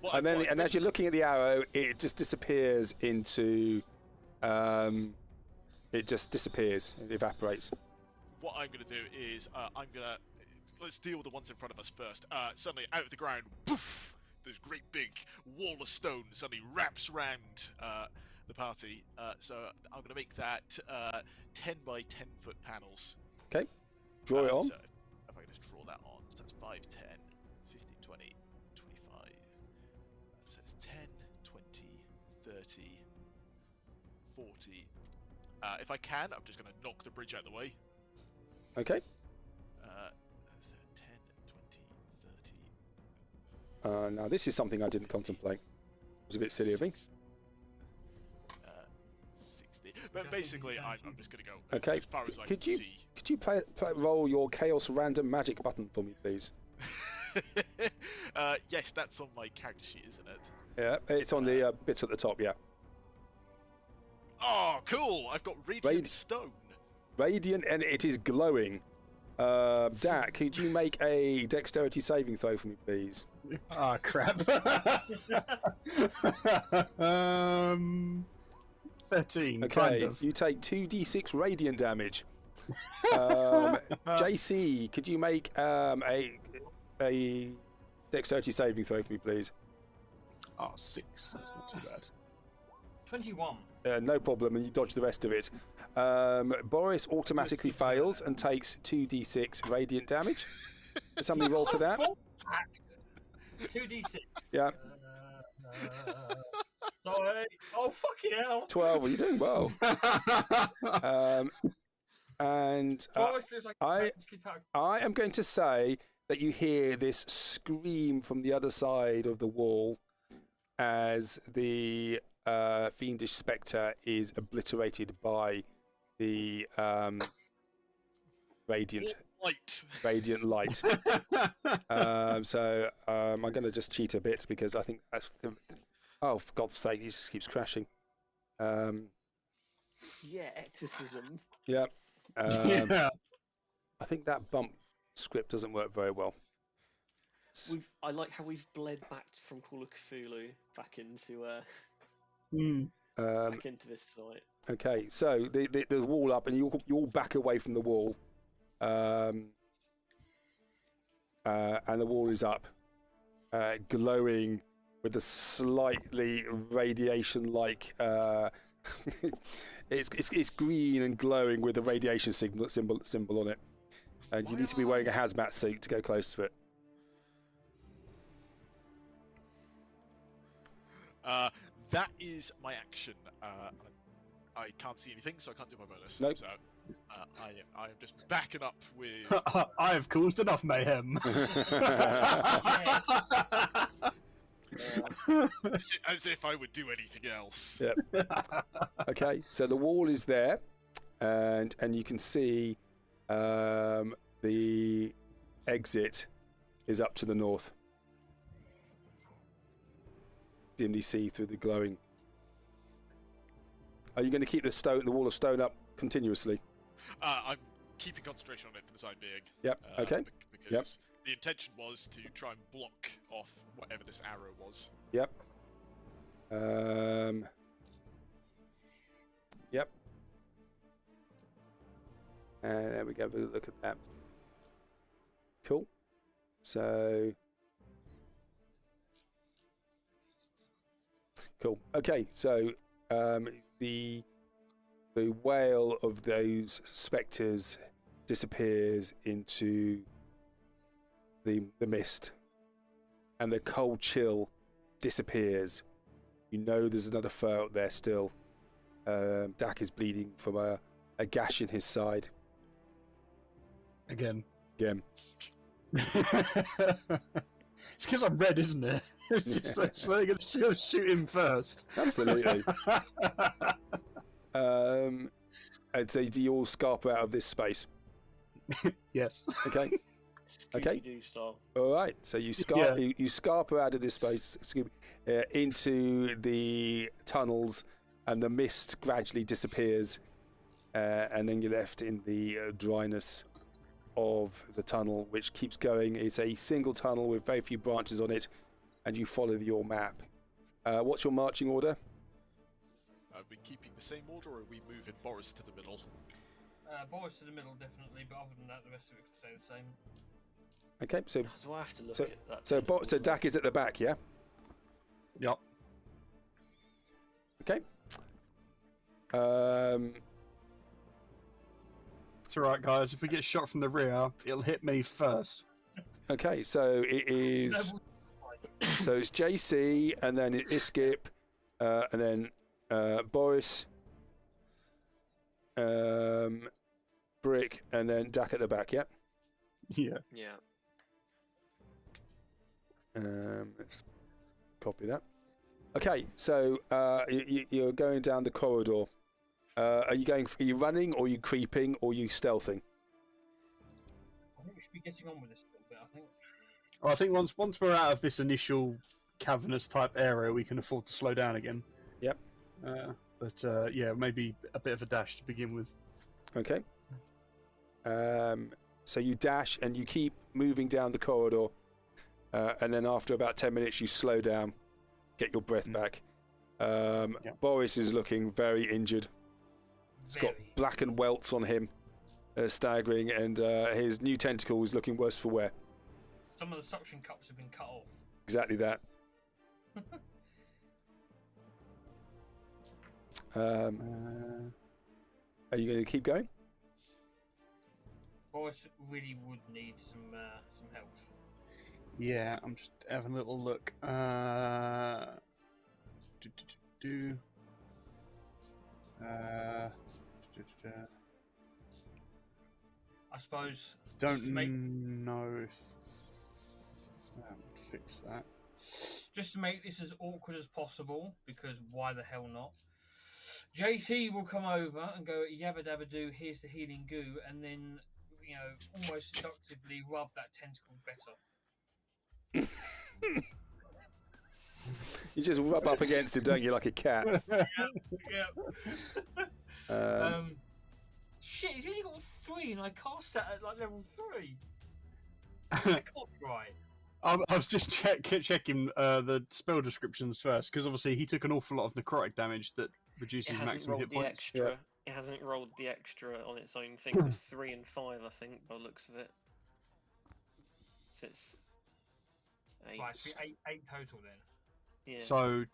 Alright,
and as you're looking at the arrow, it just disappears into. It just disappears. It evaporates.
what I'm going to do is let's deal with the ones in front of us first. Suddenly, out of the ground, poof! This great big wall of stone suddenly wraps around the party. So I'm going to make that 10 by 10 foot panels.
Okay. Draw it on.
So if I can just draw that on, so that's 5, 10, 15, 20, 25. So it's 10, 20, 30, 40. If I can, I'm just going to knock the bridge out of the way.
Okay.
10, 20, 30.
Now this is something I didn't contemplate. It was a bit silly of me.
60. But basically, I'm just going to go
Okay.
as far as I
Could
can
you
see.
could you roll your Chaos Random Magic button for me, please?
Yes, that's on my character sheet, isn't it?
Yeah, it's on the bit at the top. Yeah.
Oh, cool! I've got Radiant
Rad-
Stone.
radiant, and it is glowing. Dak, could you make a dexterity saving throw for me, please?
Ah, crap. 13,
Okay,
kind of.
you take 2d6 radiant damage. JC, could you make a dexterity saving throw for me, please?
Oh, 6. That's not too bad.
21.
No problem, and you dodge the rest of it. Boris automatically fails and takes 2d6 radiant damage. Did somebody roll for that?
2d6.
Yeah.
Sorry. Oh, fucking hell.
12, well, you're doing well. And
Boris looks like
I am going to say that you hear this scream from the other side of the wall as the fiendish spectre is obliterated by the radiant light. So I'm going to just cheat a bit because I think that's oh, for God's sake, he just keeps crashing.
Yeah, exorcism.
Yeah.
Yeah.
I think that bump script doesn't work very well.
I like how we've bled back from Call of Cthulhu back into back into this site.
Okay, so the wall up, and you all back away from the wall, and the wall is up, glowing with a slightly radiation-like. It's green and glowing with a radiation symbol on it, and you need to be wearing a hazmat suit to go close to it.
That is my action. I can't see anything, so I can't do my bonus.
Nope.
So I am just backing up with.
I have caused enough mayhem.
As if I would do anything else.
Yep. Okay, so the wall is there, and you can see the exit is up to the north. Dimly see through the glowing. Are you going to keep the wall of stone up continuously?
I'm keeping concentration on it for the time being.
Yep. Okay.
Because the intention was to try and block off whatever this arrow was.
Yep. Yep. And there we go. Look at that. Cool. So. Cool. Okay. So the wail of those spectres disappears into the mist, and the cold chill disappears. You know there's another foe out there still. Dak is bleeding from a gash in his side.
Again.
It's
because I'm red, isn't it? It's just like, they're going to shoot him first.
Absolutely. I'd say, do you all scarper out of this space?
Yes.
Okay. Okay.
Scooby-Doo style.
All right. So you scarper out of this space into the tunnels, and the mist gradually disappears, and then you're left in the dryness of the tunnel, which keeps going. It's a single tunnel with very few branches on it, and you follow your map. What's your marching order?
Are we keeping the same order, or are we moving Boris to the middle?
Boris to the middle, definitely, but other than that, the rest of it could stay the same.
Okay, so
So I have to look
so
at that.
so Dak is at the back, yeah?
Yep.
Okay.
It's alright, guys. If we get shot from the rear, it'll hit me first.
Okay, so it is. So it's JC, and then it is Skip, and then Boris, Brick, and then Dak at the back. Yeah.
Yeah.
Yeah.
Let's copy that. Okay, so you're going down the corridor. Are you running, or are you creeping, or are you stealthing?
I think we should be getting on with this a little bit, I think.
Well, I think once we're out of this initial cavernous type area, we can afford to slow down again.
Yep.
But yeah, maybe a bit of a dash to begin with.
Okay. So you dash and you keep moving down the corridor, and then after about 10 minutes you slow down, get your breath back. Boris is looking very injured. He's got blackened welts on him, staggering, and his new tentacle is looking worse for wear.
Some of the suction cups have been cut off.
Exactly that. Are you going to keep going?
Boris really would need some help.
Yeah, I'm just having a little look.
I suppose.
Don't know if that would fix that.
Just to make this as awkward as possible, because why the hell not? JC will come over and go, yabba dabba doo, here's the healing goo, and then, almost seductively rub that tentacle better.
You just rub up against him, don't you, like a cat?
Yeah. Shit, he's only got 3, and I cast that at like level 3. I can't be right.
I was just checking the spell descriptions first, because obviously he took an awful lot of necrotic damage that reduces maximum hit points.
It hasn't rolled the extra on its own thing. So it's 3 and 5, I think, by the looks of it. So it's 8.
Right, it's 8 total then.
Yeah.
So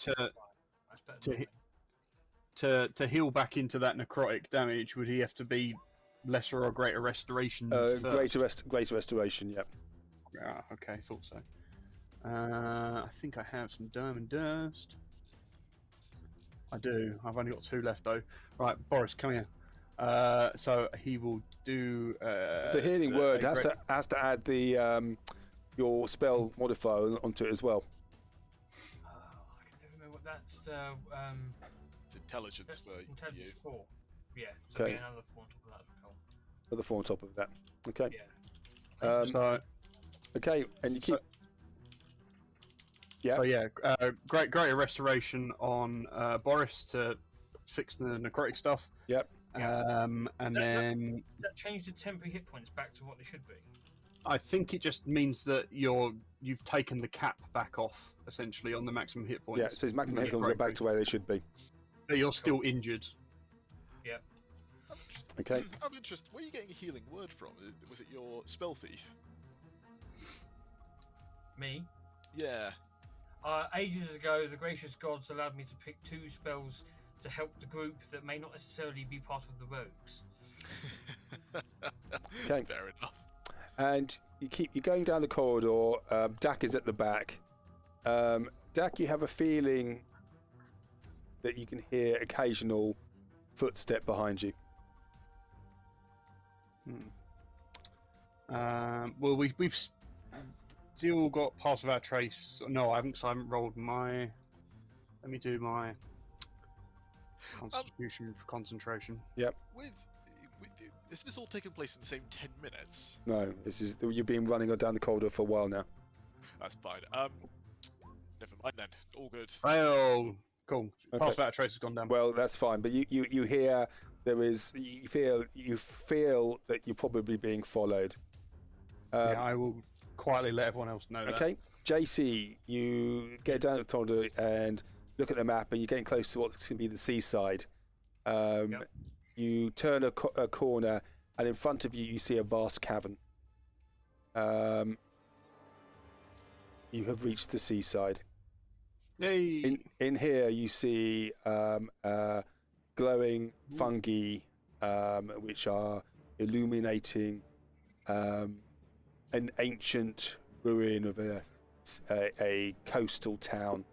to heal back into that necrotic damage, would he have to be lesser or greater restoration?
Greater restoration. Yep.
Ah, okay, thought so. I think I have some Derm and Durst. I do. I've only got 2 left though. Right, Boris, come here. So he will do.
The healing word has to add the your spell modifier onto it as well.
I can never remember what that's.
It's intelligence for you.
4. Yeah. So
Okay.
Another 4 on top of that.
Another 4 on top of that. Okay.
Yeah.
Okay, and you keep.
So greater restoration on Boris to fix the necrotic stuff.
Yep.
And then
does that change the temporary hit points back to what they should be?
I think it just means that you've taken the cap back off essentially on the maximum hit points.
Yeah, so his maximum hit points are back to where they should be.
But you're still injured.
Yeah.
Okay.
I'm interested. Where are you getting a healing word from? Was it your spell thief?
Me?
Yeah.
Ages ago, the gracious gods allowed me to pick 2 spells to help the group that may not necessarily be part of the rogues.
Okay.
Fair enough.
And you're going down the corridor. Dak is at the back. Dak, you have a feeling that you can hear occasional footstep behind you.
Well, we've still got part of our trace. No, I haven't rolled my. Let me do my constitution for concentration.
Yep.
Is this all taking place in the same 10 minutes?
No, you've been running down the corridor for a while now.
That's fine. Never mind then. All good.
Oh, cool.
Okay.
Part of our trace has gone down.
Well, that's fine. But you hear you feel that you're probably being followed.
Yeah, I will quietly let everyone else know that.
Okay, JC, you get down to the corridor and look at the map, and you're getting close to what's going to be the seaside.
Yep.
You turn a corner, and in front of you, you see a vast cavern. You have reached the seaside.
Yay!
In here, you see glowing fungi, which are illuminating an ancient ruin of a coastal town.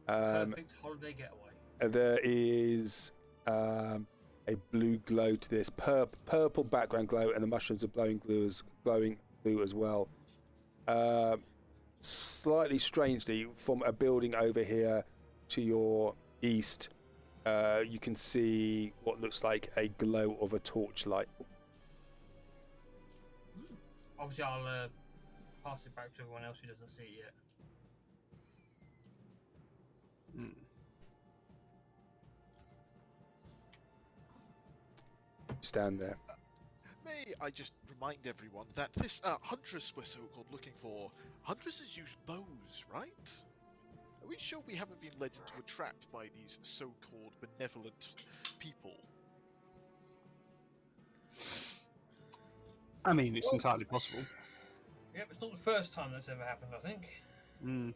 Perfect holiday getaway.
There is a blue glow to this purple background glow, and the mushrooms are glowing blue as well. Slightly strangely, from a building over here to your east, you can see what looks like a glow of a torchlight.
Obviously, I'll pass it back to everyone else who doesn't see it yet.
Stand there.
Me, I just remind everyone that this Huntress we're so-called looking for, Huntresses use bows, right? Are we sure we haven't been led into a trap by these so-called benevolent people?
I mean, it's entirely possible.
Yep, it's not the first time that's ever happened, I think.
Mm.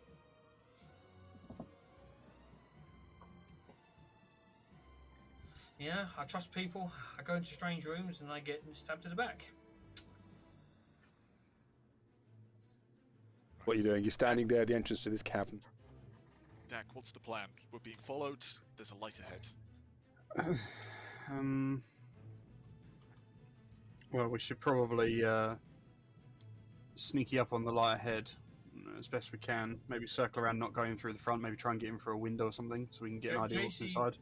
Yeah, I trust people. I go into strange rooms and I get stabbed to the back.
What are you doing? You're standing there at the entrance to this cavern.
Dak, what's the plan? We're being followed. There's a light ahead.
Well, we should probably sneaky up on the light ahead as best we can. Maybe circle around, not going through the front. Maybe try and get in through a window or something, so we can get an idea what's inside.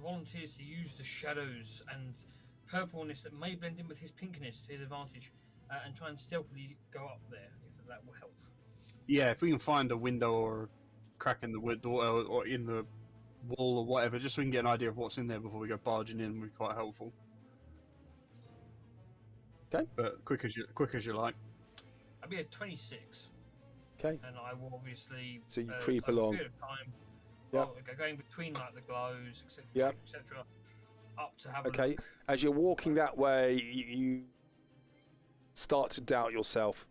Volunteers to use the shadows and purpleness that may blend in with his pinkness to his advantage, and try and stealthily go up there, if that will help.
Yeah, if we can find a window or a crack in the wood or in the wall or whatever, just so we can get an idea of what's in there before we go barging in, would be quite helpful.
Okay.
But quick as you like.
I'll be at 26.
Okay.
And I will obviously.
So you creep along.
A bit of time,
Yep.
Going between like the glows, etc.
Yep.
etc. Up to have.
Okay. As you're walking that way, you start to doubt yourself.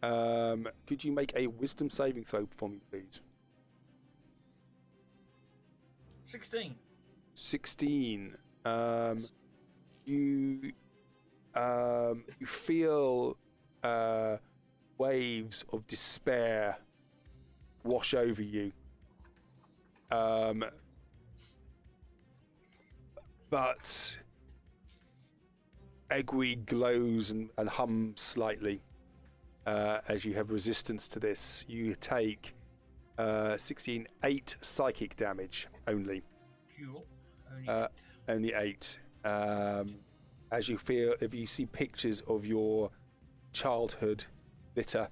Could you make a wisdom saving throw for me, please?
16.
16. You feel waves of despair wash over you. But Egui glows and hums slightly as you have resistance to this. You take 8 psychic damage only.
Cool.
Only 8. As you feel, if you see pictures of your childhood litter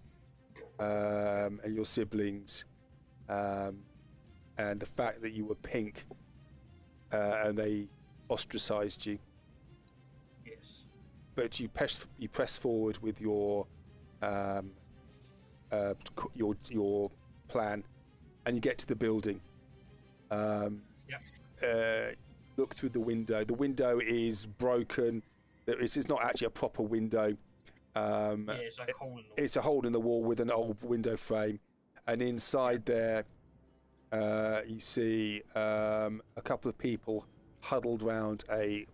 and your siblings, and the fact that you were pink and they ostracized you.
Yes.
But you press forward with your plan, and you get to the building. Look through the window. The window is broken. It's not actually a proper window.
It's like a hole in the wall.
It's a hole in the wall with an old window frame, and inside there, you see a couple of people huddled round a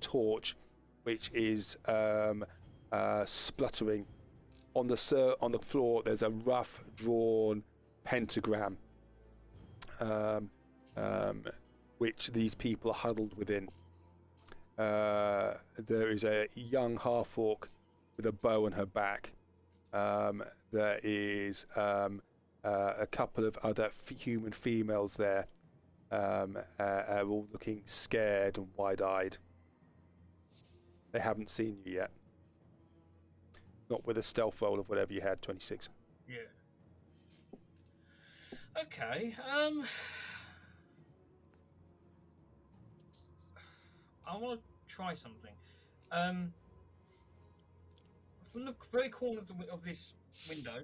torch, which is spluttering. On the floor, there's a rough drawn pentagram, which these people are huddled within. There is a young half-orc with a bow on her back. There is a couple of other human females there, all looking scared and wide-eyed. They haven't seen you yet. Not with a stealth roll of whatever you had, 26.
Yeah. Okay. I want to try something. From the very corner of this window,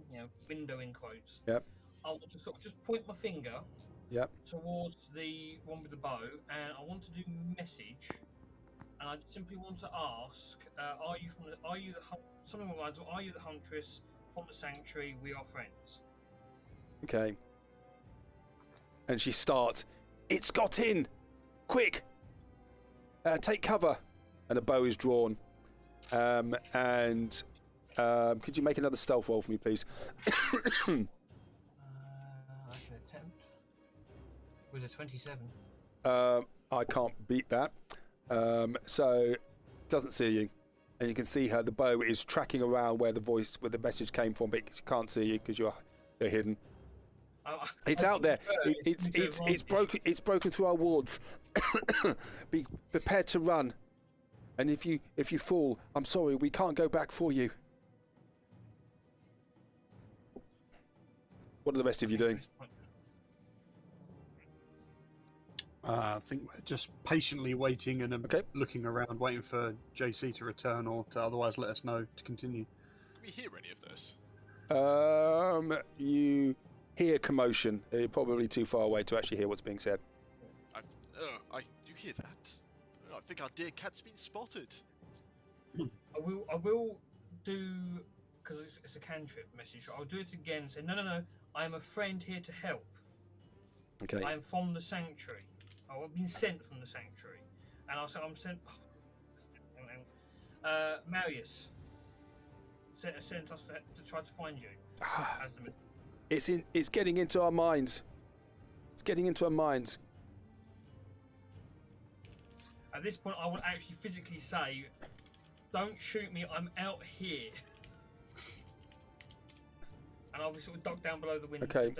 window in quotes.
Yep.
I want to sort of just point my finger.
Yep.
Towards the one with the bow, and I want to do message. And I simply want to ask: are you something along the lines of, are you the Huntress from the Sanctuary? We are friends.
Okay. And she starts. It's got in. Quick. Take cover. And a bow is drawn. Could you make another stealth roll for me, please?
I can attempt with a 27.
I can't beat that. So doesn't see you, and you can see her. The bow is tracking around where the message came from, but she can't see you because you're hidden. It's out there. It's broken. It's broken through our wards. Be prepared to run. And if you fall, I'm sorry, we can't go back for you. What are the rest of you doing?
I think we're just patiently waiting and
Okay.
looking around, waiting for JC to return or to otherwise let us know to continue.
Do we hear any of this?
You hear commotion. You're probably too far away to actually hear what's being said.
I do hear that. I think our dear cat's been spotted.
I will do, because it's a cantrip message. I'll do it again. Say no. I am a friend here to help.
Okay.
I am from the sanctuary. I've been sent from the sanctuary, and I'll say I'm sent. Marius sent us to try to find you. As the
It's getting into our minds. It's getting into our minds.
At this point, I will actually physically say, "Don't shoot me. I'm out here." And I'll be sort of ducked down below the window.
Okay.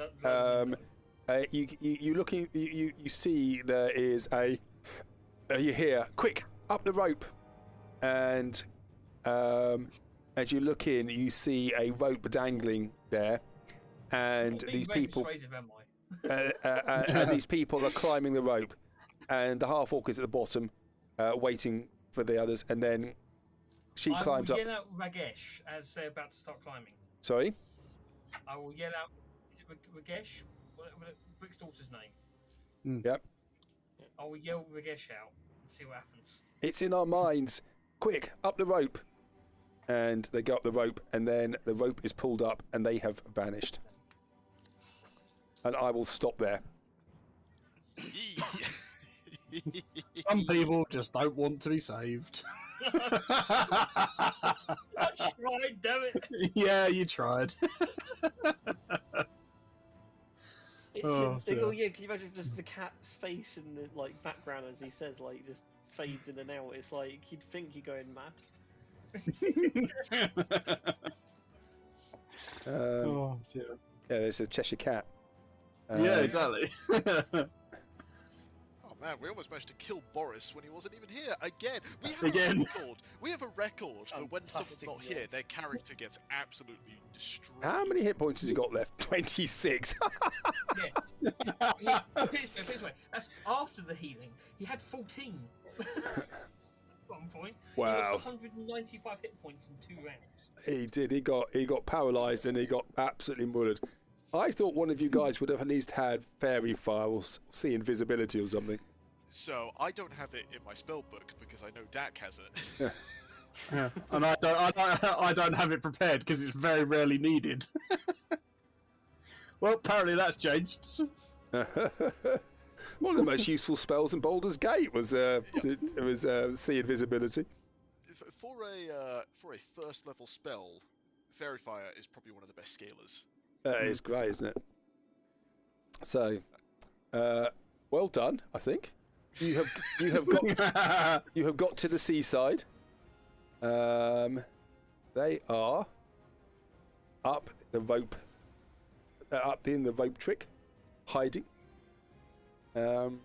You looking. You see there is a. You hear quick up the rope, and as you look in, you see a rope dangling there, and these people. And these people are climbing the rope, and the half orc is at the bottom, waiting for the others, and then she climbs up.
I will yell out Ragesh as they're about to start climbing.
Sorry?
I will yell out. Is it Ragesh? Brick's daughter's name.
Yep.
I will yell Ragesh out and see what happens.
It's in our minds. Quick, up the rope. And they go up the rope, and then the rope is pulled up, and they have vanished. And I will stop there.
Some people just don't want to be saved.
I tried, damn it.
Yeah, you tried.
Yeah, can you imagine just the cat's face in the background as he says, just fades in and out? It's like you'd think you're going mad.
Oh dear.
Yeah, there's a Cheshire cat.
Yeah, exactly.
Oh man, we almost managed to kill Boris when he wasn't even here. Again, we have a record for when someone's not here, their character gets absolutely destroyed.
How many hit points has he got left? 26.
Yes. This way. That's after the healing. He had 14. At one point.
Wow.
He lost 195 hit points in 2 rounds.
He did. He got paralysed and he got absolutely mullered. I thought one of you guys would have at least had fairy fire or see invisibility or something.
So I don't have it in my spell book because I know Dak has it.
Yeah. And I don't have it prepared because it's very rarely needed. Well, apparently that's changed.
One of the most useful spells in Baldur's Gate was see invisibility.
For a first level spell, Fairy Fire is probably one of the best scalers.
It's great, isn't it? So, well done. I think you have got to the seaside. They are up the rope, up in the rope trick, hiding. And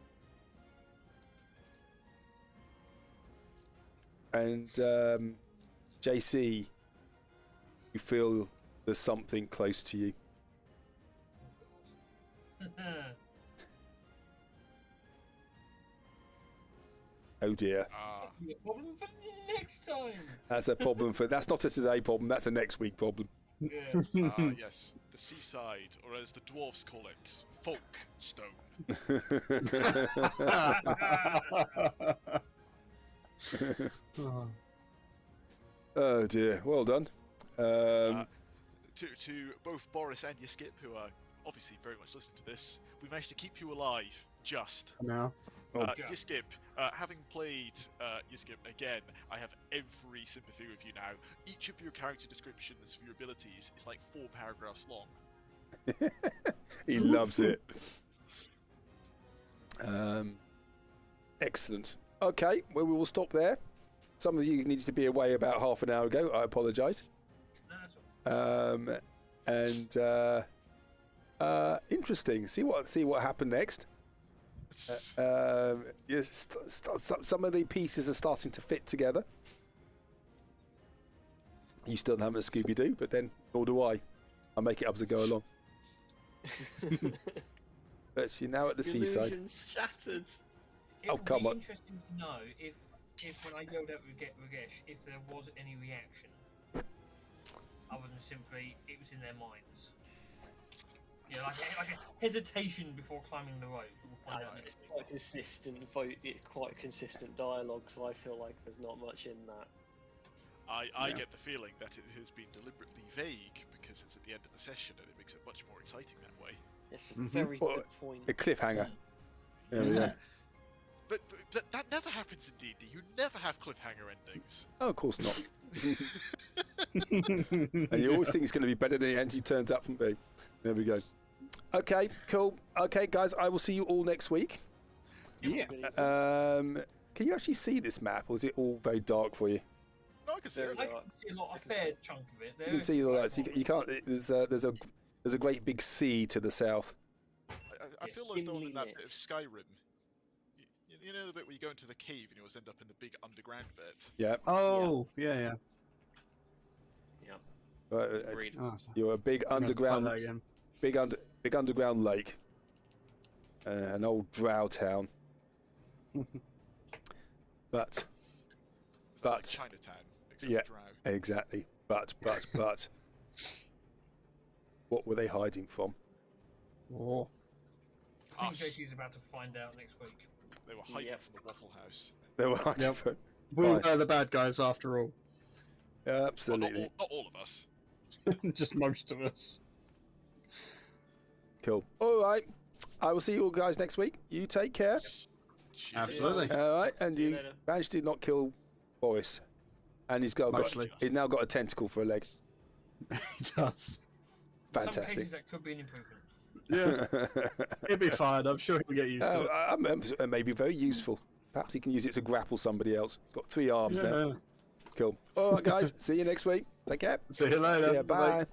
JC, you feel there's something close to you. Oh dear.
Be a problem for next time.
That's a problem that's not a today problem, that's a next week problem.
Yeah.
Yes, the seaside, or as the dwarves call it, Folkestone.
Oh dear, well done.
To both Boris and Yiskip, who are obviously very much listening to this, we managed to keep you alive, just.
No.
Yiskip, having played Yiskip again, I have every sympathy with you now. Each of your character descriptions for your abilities is like 4 paragraphs long.
He loves it. Excellent. Okay, well, we will stop there. Some of you needed to be away about half an hour ago. I apologise. Interesting. See what happened next. Yes, some of the pieces are starting to fit together. You still haven't a Scooby-Doo, but then nor do I. I make it up as I go along. But you're now at the seaside.
Illusion's shattered.
It
Oh,
would
come
be
on.
interesting to know if when I yelled at Ragesh, if there was any reaction, other than simply it was in their minds. Yeah, like a hesitation before climbing the rope. We'll find out
It's
next week.
quite consistent vote. It's quite consistent dialogue, so I feel like there's not much in that.
I get the feeling that it has been deliberately vague because it's at the end of the session and it makes it much more exciting that way.
It's a very
Well,
good point.
A cliffhanger. There we go.
But that never happens in D&D. You never have cliffhanger endings.
Oh, of course not. And you always think it's going to be better than it actually turns out from being. There we go. Okay, cool. Okay, guys, I will see you all next week.
Yeah.
Can you actually see this map, or is it all very dark for you?
No, I can see it.
Very
I can see a fair chunk of it.
You can see the lights. You can't. There's a great big sea to the south.
I feel as though in that
Lit.
bit of Skyrim, you know the bit where you go into the cave and you always end up in the big underground bit?
Yeah.
Oh, yeah.
Agreed.
Oh, so
You're a big
I'm gonna have to play
underground,
that again.
big underground lake, an old drow town. But
Chinatown, except
Yeah.
drow.
exactly. But what were they hiding from?
Oh.
I think
Us.
JC's about to find out next week.
They were hiding
Yep.
from the Waffle House.
They were hiding
Yep.
from.
We're
Fine.
the bad guys after all.
Well,
Absolutely.
not all of us.
Just most of us.
Cool. All right. I will see you all guys next week. You take care.
Cheers.
Absolutely.
All right. And
See you
you
later.
managed to not kill Boris, and he's
Mostly.
he's now got a tentacle for a leg.
He does.
In some
Fantastic.
cases, that could be an improvement.
Yeah. He'll be fine. I'm sure he'll get used to it.
It may be very useful. Perhaps he can use it to grapple somebody else. He's got 3 arms now.
Yeah.
Cool. All right, guys. See you next week. Take care.
See you later.
Yeah, bye.